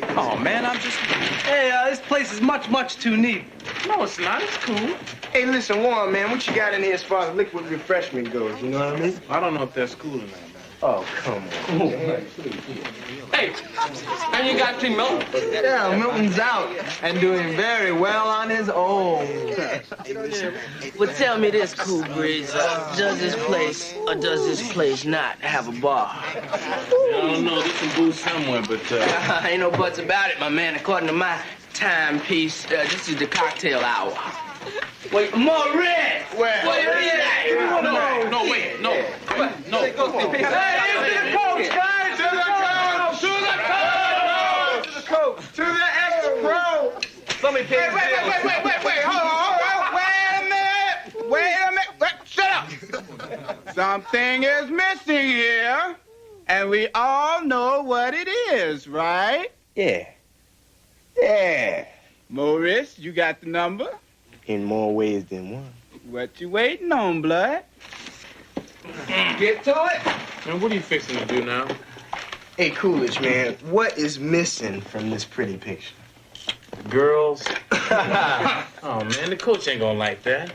Oh, man, I'm just... Hey, this place is much, much too neat. No, it's not. It's cool. Hey, listen, Warren, man, what you got in here as far as liquid refreshment goes, you know what I mean? I don't know if that's cool or not, man. Oh, come on. Hey, and you got King Milton? Yeah, Milton's out and doing very well on his own. Well, tell me this, Cool Breeze. Does this place or does this place not have a bar? I don't know. There's some booze somewhere, but... Ain't no buts about it, my man. According to my timepiece, this is the cocktail hour. Wait, more red! Where? Wait, No, wait, no. No. Hey, to the coach, guys! To the coach! To the coach! To the extra pro! Let me pay Wait, hold on. Wait a minute. Shut up. Something is missing here, and we all know what it is, right? Yeah. Maurice, you got the number? In more ways than one. What you waiting on, blood? Get to it. Man, what are you fixing to do now? Hey, Coolidge, man, what is missing from this pretty picture? Girls. Oh, man, the coach ain't gonna like that.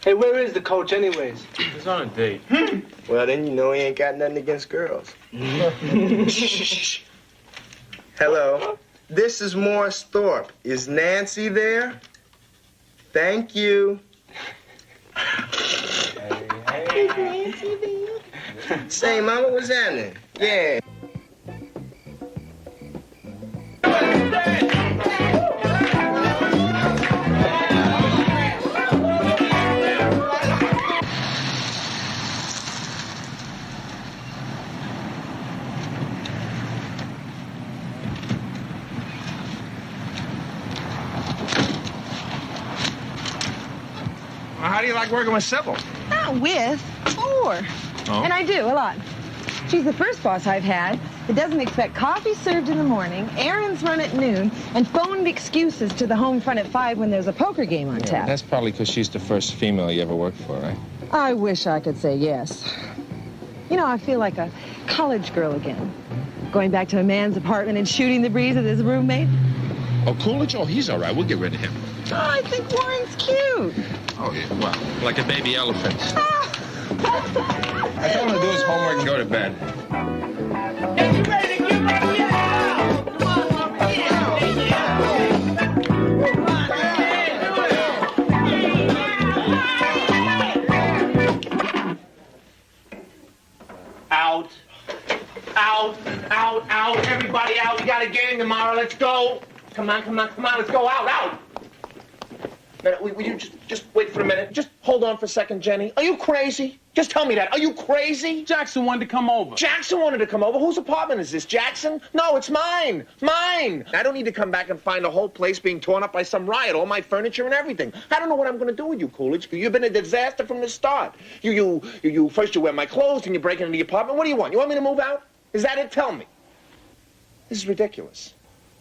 Hey, where is the coach anyways? He's on a date. Well, then you know he ain't got nothing against girls. Shh. Hello. This is Morris Thorpe. Is Nancy there? Thank you. Hey. Say, Mama, what's happening? Yeah. How do you like working with Sybil? Not with, for. Oh. And I do, a lot. She's the first boss I've had that doesn't expect coffee served in the morning, errands run at noon, and phoned excuses to the home front at 5 when there's a poker game on tap. That's probably because she's the first female you ever worked for, right? I wish I could say yes. You know, I feel like a college girl again. Going back to a man's apartment and shooting the breeze with his roommate. Oh, Coolidge? Oh, he's all right. We'll get rid of him. Oh, I think Warren's cute. Oh, yeah. Well, like a baby elephant. I told him to do his homework and go to bed. Out. Everybody out. We got a game tomorrow. Let's go. Come on. Let's go out. Will you just wait for a minute? Just hold on for a second, Jenny. Are you crazy? Just tell me that. Are you crazy? Jackson wanted to come over. Jackson wanted to come over? Whose apartment is this, Jackson? No, it's mine. Mine. I don't need to come back and find the whole place being torn up by some riot, all my furniture and everything. I don't know what I'm going to do with you, Coolidge. You've been a disaster from the start. You first you wear my clothes, then you break into the apartment. What do you want? You want me to move out? Is that it? Tell me. This is ridiculous.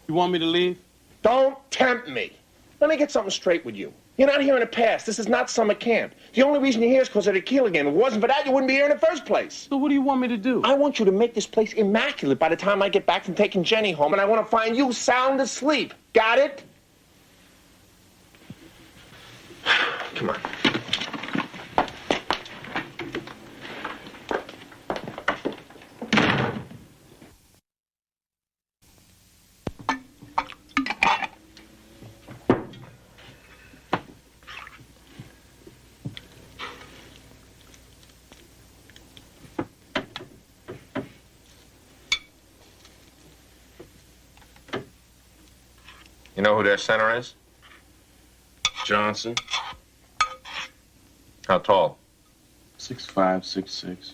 You want me to leave? Don't tempt me. Let me get something straight with you. You're not here in the past. This is not summer camp. The only reason you're here is because of the tequila game. If it wasn't for that, you wouldn't be here in the first place. So what do you want me to do? I want you to make this place immaculate by the time I get back from taking Jenny home, and I want to find you sound asleep. Got it? Come on. You know who their center is? Johnson. How tall? 6'5", 6'6".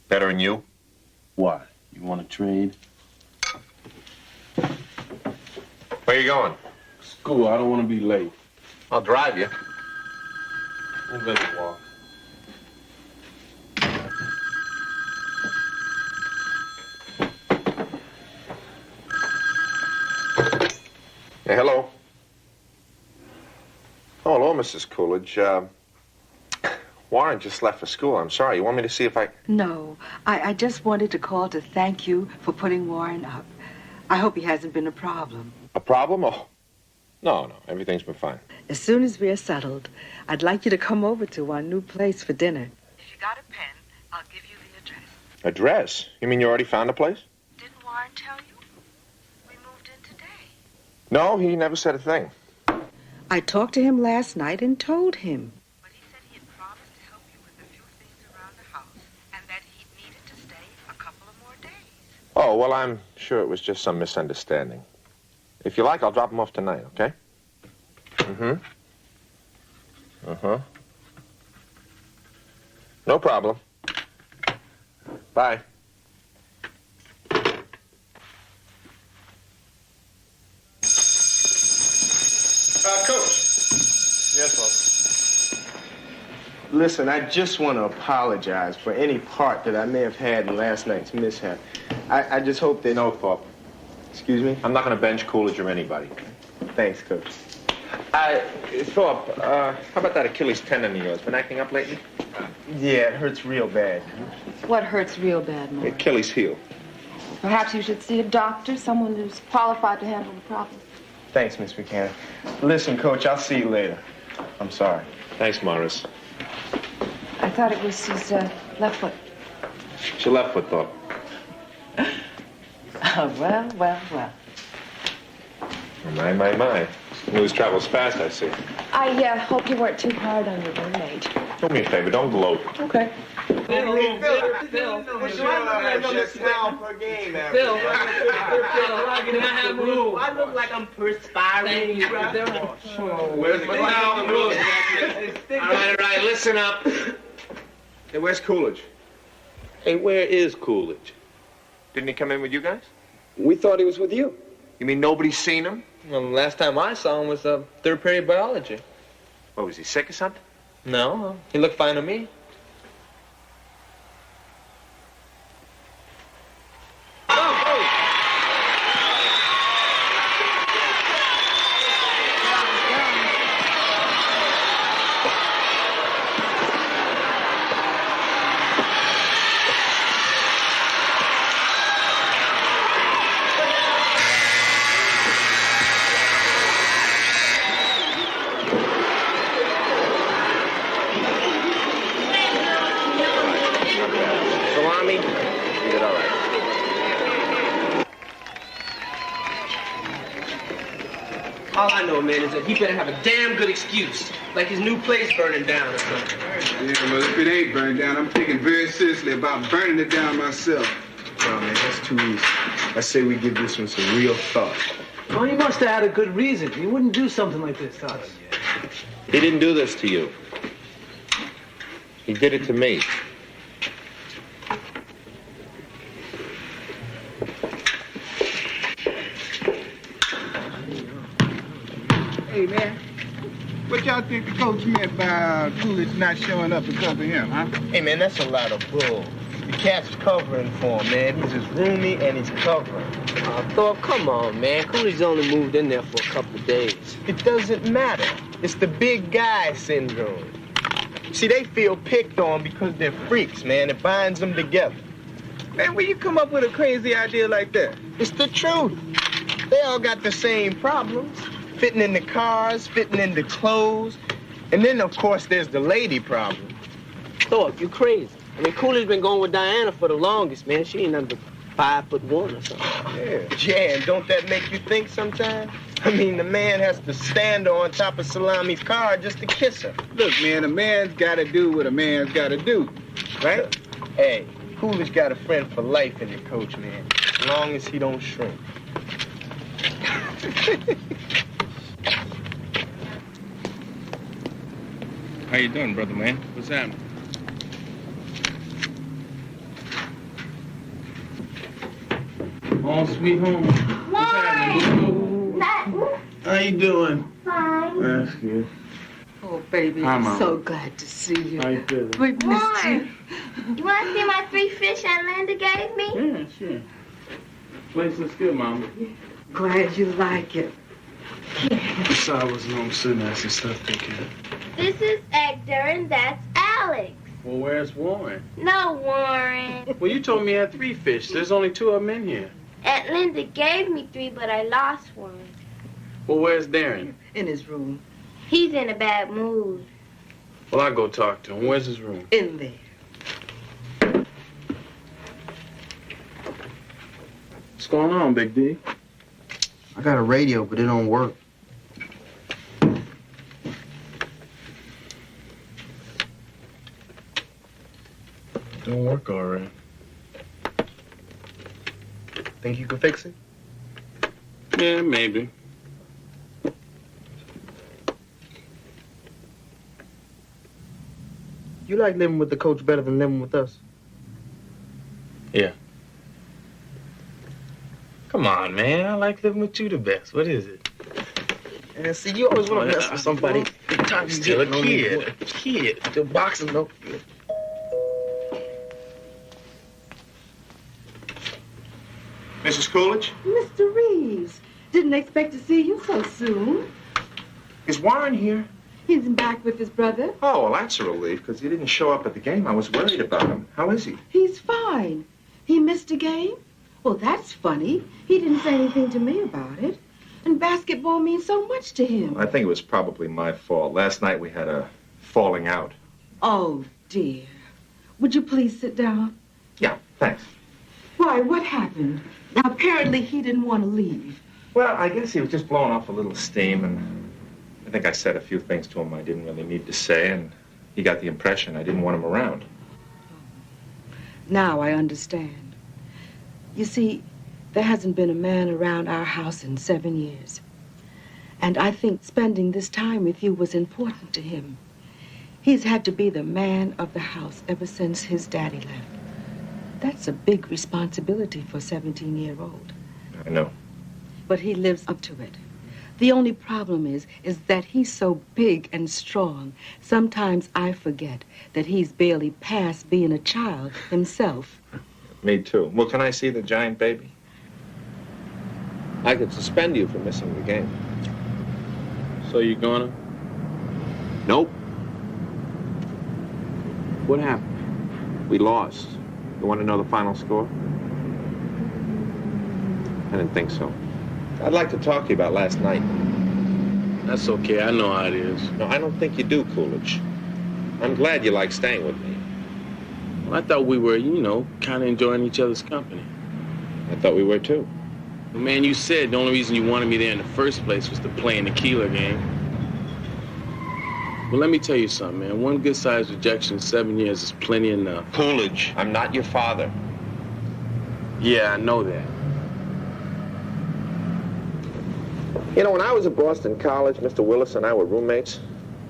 Better than you? Why? You want to trade? Where you going? School. I don't want to be late. I'll drive you. I'll let you walk. Yeah, hello. Oh, hello, Mrs. Coolidge. Warren just left for school. I'm sorry. You want me to see if I... No, I just wanted to call to thank you for putting Warren up. I hope he hasn't been a problem. A problem? Oh, no. Everything's been fine. As soon as we are settled, I'd like you to come over to our new place for dinner. If you got a pen, I'll give you the address. Address? You mean you already found a place? Didn't Warren tell you? We moved in today. No, he never said a thing. I talked to him last night and told him. But he said he had promised to help you with a few things around the house and that he needed to stay a couple of more days. Oh, well, I'm sure it was just some misunderstanding. If you like, I'll drop him off tonight, okay? Mm-hmm. Uh-huh. No problem. Bye. Coach. Yes, boss. Listen, I just want to apologize for any part that I may have had in last night's mishap. I just hope that... No, Pop. Excuse me? I'm not going to bench Coolidge or anybody. Thanks, Coach. Philip, how about that Achilles tendon of yours? Been acting up lately? Yeah, it hurts real bad. What hurts real bad, Mom? Achilles heel. Perhaps you should see a doctor, someone who's qualified to handle the problem. Thanks, Miss Buchanan. Listen, Coach, I'll see you later. I'm sorry. Thanks, Morris. I thought it was his left foot. It's your left foot, Pop. Well. My. News travels fast, I see. I hope you weren't too hard on your roommate. Do me a favor, don't gloat. Okay. Bill, What's wrong with now per game, Bill, can I have room? I look like I'm perspiring. Where's the now? All right, listen up. Hey, where's Coolidge? Hey, where is Coolidge? Didn't he come in with you guys? We thought he was with you. You mean nobody's seen him? Well, the last time I saw him was third period biology. What, was he sick or something? No, he looked fine to me. Salami? You did all right. All I know, man, is that he better have a damn good excuse, like his new place burning down or something. Yeah, well, if it ain't burned down, I'm thinking very seriously about burning it down myself. No, man, that's too easy. I say we give this one some real thought. Well, he must have had a good reason. He wouldn't do something like this to us. He didn't do this to you. He did it to me. Hey, man, what y'all think the coach meant by Coolidge not showing up because of him, huh? Hey, man, that's a lot of bull. The cat's covering for him, man. He's his roomie and he's covering. Thorpe, come on, man. Coolidge only moved in there for a couple of days. It doesn't matter. It's the big guy syndrome. See, they feel picked on because they're freaks, man. It binds them together. Man, where you come up with a crazy idea like that? It's the truth. They all got the same problems. Fitting into cars, fitting into clothes. And then, of course, there's the lady problem. Thorpe, you crazy. I mean, Coolidge been going with Diana for the longest, man. She ain't under 5'1" or something. Yeah, and don't that make you think sometimes? I mean, the man has to stand on top of Salami's car just to kiss her. Look, man, a man's got to do what a man's got to do, right? Hey, Coolidge got a friend for life in it, Coach, man. As long as he don't shrink. How you doing, brother man? What's happening? Home sweet home. What's happening? How you doing? Fine. That's good. Oh, baby, Hi, I'm Mama. so glad to see you. How you feeling? We missed you. You want to see my 3 fish that Linda gave me? Yeah, sure. Place looks good, Mama. Glad you like it. Sorry I wasn't home sooner. I had some stuff to take care of. This is Hector and that's Alex. Well, where's Warren? No, Warren. Well, you told me you had 3 fish. There's only 2 of them in here. Aunt Linda gave me 3, but I lost one. Well, where's Darren? In his room. He's in a bad mood. Well, I'll go talk to him. Where's his room? In there. What's going on, Big D? I got a radio, but it don't work. Don't work all right. Think you can fix it? Yeah, maybe. You like living with the coach better than living with us? Yeah. Come on, man. I like living with you the best. What is it? And see, you always want to mess with somebody. Big time you Still a getting on kid. me. Kid. Still boxing, though. Mrs. Coolidge? Mr. Reeves, didn't expect to see you so soon. Is Warren here? He's back with his brother. Oh, well, that's a relief, because he didn't show up at the game. I was worried about him. How is he? He's fine. He missed a game? Well, that's funny. He didn't say anything to me about it. And basketball means so much to him. I think it was probably my fault. Last night we had a falling out. Oh, dear. Would you please sit down? Yeah, thanks. Why, what happened? Now, apparently he didn't want to leave. Well, I guess he was just blowing off a little steam, and I think I said a few things to him I didn't really need to say, and he got the impression I didn't want him around. Now I understand. You see, there hasn't been a man around our house in 7 years. And I think spending this time with you was important to him. He's had to be the man of the house ever since his daddy left. That's a big responsibility for a 17-year-old. I know. But he lives up to it. The only problem is that he's so big and strong. Sometimes I forget that he's barely past being a child himself. Me too. Well, can I see the giant baby? I could suspend you for missing the game. So you gonna? Nope. What happened? We lost. You want to know the final score? I didn't think so. I'd like to talk to you about last night. That's okay. I know how it is. No, I don't think you do, Coolidge. I'm glad you like staying with me. Well, I thought we were, kind of enjoying each other's company. I thought we were too. Man, you said the only reason you wanted me there in the first place was to play in the Keeler game. Well, let me tell you something, man. One good-sized rejection in 7 years is plenty enough. Coolidge, I'm not your father. Yeah, I know that. You know, when I was at Boston College, Mr. Willis and I were roommates.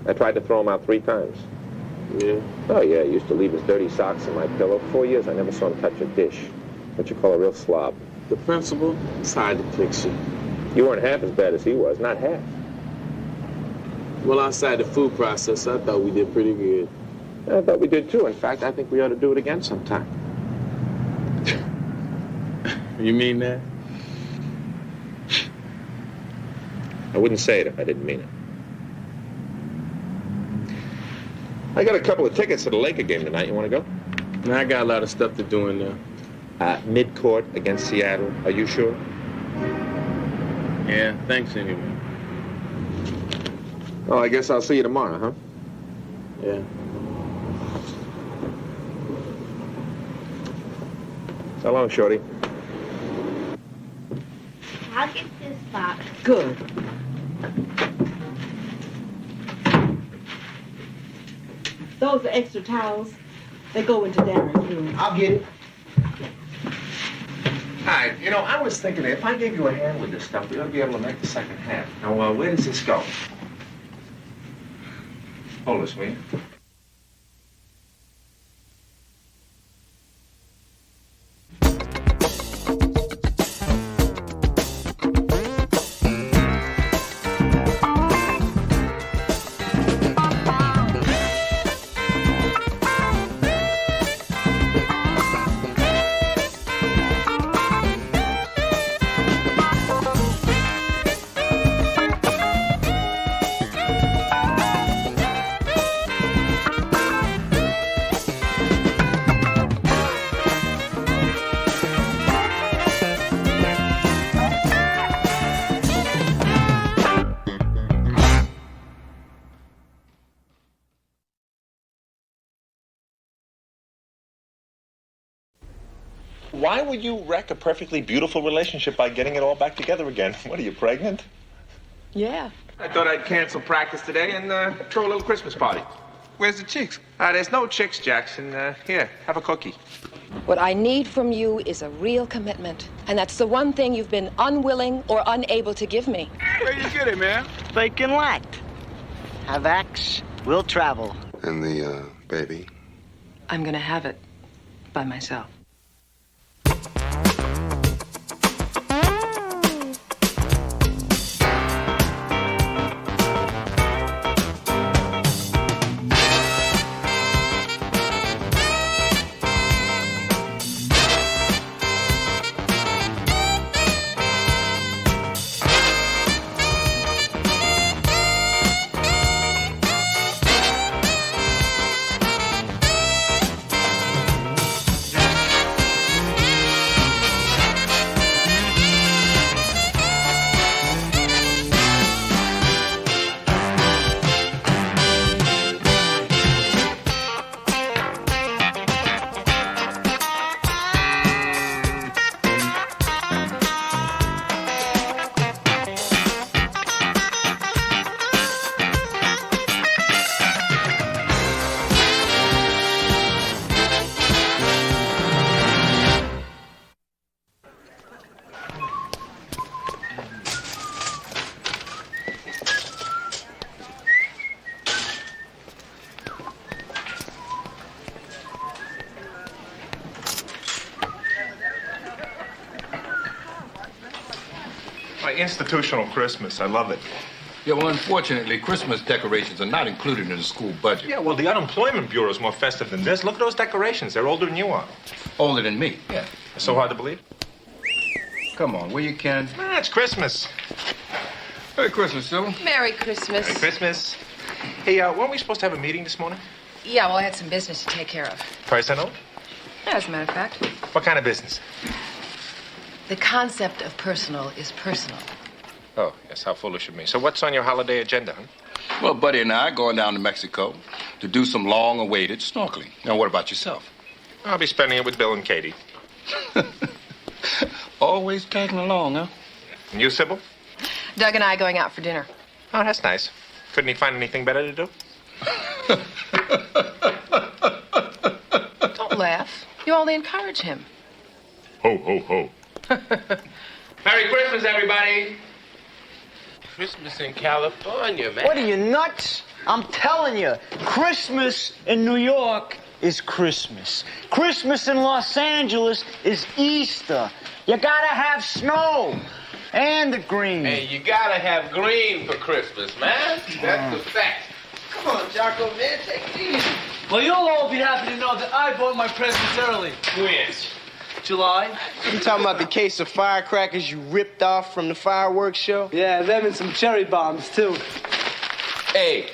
I tried to throw him out 3 times. Yeah? Oh, yeah, he used to leave his dirty socks in my pillow. 4 years, I never saw him touch a dish. What you call a real slob. The principal, it's hard to fix it. You weren't half as bad as he was, not half. Well, outside the food process, I thought we did pretty good. I thought we did, too. In fact, I think we ought to do it again sometime. You mean that? I wouldn't say it if I didn't mean it. I got a couple of tickets to the Laker game tonight. You want to go? Now, I got a lot of stuff to do in there. Mid-court against Seattle. Are you sure? Yeah, thanks anyway. Oh, I guess I'll see you tomorrow, huh? Yeah. So long, Shorty. I'll get this box. Good. Those are extra towels. They go into Darren's room. I'll get it. Hi, you know, I was thinking if I gave you a hand with this stuff, we ought to be able to make the second half. Now, where does this go? Hold this, will you? Why would you wreck a perfectly beautiful relationship by getting it all back together again? What, are you pregnant? Yeah. I thought I'd cancel practice today and throw a little Christmas party. Where's the chicks? There's no chicks, Jackson. Here, have a cookie. What I need from you is a real commitment. And that's the one thing you've been unwilling or unable to give me. Where you get it, man? Fake and lacked. Have Axe, we'll travel. And the, baby? I'm gonna have it by myself. Institutional Christmas. I love it. Yeah, well, unfortunately, Christmas decorations are not included in the school budget. Yeah, well, the Unemployment Bureau is more festive than this. Look at those decorations. They're older than you are. Older than me? Yeah. So hard to believe? Come on, will you, Ken? It's Christmas. Merry Christmas, Sybil. Merry Christmas. Merry Christmas. Hey, weren't we supposed to have a meeting this morning? Yeah, well, I had some business to take care of. Personal? Yeah, as a matter of fact. What kind of business? The concept of personal is personal. Oh, yes, how foolish of me. So what's on your holiday agenda, huh? Well, Buddy and I are going down to Mexico to do some long-awaited snorkeling. Now, what about yourself? I'll be spending it with Bill and Katie. Always tagging along, huh? And you, Sybil? Doug and I are going out for dinner. Oh, that's nice. Couldn't he find anything better to do? Don't laugh. You only encourage him. Ho, ho, ho. Merry Christmas, everybody. Christmas in California, man. What are you, nuts? I'm telling you, Christmas in New York is Christmas. Christmas in Los Angeles is Easter. You gotta have snow and the green. Hey, you gotta have green for Christmas, man. That's the fact. Come on, Jocko, man, take it easy. Well, you'll all be happy to know that I bought my presents early. Yes. July. You talking about the case of firecrackers you ripped off from the fireworks show? Yeah, them and some cherry bombs, too. Hey,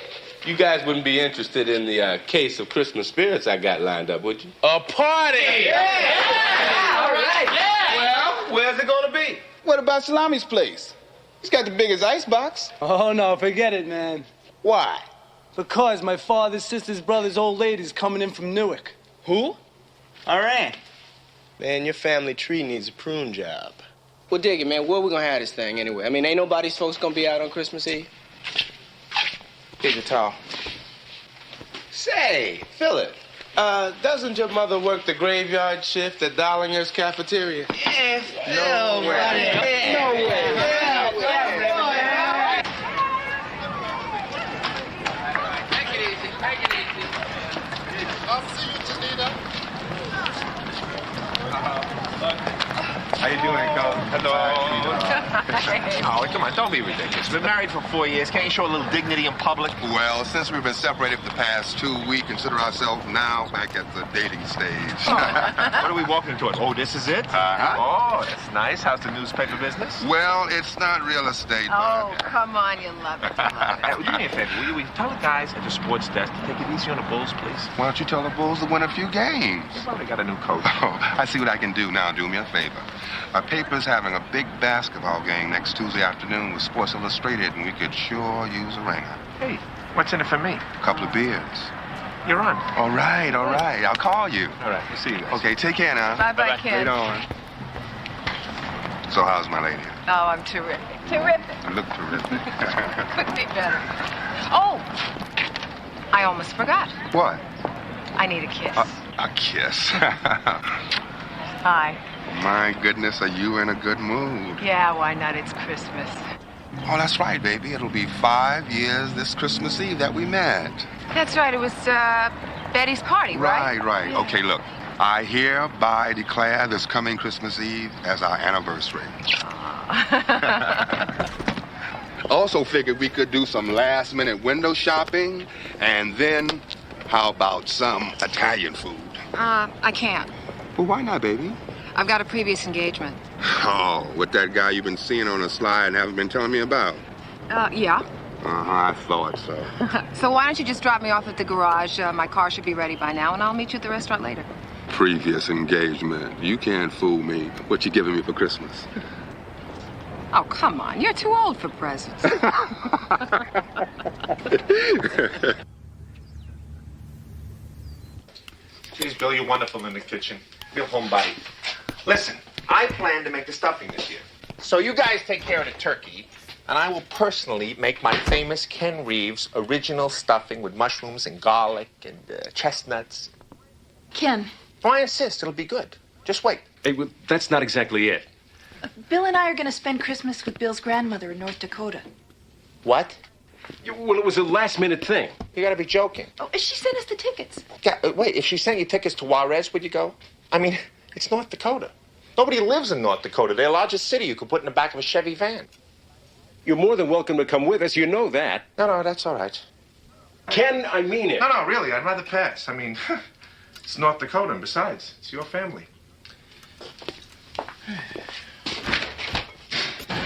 you guys wouldn't be interested in the case of Christmas spirits I got lined up, would you? A party! Yeah! All right, yeah! Well, where's it gonna be? What about Salami's place? He's got the biggest icebox. Oh, no, forget it, man. Why? Because my father's sister's brother's old lady's coming in from Newark. Who? Iran. Man, your family tree needs a prune job. Well, dig it, man. Where we gonna have this thing anyway? I mean, ain't nobody's folks gonna be out on Christmas Eve? Here's your towel. Say, Philip, Doesn't your mother work the graveyard shift at Dollinger's cafeteria? Yes. No way. No way. I'll see you, Janita. How you doing, Cole? Hello. Oh, come on, don't be ridiculous. We've been married for 4 years. Can't you show a little dignity in public? Well, since we've been separated for the past 2 weeks, consider ourselves now back at the dating stage. What are we walking towards? Oh, this is it? Oh, that's nice. How's the newspaper business? Well, it's not real estate, Oh, come on, you love it. Do me a favor, will you tell the guys at the sports desk to take it easy on the Bulls, please? Why don't you tell the Bulls to win a few games? Well, they got a new coach. Oh, I see what I can do now. Do me a favor. Our paper's having a big basketball game next Tuesday afternoon with Sports Illustrated, and we could sure use a ringer. Hey, what's in it for me? A couple of beers. You're on. All right. I'll call you. All right, we'll see you guys. Okay, take care now. Bye-bye, kid. Later on. So how's my lady? Oh, I'm terrific. Terrific. You look terrific. Couldn't be better. Oh, I almost forgot. What? I need a kiss. A kiss. Hi. My goodness, are you in a good mood? Yeah, why not? It's Christmas. Oh, that's right, baby. It'll be 5 years this Christmas Eve that we met. That's right. It was Betty's party, right? Right. Yeah. Okay, look. I hereby declare this coming Christmas Eve as our anniversary. Also figured we could do some last-minute window shopping, and then how about some Italian food? I can't. Well, why not, baby? I've got a previous engagement. Oh, with that guy you've been seeing on the slide and haven't been telling me about? Yeah. I thought so. So why don't you just drop me off at the garage? My car should be ready by now, and I'll meet you at the restaurant later. Previous engagement. You can't fool me. What you giving me for Christmas? Oh, come on. You're too old for presents. Geez, Bill, you're wonderful in the kitchen. Real homebody. Listen, I plan to make the stuffing this year. So you guys take care of the turkey, and I will personally make my famous Ken Reeves original stuffing with mushrooms and garlic and chestnuts. Ken. Oh, I insist. It'll be good. Just wait. Hey, well, that's not exactly it. Bill and I are going to spend Christmas with Bill's grandmother in North Dakota. What? Well, it was a last-minute thing. You gotta be joking. Oh, she sent us the tickets. Yeah, wait, if she sent you tickets to Juarez, would you go? I mean, it's North Dakota. Nobody lives in North Dakota. They're the largest city you could put in the back of a Chevy van. You're more than welcome to come with us. You know that. No, that's all right. Ken, I mean it. No, really, I'd rather pass. I mean, it's North Dakota, and besides, it's your family.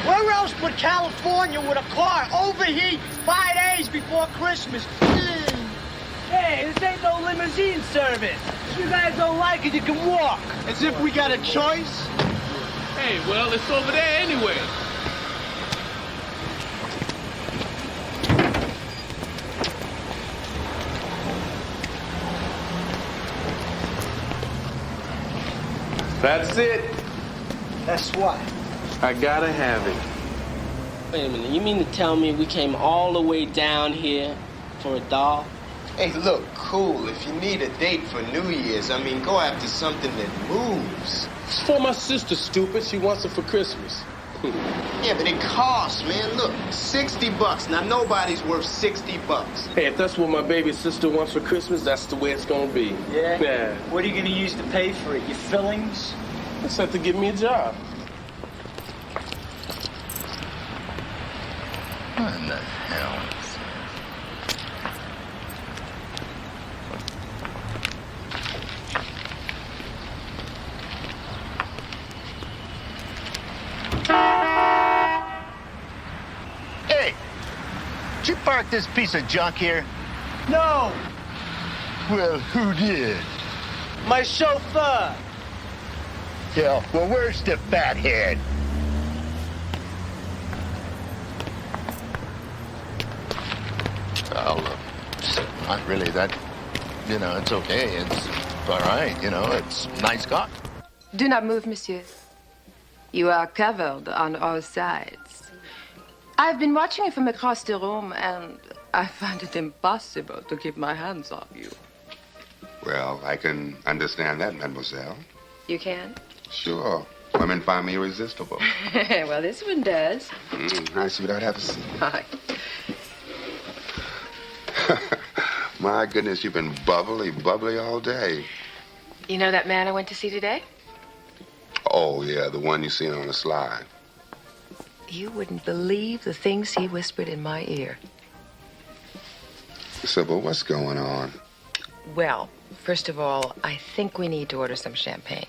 Where else but California would a car overheat 5 days before Christmas? Hey, this ain't no limousine service. If you guys don't like it, you can walk. As if we got a choice. Hey, well, it's over there anyway. That's it. That's what? I gotta have it. Wait a minute. You mean to tell me we came all the way down here for a doll? Hey, look, cool. If you need a date for New Year's, I mean, go after something that moves. It's for my sister, stupid. She wants it for Christmas. Yeah, but it costs, man. Look, $60. Now, nobody's worth $60. Hey, if that's what my baby sister wants for Christmas, that's the way it's gonna be. Yeah? Yeah. What are you going to use to pay for it? Your fillings? Just have to give me a job. What in the hell is Did you park this piece of junk here? No, Well, who did? my chauffeur. Yeah, well, where's the fathead? Well, not really that, it's okay. It's all right, it's a nice car. Do not move, monsieur. You are covered on all sides. I've been watching you from across the room, and I find it impossible to keep my hands off you. Well, I can understand that, mademoiselle. You can? Sure. Women find me irresistible. Well, this one does. Hi, sweetheart. Have a seat. Hi. My goodness, you've been bubbly all day. You know that man I went to see today? Oh, yeah, the one you seen on the slide. You wouldn't believe the things he whispered in my ear. Sybil, what's going on? Well, first of all, I think we need to order some champagne.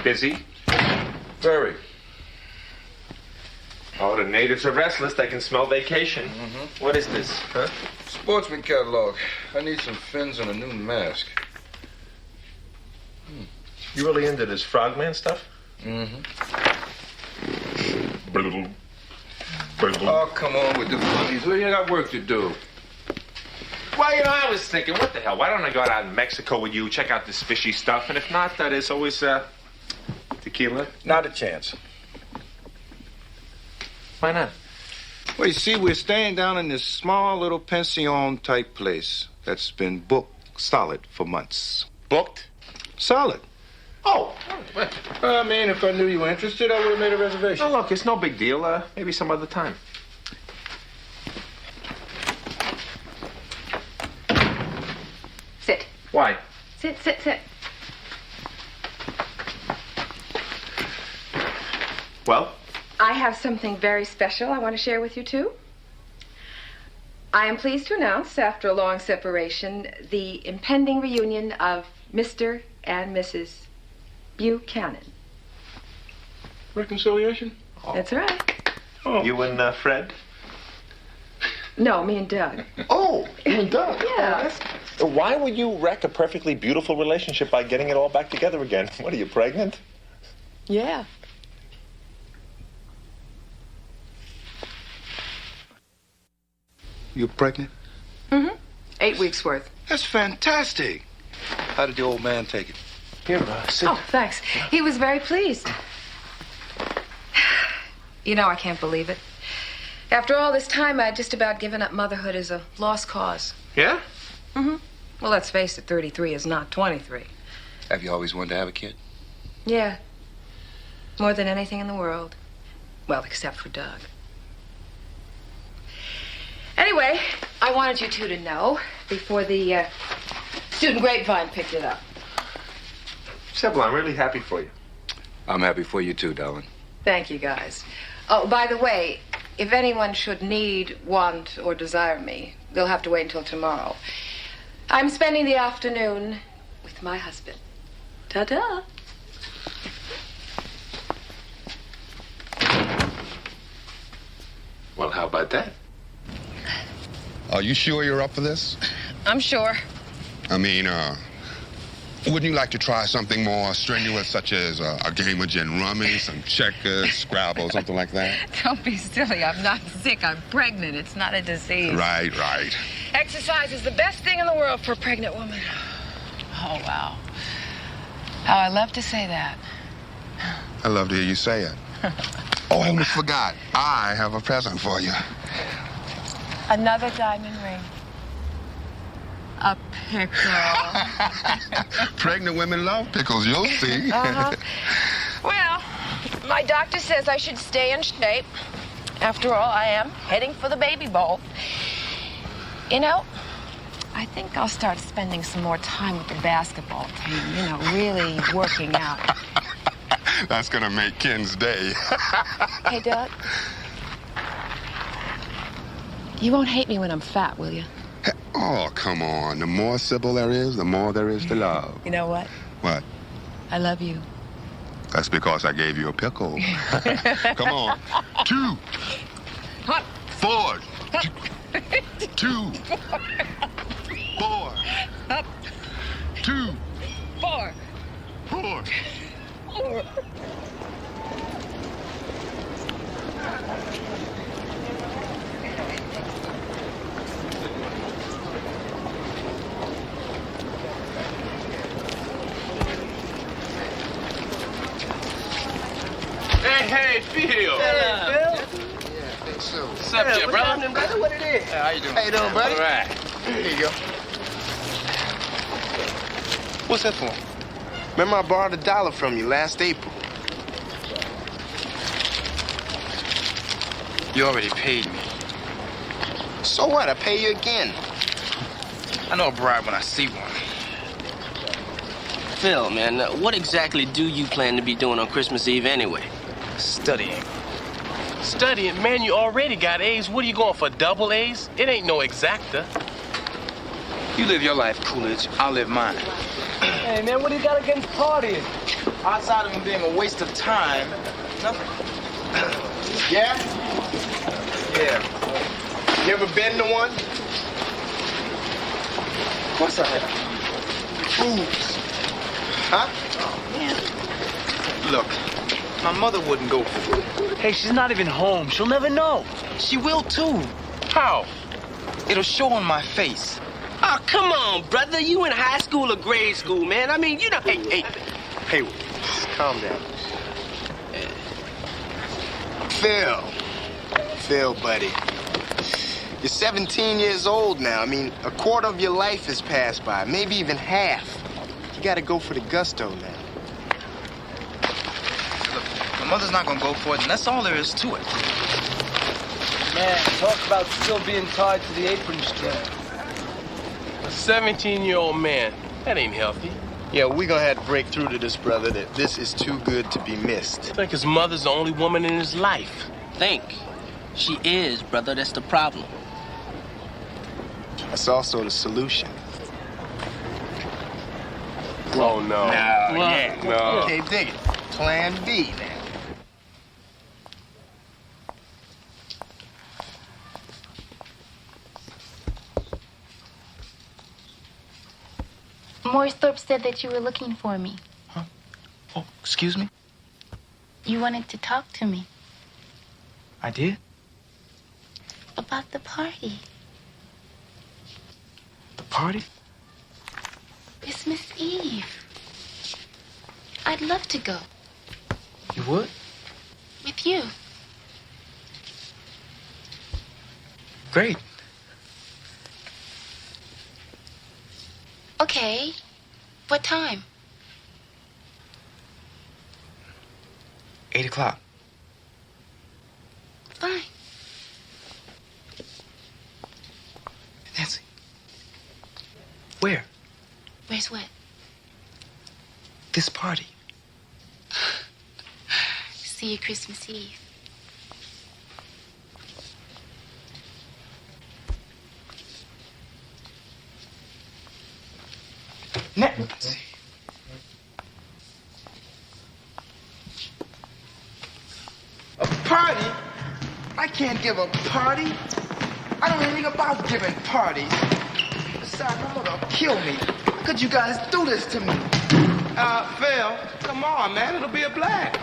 Busy? Very. Oh, the natives are restless. They can smell vacation. What is this, huh? Sportsman catalog. I need some fins and a new mask. You really into this frogman stuff? Oh, come on with the funnies. Well, you got work to do. Well, I was thinking, what the hell? Why don't I go out in Mexico with you, check out this fishy stuff, and if not, there's always tequila. Not a chance. Why not? Well, you see, we're staying down in this small little pension-type place that's been booked solid for months. Booked? Solid. Oh. I mean, if I knew you were interested, I would have made a reservation. Oh, look, it's no big deal. Maybe some other time. Sit. Why? Sit, sit, sit. Well? I have something very special I want to share with you, too. I am pleased to announce, after a long separation, the impending reunion of Mr. and Mrs. Buchanan. Reconciliation? That's right. Oh. You and Fred? No, me and Doug. Oh, you and Doug? Yeah. Why would you wreck a perfectly beautiful relationship by getting it all back together again? What, are you pregnant? Yeah. You're pregnant? 8 weeks worth. That's fantastic. How did the old man take it? Here, sit. Oh, thanks. He was very pleased. You know, I can't believe it. After all this time, I'd just about given up motherhood as a lost cause. Yeah? Well, let's face it, 33 is not 23. Have you always wanted to have a kid? Yeah. More than anything in the world. Well, except for Doug. Anyway, I wanted you two to know before the student grapevine picked it up. Sybil, I'm really happy for you. I'm happy for you too, darling. Thank you, guys. Oh, by the way, if anyone should need, want, or desire me, they'll have to wait until tomorrow. I'm spending the afternoon with my husband. Ta-ta. Well, how about that? Are you sure you're up for this? I'm sure. I mean, wouldn't you like to try something more strenuous, such as a game of gin rummy, some checkers, Scrabble, something like that? Don't be silly. I'm not sick. I'm pregnant. It's not a disease. Right. Exercise is the best thing in the world for a pregnant woman. Oh, wow. How I love to say that. I love to hear you say it. Oh, I almost forgot. I have a present for you. Another diamond ring. A pickle. Pregnant women love pickles, you'll see. Well, my doctor says I should stay in shape. After all, I am heading for the baby bowl. You know, I think I'll start spending some more time with the basketball team, really working out. That's gonna make Ken's day. Hey, Doug. You won't hate me when I'm fat, will you? Oh, come on. The more Sybil there is, the more there is to love. You know what? What? I love you. That's because I gave you a pickle. Come on. 2. Hop. Forward. 2. 4. Up. 2. 4. 4. 4. Hey, Phil. Hey, Phil. What's up, Hey, brother? what's happening, brother? What it is? Hey, how you doing? How you doing, buddy? All right. Here you go. What's that for? Remember I borrowed $1 from you last April. You already paid me. So what? I pay you again. I know a bribe when I see one. Phil, man, what exactly do you plan to be doing on Christmas Eve anyway? Studying. Studying? Man, you already got A's. What are you going for, double A's? It ain't no exacta. You live your life, Coolidge. I'll live mine. Hey, man, what do you got against partying? Outside of him being a waste of time, nothing. Yeah? Yeah. You ever been to one? Of course I have. Fools. Huh? Look, my mother wouldn't go for it. Hey, she's not even home. She'll never know. She will, too. How? It'll show on my face. Oh, come on, brother. You in high school or grade school, man. I mean, you know. Hey, calm down. Phil, buddy. You're 17 years old now. I mean, a quarter of your life has passed by, maybe even half. You gotta go for the gusto now. Look, my mother's not gonna go for it, and that's all there is to it. Man, talk about still being tied to the apron string. A 17-year-old man. That ain't healthy. Yeah, we're gonna have to break through to this brother that this is too good to be missed. It's like his mother's the only woman in his life. Think. She is, brother. That's the problem. That's also the solution. Oh, no. No. Okay, dig it. Plan B, then. Morris Thorpe said that you were looking for me. Huh? Oh, excuse me? You wanted to talk to me I did? about the party. The party? Christmas Eve. I'd love to go. You would? With you. Great. Okay. What time? 8 o'clock. Fine. Nancy. Where? Where's what? This party. See you Christmas Eve. Nancy. A party? I can't give a party. I don't know anything about giving parties. Besides, my mother will kill me. How could you guys do this to me? Phil, come on, man. It'll be a blast.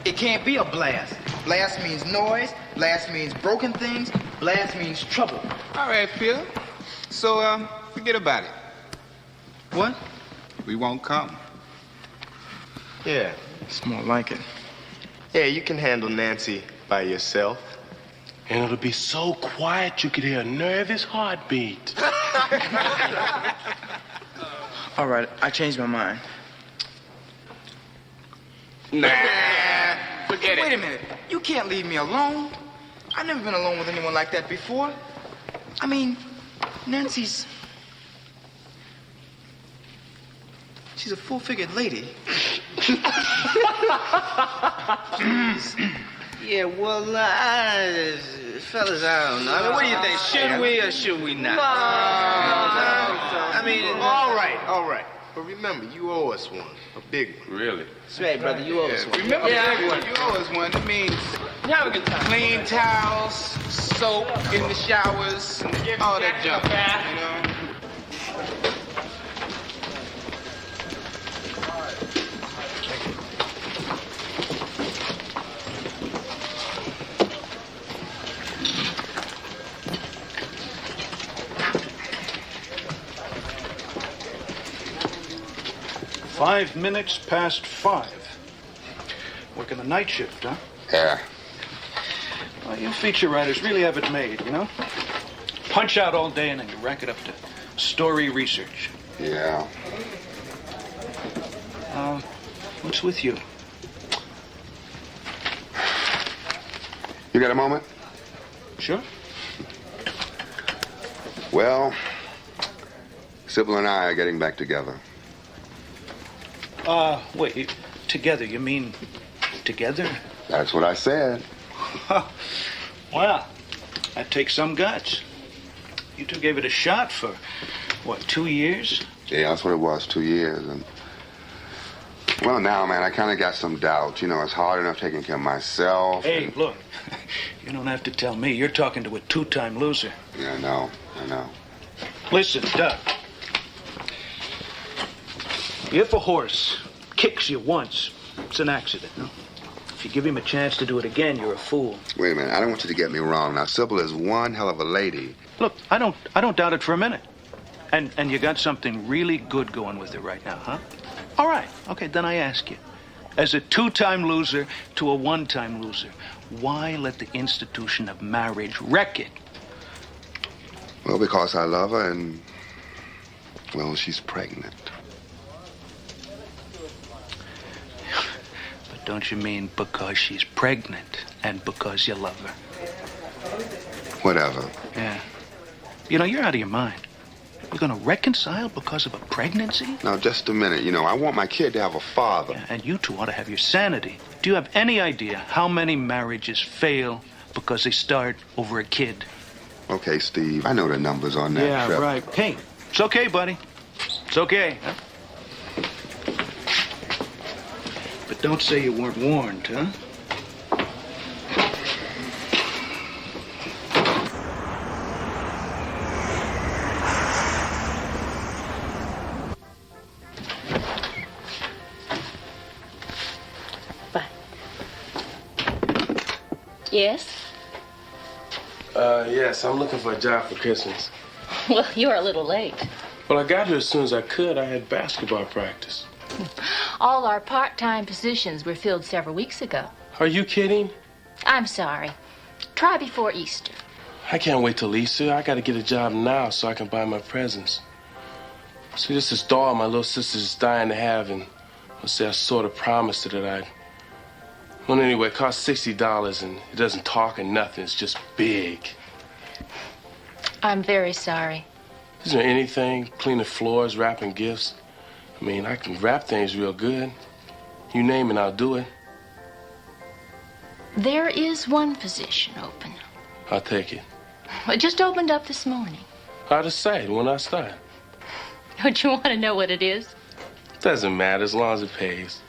It can't be a blast. Blast means noise. Blast means broken things. Blast means trouble. All right, Phil. So, forget about it. What? We won't come. Yeah. It's more like it. Yeah, you can handle Nancy by yourself. And it'll be so quiet you could hear a nervous heartbeat. All right, I changed my mind. Nah, forget it. Wait a minute. You can't leave me alone. I've never been alone with anyone like that before. I mean, Nancy's... She's a full-figured lady. Yeah, well, Fellas, I don't know. I mean, what do you think? Should we or should we not? No. I mean... All right. But remember, you owe us one. A big one. Really? That's right, brother. You owe us one. Remember that one. You owe us one. It means have a good time. Clean towels, soap in the showers, and all that junk. You know? 5 minutes past 5. Working the night shift, huh? Yeah. Well, you feature writers really have it made, you know? Punch out all day and then you rack it up to story research. Yeah. What's with you? You got a moment? Sure. Well, Sybil and I are getting back together. Wait, together, you mean together? That's what I said. Well, that takes some guts. You two gave it a shot for, what, 2 years? Yeah, that's what it was, 2 years. And well, now, man, I kind of got some doubts. You know, it's hard enough taking care of myself. Hey, look, you don't have to tell me. You're talking to a two-time loser. Yeah, I know. Listen, Doug. If a horse kicks you once, it's an accident, no? If you give him a chance to do it again, you're a fool. Wait a minute. I don't want you to get me wrong. Now, Sybil is one hell of a lady. Look, I don't doubt it for a minute. And you got something really good going with her right now, huh? All right. Okay, then I ask you. As a two-time loser to a one-time loser, why let the institution of marriage wreck it? Well, because I love her and, well, she's pregnant. But don't you mean because she's pregnant and because you love her? Whatever. Yeah. You know, you're out of your mind. You're going to reconcile because of a pregnancy? Now, just a minute. You know, I want my kid to have a father. Yeah, and you two ought to have your sanity. Do you have any idea how many marriages fail because they start over a kid? Okay, Steve, I know the numbers on that Yeah, trip. right. Hey, it's okay, buddy. It's okay. Huh? But don't say you weren't warned, huh? Yes? Yes, I'm looking for a job for Christmas. Well, you're a little late. Well, I got here as soon as I could. I had basketball practice. All our part-time positions were filled several weeks ago. Are you kidding? I'm sorry. Try before Easter. I can't wait till Easter. I got to get a job now so I can buy my presents. See, this is doll my little sister's dying to have, and I sort of promised her that I'd... Well, anyway, it costs $60, and it doesn't talk or nothing. It's just big. I'm very sorry. Is there anything? Cleaning floors, wrapping gifts? I mean, I can wrap things real good. You name it, I'll do it. There is one position open. I'll take it. It just opened up this morning. I'll decide when I start. Don't you want to know what it is? Doesn't matter as long as it pays.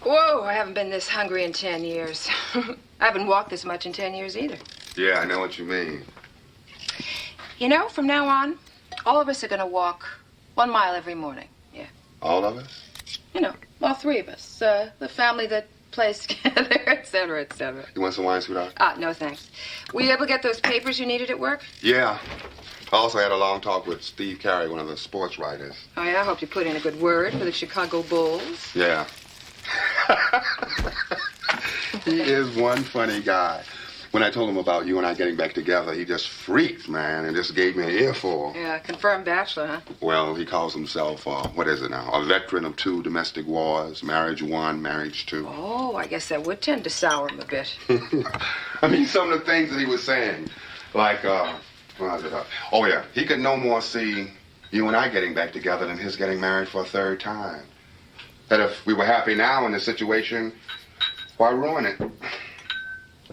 Whoa, I haven't been this hungry in 10 years. I haven't walked this much in 10 years either. Yeah, I know what you mean. You know, from now on, all of us are going to walk 1 mile every morning. Yeah. All of us? You know, all three of us. The family that plays together, et cetera, et cetera. You want some wine, sweetheart? No, thanks. Were you able to get those papers you needed at work? Yeah. I also had a long talk with Steve Carey, one of the sports writers. Oh, yeah? I hope you put in a good word for the Chicago Bulls. Yeah. He is one funny guy. When I told him about you and I getting back together, he just freaked, man, and just gave me an earful. Yeah, confirmed bachelor, huh? Well, he calls himself, what is it now? A veteran of 2 domestic wars, marriage 1, marriage 2. Oh, I guess that would tend to sour him a bit. I mean, some of the things that he was saying, like, what was it? Oh, yeah, he could no more see you and I getting back together than his getting married for a 3rd time. That if we were happy now in this situation, why ruin it?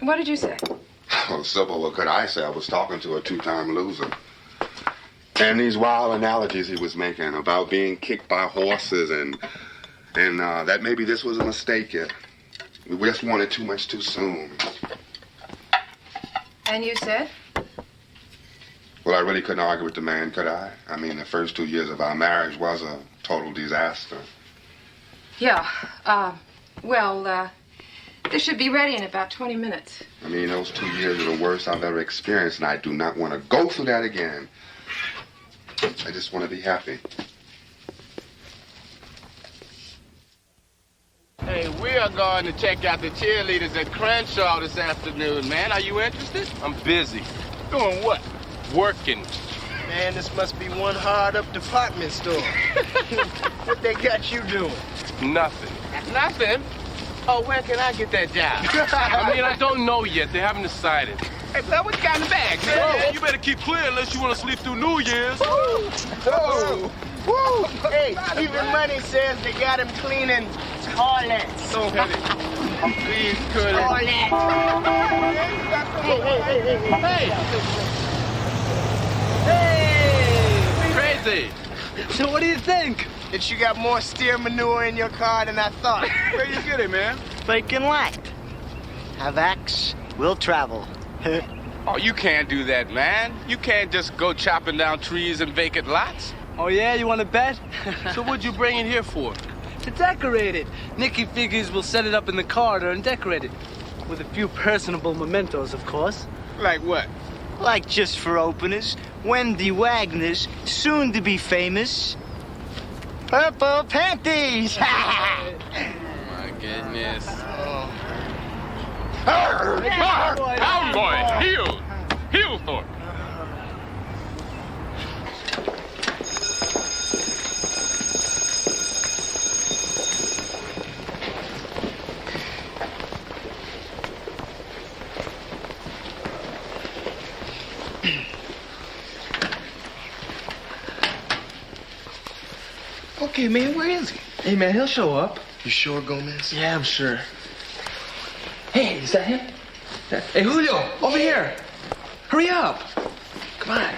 What did you say? Oh, Sybil, what could I say? I was talking to a 2-time loser. And these wild analogies he was making about being kicked by horses and that maybe this was a mistake yet. We just wanted too much too soon. And you said? Well, I really couldn't argue with the man, could I? I mean, the first 2 years of our marriage was a total disaster. Yeah, this should be ready in about 20 minutes. I mean, those 2 years are the worst I've ever experienced, and I do not want to go through that again. I just want to be happy. Hey, we are going to check out the cheerleaders at Crenshaw this afternoon, man. Are you interested? I'm busy. Doing what? Working. Man, this must be one hard-up department store. What they got you doing? Nothing. Nothing? Oh, where can I get that job? I mean, I don't know yet. They haven't decided. Hey, Flair, what you got in the bag, man? Man, you better keep clear unless you want to sleep through New Year's. Woo! Woo! Hey, even Money says they got him cleaning toilets. Don't hit it. Please, Curly. Toilets. Hey! Crazy. So what do you think? That you got more steer manure in your car than I thought. Where you get it, man? Vacant lot. Have axe, will travel. Oh, you can't do that, man. You can't just go chopping down trees in vacant lots. Oh, yeah? You want to bet? So what'd you bring it here for? To decorate it. Nicky figures we'll set it up in the corridor and decorate it. With a few personable mementos, of course. Like what? Like just for openers, Wendy Wagner's soon to be famous purple panties. Oh, my goodness. Cowboy, heel. Heel, Thorpe. Okay, man, where is he? Hey, man, he'll show up. You sure, Gomez? Yeah, I'm sure. Hey, is that him? Hey, Julio, over here. Hurry up. Come on.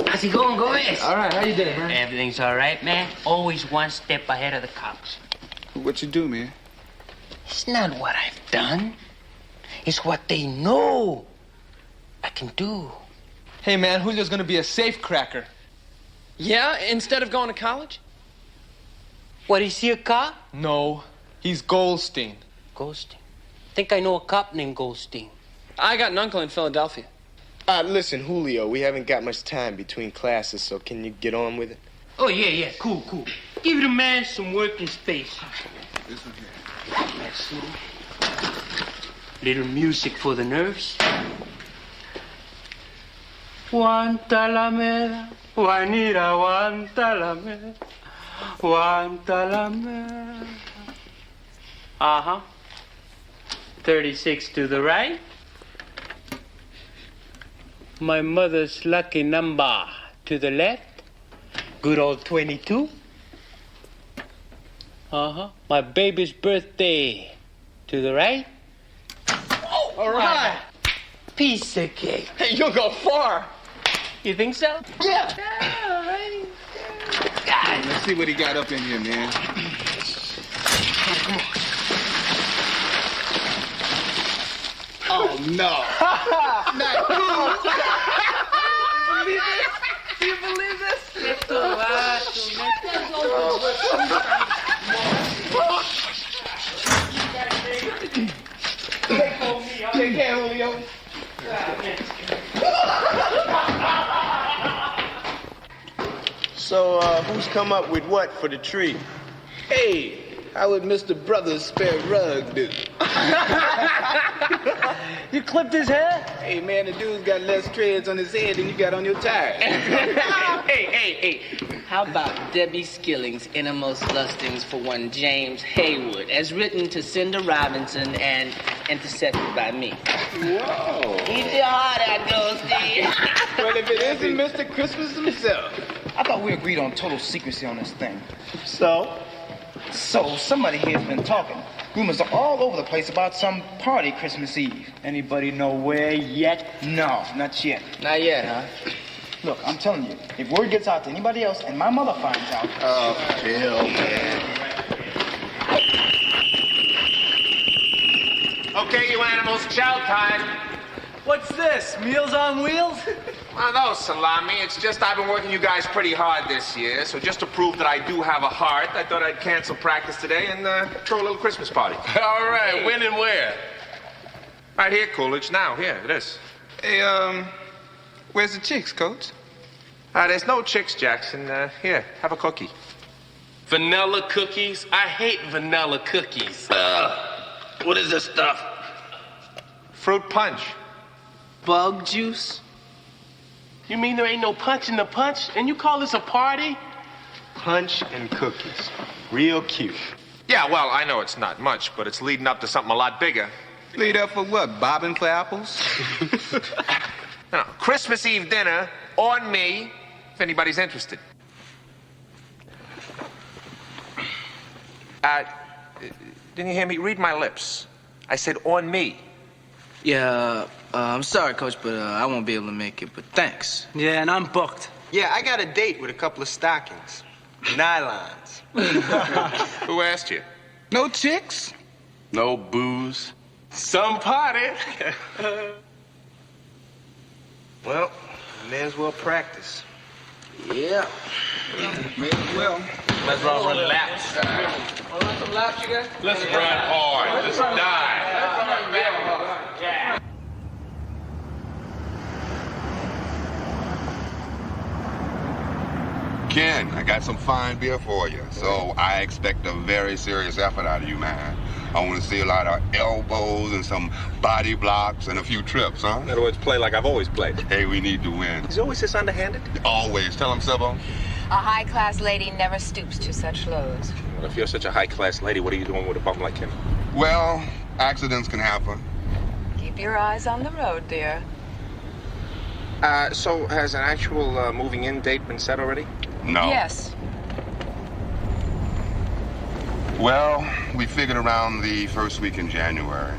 How's it going, Gomez? All right, how you doing, man? Everything's all right, man. Always one step ahead of the cops. What you do, man? It's not what I've done. It's what they know I can do. Hey, man, Julio's gonna be a safe cracker. Yeah, instead of going to college? What, is he a cop? No, he's Goldstein. Goldstein? Think I know a cop named Goldstein. I got an uncle in Philadelphia. Listen, Julio, we haven't got much time between classes, so can you get on with it? Oh, yeah, cool. Give the man some working space. This one here. That's little music for the nerves. Guantanamera, Juanita, Guantanamera, Guantanamera. Uh-huh. 36 to the right. My mother's lucky number to the left. Good old 22. Uh-huh. My baby's birthday to the right. Oh, all right. Piece of cake. Hey, you'll go far. You think so? Yeah. All right. Let's see what he got up in here, man. Oh, no. Not cool. Do you believe this? Take care, Julio. So, who's come up with what for the tree? Hey, how would Mr. Brothers spare rug do? You clipped his hair? Hey, man, the dude's got less treads on his head than you got on your tires. Hey. How about Debbie Skilling's Innermost Lustings for one James Haywood, as written to Cinder Robinson and intercepted by me? Whoa. Keep your heart out, Ghosty. Well, if it isn't Mr. Christmas himself. I thought we agreed on total secrecy on this thing. So? So, somebody here's been talking. Rumors are all over the place about some party Christmas Eve. Anybody know where yet? No, not yet. Not yet, huh? Look, I'm telling you, if word gets out to anybody else and my mother finds out... Oh, Bill, man. Okay, you animals, chow time. What's this? Meals on Wheels? Well, no, Salami. It's just I've been working you guys pretty hard this year, so just to prove that I do have a heart, I thought I'd cancel practice today and throw a little Christmas party. All right, when and where? Right here, Coolidge. Now, here, it is. Hey, where's the chicks, Coach? There's no chicks, Jackson. Here, have a cookie. Vanilla cookies? I hate vanilla cookies. What is this stuff? Fruit punch. Bug juice? You mean there ain't no punch in the punch? And you call this a party? Punch and cookies. Real cute. Yeah, well, I know it's not much, but it's leading up to something a lot bigger. Lead up for what? Bobbing for apples? No, Christmas Eve dinner on me, if anybody's interested. Didn't you hear me? Read my lips. I said on me. Yeah, I'm sorry, Coach, but I won't be able to make it, but thanks. Yeah, and I'm booked. Yeah, I got a date with a couple of stockings. Nylons. Who asked you? No chicks? No booze. Some party. Well, may as well practice. Yeah. May as well. Let's run laps. Some laps you got? Let's run hard. Let's die. Ken, I got some fine beer for you, so I expect a very serious effort out of you, man. I want to see a lot of elbows and some body blocks and a few trips, huh? In other words, play like I've always played. Hey, we need to win. Is he always this underhanded? Always. Tell him, Sybil. A high-class lady never stoops to such lows. Well, if you're such a high-class lady, what are you doing with a bum like him? Well, accidents can happen. Keep your eyes on the road, dear. So has an actual moving-in date been set already? No. Yes. Well, we figured around the first week in January.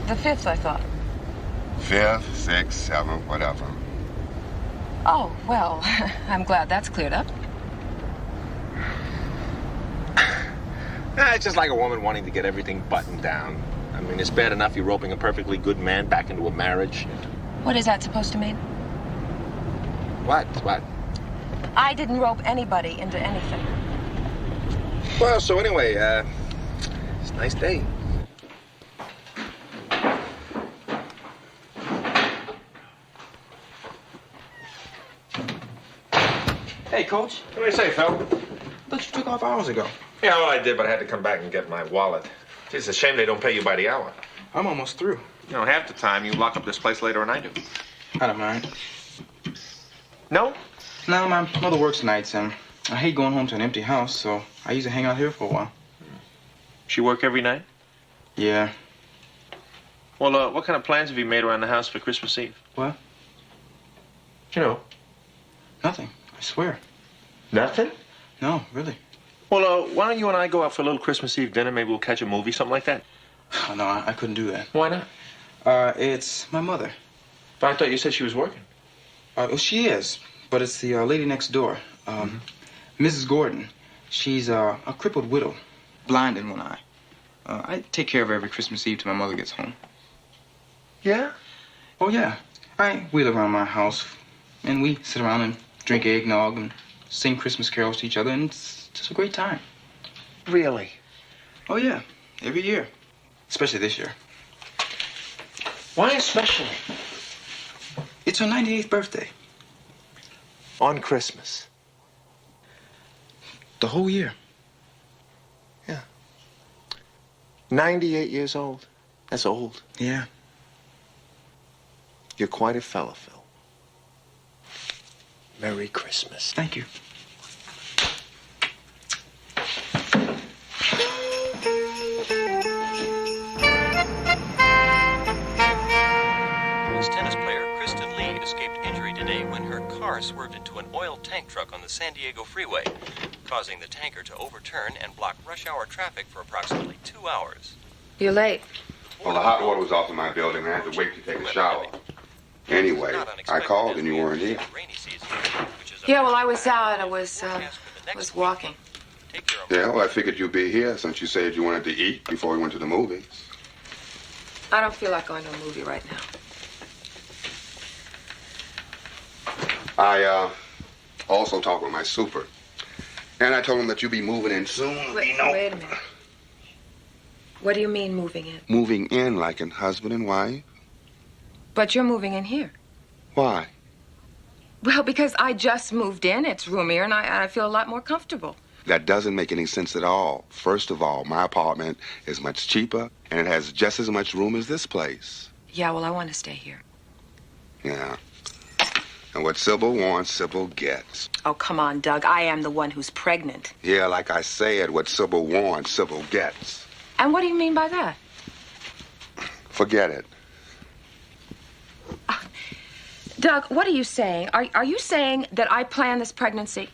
The 5th, I thought. 5th, 6th, 7th, whatever. Oh, well, I'm glad that's cleared up. It's just like a woman wanting to get everything buttoned down. I mean, it's bad enough you're roping a perfectly good man back into a marriage. What is that supposed to mean? What? I didn't rope anybody into anything. Well, so anyway, it's a nice day. Hey, Coach. What do you say, Phil? I thought you took off hours ago. Yeah, well, I did, but I had to come back and get my wallet. It's a shame they don't pay you by the hour. I'm almost through. You know, half the time you lock up this place later than I do. I don't mind. No? No, my mother works nights, and I hate going home to an empty house, so I usually hang out here for a while. She work every night? Yeah. Well, what kind of plans have you made around the house for Christmas Eve? What? You know. Nothing. I swear. Nothing? No, really. Well, why don't you and I go out for a little Christmas Eve dinner? Maybe we'll catch a movie, something like that. Oh, no, I couldn't do that. Why not? It's my mother. But I thought you said she was working. Well, she is, but it's the lady next door. Mrs. Gordon. She's a crippled widow, blind in one eye. I take care of her every Christmas Eve till my mother gets home. Yeah? Oh, yeah. I wheel around my house, and we sit around and drink eggnog and sing Christmas carols to each other, and it's just a great time. Really? Oh, yeah. Every year. Especially this year. Why especially? It's her 98th birthday. On Christmas? The whole year. Yeah. 98 years old? That's old. Yeah. You're quite a fella, Phil. Merry Christmas. Thank you. Tennis player Kristen Lee escaped injury today when her car swerved into an oil tank truck on the San Diego freeway, causing the tanker to overturn and block rush hour traffic for approximately 2 hours. You're late. Well, the hot water was off in my building. I had to wait to take a shower. Anyway, I called and you weren't here. Yeah, well, I was out. I was walking. Yeah, well, I figured you'd be here since you said you wanted to eat before we went to the movies. I don't feel like going to a movie right now. I also talked with my super. And I told him that you'd be moving in soon. Wait a minute. What do you mean moving in? Moving in like a husband and wife? But you're moving in here. Why? Well, because I just moved in. It's roomier, and I feel a lot more comfortable. That doesn't make any sense at all. First of all, my apartment is much cheaper, and it has just as much room as this place. Yeah, well, I want to stay here. Yeah. And what Sybil wants, Sybil gets. Oh, come on, Doug. I am the one who's pregnant. Yeah, like I said, what Sybil wants, Sybil gets. And what do you mean by that? Forget it. Doug, what are you saying? Are you saying that I planned this pregnancy?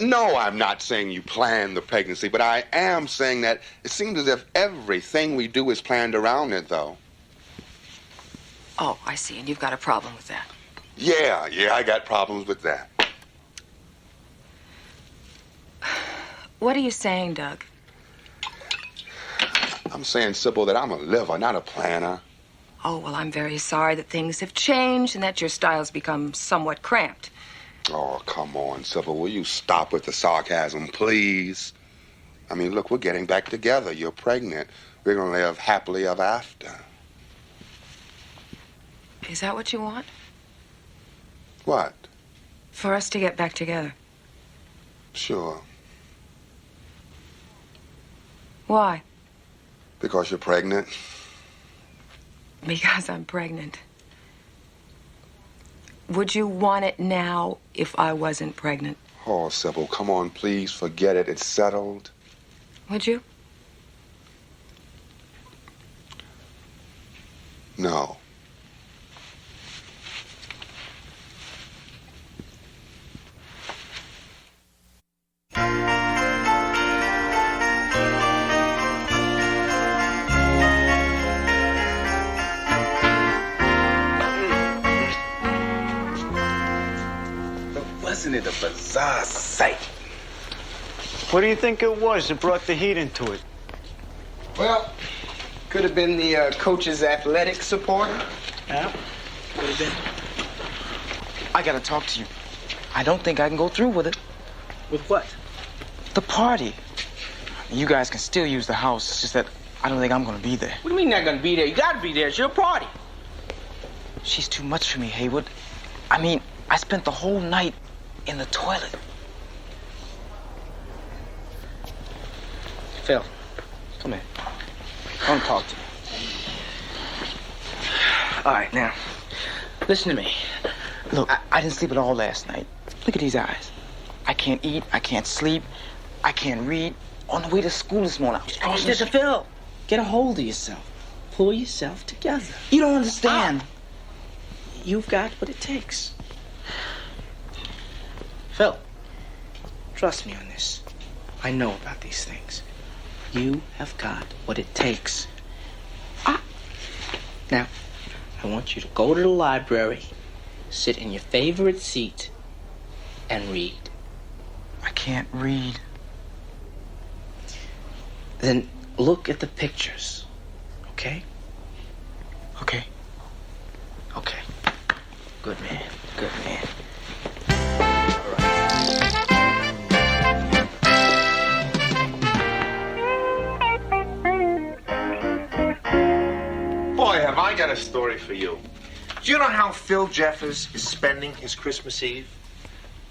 No, I'm not saying you planned the pregnancy, but I am saying that it seems as if everything we do is planned around it, though. Oh, I see, and you've got a problem with that. Yeah, I got problems with that. What are you saying, Doug? I'm saying, Sybil, that I'm a liver, not a planner. Oh, well, I'm very sorry that things have changed and that your style's become somewhat cramped. Oh, come on, Sybil. Will you stop with the sarcasm, please? I mean, look, we're getting back together. You're pregnant. We're going to live happily ever after. Is that what you want? What? For us to get back together. Sure. Why? Because you're pregnant. Because I'm pregnant. Would you want it now if I wasn't pregnant? Oh, Sybil, come on, please. Forget it. It's settled. Would you? No. Wasn't it a bizarre sight? What do you think it was that brought the heat into it? Well, could have been the coach's athletic supporter. Yeah, could have been. I gotta talk to you. I don't think I can go through with it. With what? The party. You guys can still use the house. It's just that I don't think I'm gonna be there. What do you mean not gonna be there? You gotta be there. It's your party. She's too much for me, Haywood. I mean, I spent the whole night in the toilet. Phil, come here. Come talk to me. All right, now, listen to me. Look, I didn't sleep at all last night. Look at these eyes. I can't eat, I can't sleep, I can't read. On the way to school this morning, I was crossing the... Phil, get a hold of yourself. Pull yourself together. You don't understand. You've got what it takes. Phil, trust me on this. I know about these things. You have got what it takes. Now, I want you to go to the library, sit in your favorite seat, and read. I can't read. Then look at the pictures, okay? Okay. Okay. Good man. Good man. Boy, have I got a story for you. Do you know how Phil Jeffers is spending his Christmas Eve?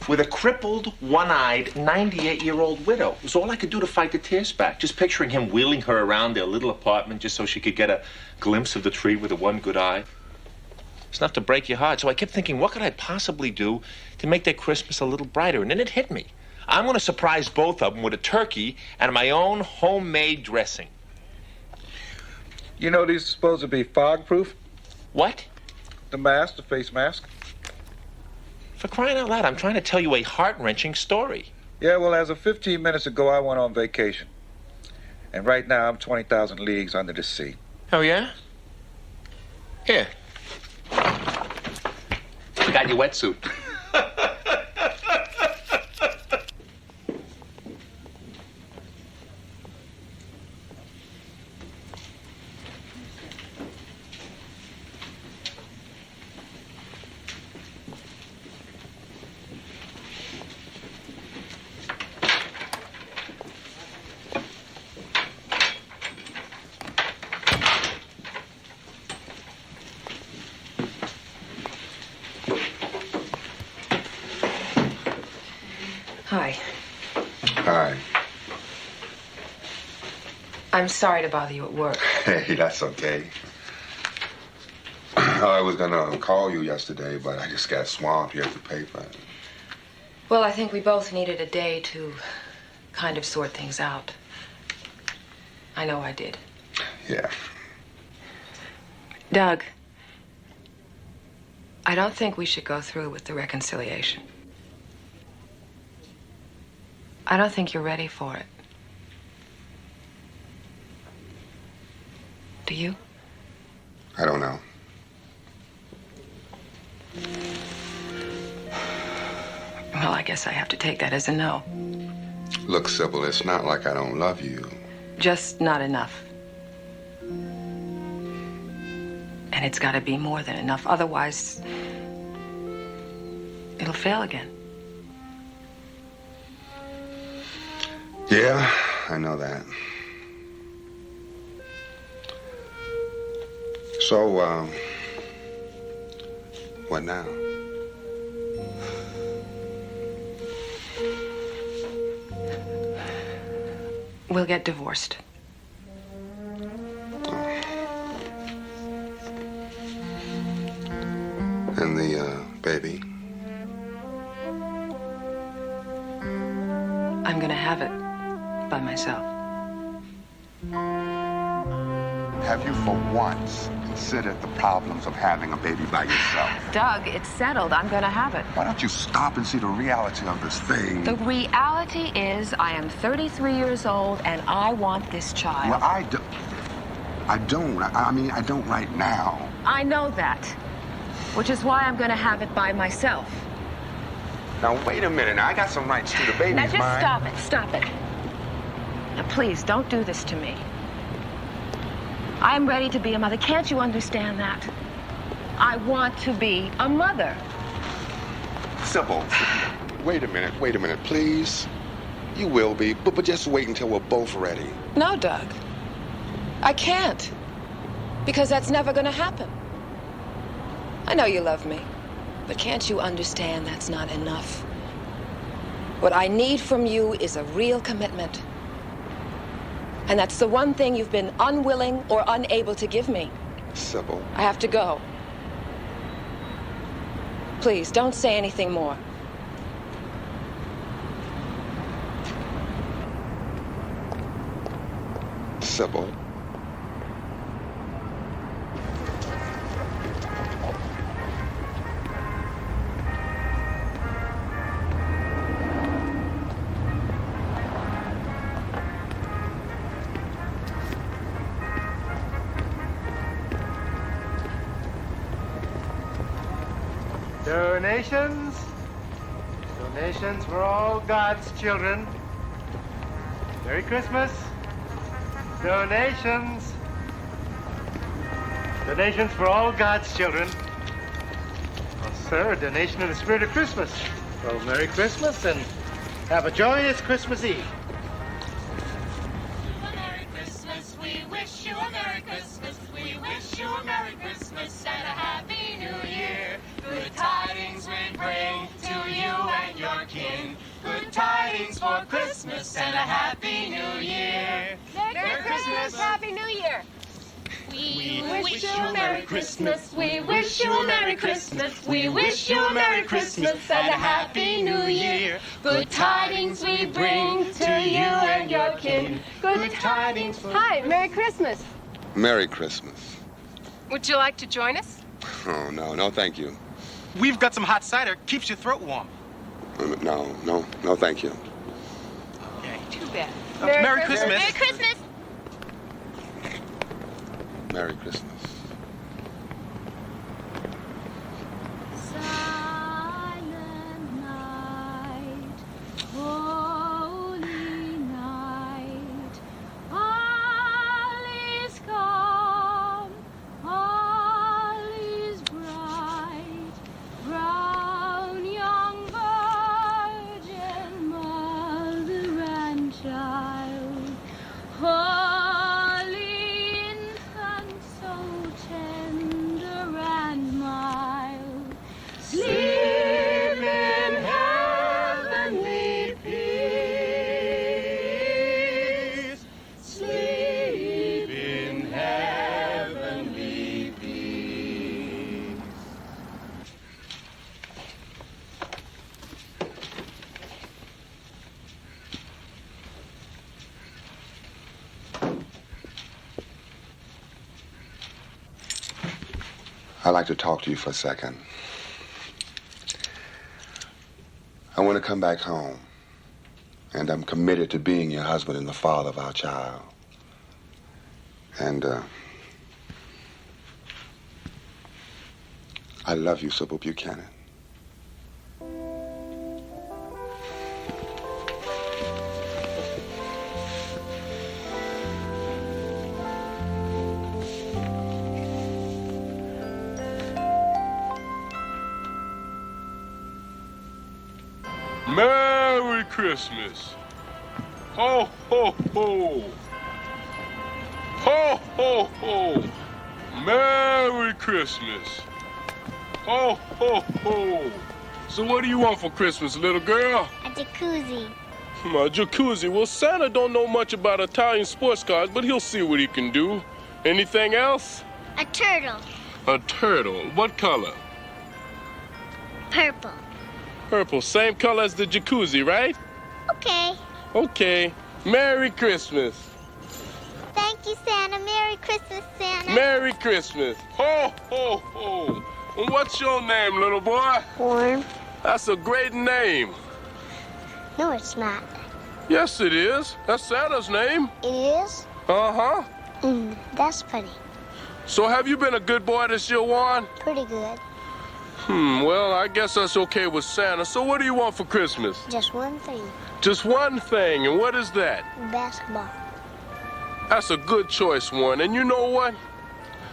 with a crippled, one-eyed, 98-year-old widow. It was all I could do to fight the tears back. Just picturing him wheeling her around their little apartment just so she could get a glimpse of the tree with the one good eye. It's enough to break your heart. So I kept thinking, what could I possibly do to make their Christmas a little brighter? And then it hit me. I'm going to surprise both of them with a turkey and my own homemade dressing. You know these are supposed to be fog-proof? What? The mask, the face mask. For crying out loud, I'm trying to tell you a heart-wrenching story. Yeah, well, as of 15 minutes ago, I went on vacation. And right now, I'm 20,000 leagues under the sea. Oh, yeah? Here. I got your wetsuit. Hi. Hi. I'm sorry to bother you at work. Hey, that's okay. I was gonna call you yesterday, but I just got swamped here at the paper. Well, I think we both needed a day to kind of sort things out. I know I did. Yeah. Doug, I don't think we should go through with the reconciliation. I don't think you're ready for it. Do you? I don't know. Well, I guess I have to take that as a no. Look, Sybil, it's not like I don't love you. Just not enough. And it's got to be more than enough. Otherwise, it'll fail again. Yeah, I know that. So, what now? We'll get divorced. And the, baby? I'm gonna have it by myself. Have you for once considered the problems of having a baby by yourself? Doug, it's settled. I'm gonna have it. Why don't you stop and see the reality of this thing? The reality is I am 33 years old and I want this child. Well, I don't. I mean, I don't right now. I know that, which is why I'm gonna have it by myself. Now, wait a minute. Now, I got some rights to the baby's Now, just mine. stop it. Stop it. Now, please, don't do this to me. I'm ready to be a mother. Can't you understand that? I want to be a mother. Sybil, wait a minute, please. You will be, but just wait until we're both ready. No, Doug. I can't. Because that's never going to happen. I know you love me, but can't you understand that's not enough? What I need from you is a real commitment. And that's the one thing you've been unwilling or unable to give me. Sybil. I have to go. Please, don't say anything more. Sybil. Donations. Donations for all God's children. Merry Christmas. Donations. Donations for all God's children. Well, sir, a donation in the spirit of Christmas. Well, Merry Christmas and have a joyous Christmas Eve. Merry Christmas, we wish you a Merry Christmas. We wish you a Merry Christmas and a Happy New Year. Good tidings we bring to you and your tidings for Christmas and a Happy New Year. Merry Christmas, Happy New Year. We wish you a Merry Christmas. We wish you a Merry Christmas. We wish you a Merry Christmas and a Happy New Year. Good tidings we bring to you and your kin. Good tidings. Hi, Merry Christmas. Merry Christmas. Would you like to join us? Oh, no, thank you. We've got some hot cider. Keeps your throat warm. No, thank you. Too bad. Merry Christmas. Merry Christmas. Merry Christmas. Silent night, holy night, all is calm, all is bright, brown young virgin, mother and child, holy infant, so tender and mild, sleep in heavenly peace, sleep in heavenly peace. I'd like to talk to you for a second. I want to come back home, and I'm committed to being your husband and the father of our child. And, I love you, Sybil Buchanan. Merry Christmas. Ho, ho, ho. Ho, ho, ho. Merry Christmas. Ho, ho, ho. So what do you want for Christmas, little girl? A jacuzzi. A jacuzzi. Well, Santa don't know much about Italian sports cars, but he'll see what he can do. Anything else? A turtle. A turtle. What color? Purple. Purple. Same color as the jacuzzi, right? Okay. Okay. Merry Christmas. Thank you, Santa. Merry Christmas, Santa. Merry Christmas. Ho, ho, ho. And what's your name, little boy? Warm. That's a great name. No, it's not. Yes, it is. That's Santa's name. It is? Uh-huh. That's funny. So have you been a good boy this year, Juan? Pretty good. Well, I guess that's okay with Santa. So what do you want for Christmas? Just one thing. Just one thing, and what is that? Basketball. That's a good choice, Warren. And you know what?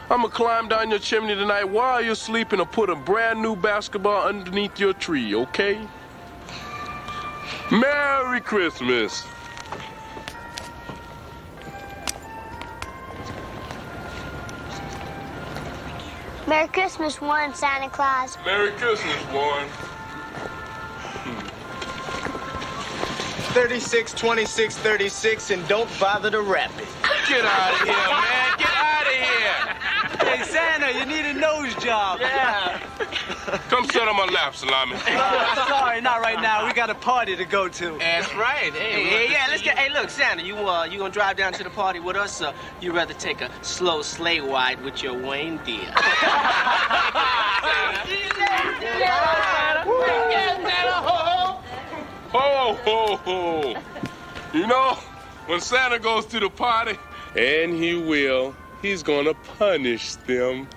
I'm gonna climb down your chimney tonight while you're sleeping and put a brand new basketball underneath your tree, okay? Merry Christmas. Merry Christmas, Warren, Santa Claus. Merry Christmas, Warren. 36, 26, 36, and don't bother to wrap it. Get out of here, man. Get out of here. Hey, Santa, you need a nose job. Yeah. Come sit on my lap, Salami. Sorry, not right now. We got a party to go to. That's right. Hey, let's get. Hey, look, Santa, you gonna drive down to the party with us, or you rather take a slow sleigh ride with your reindeer? Ho, ho, ho. You know, when Santa goes to the party, and he will, he's gonna punish them.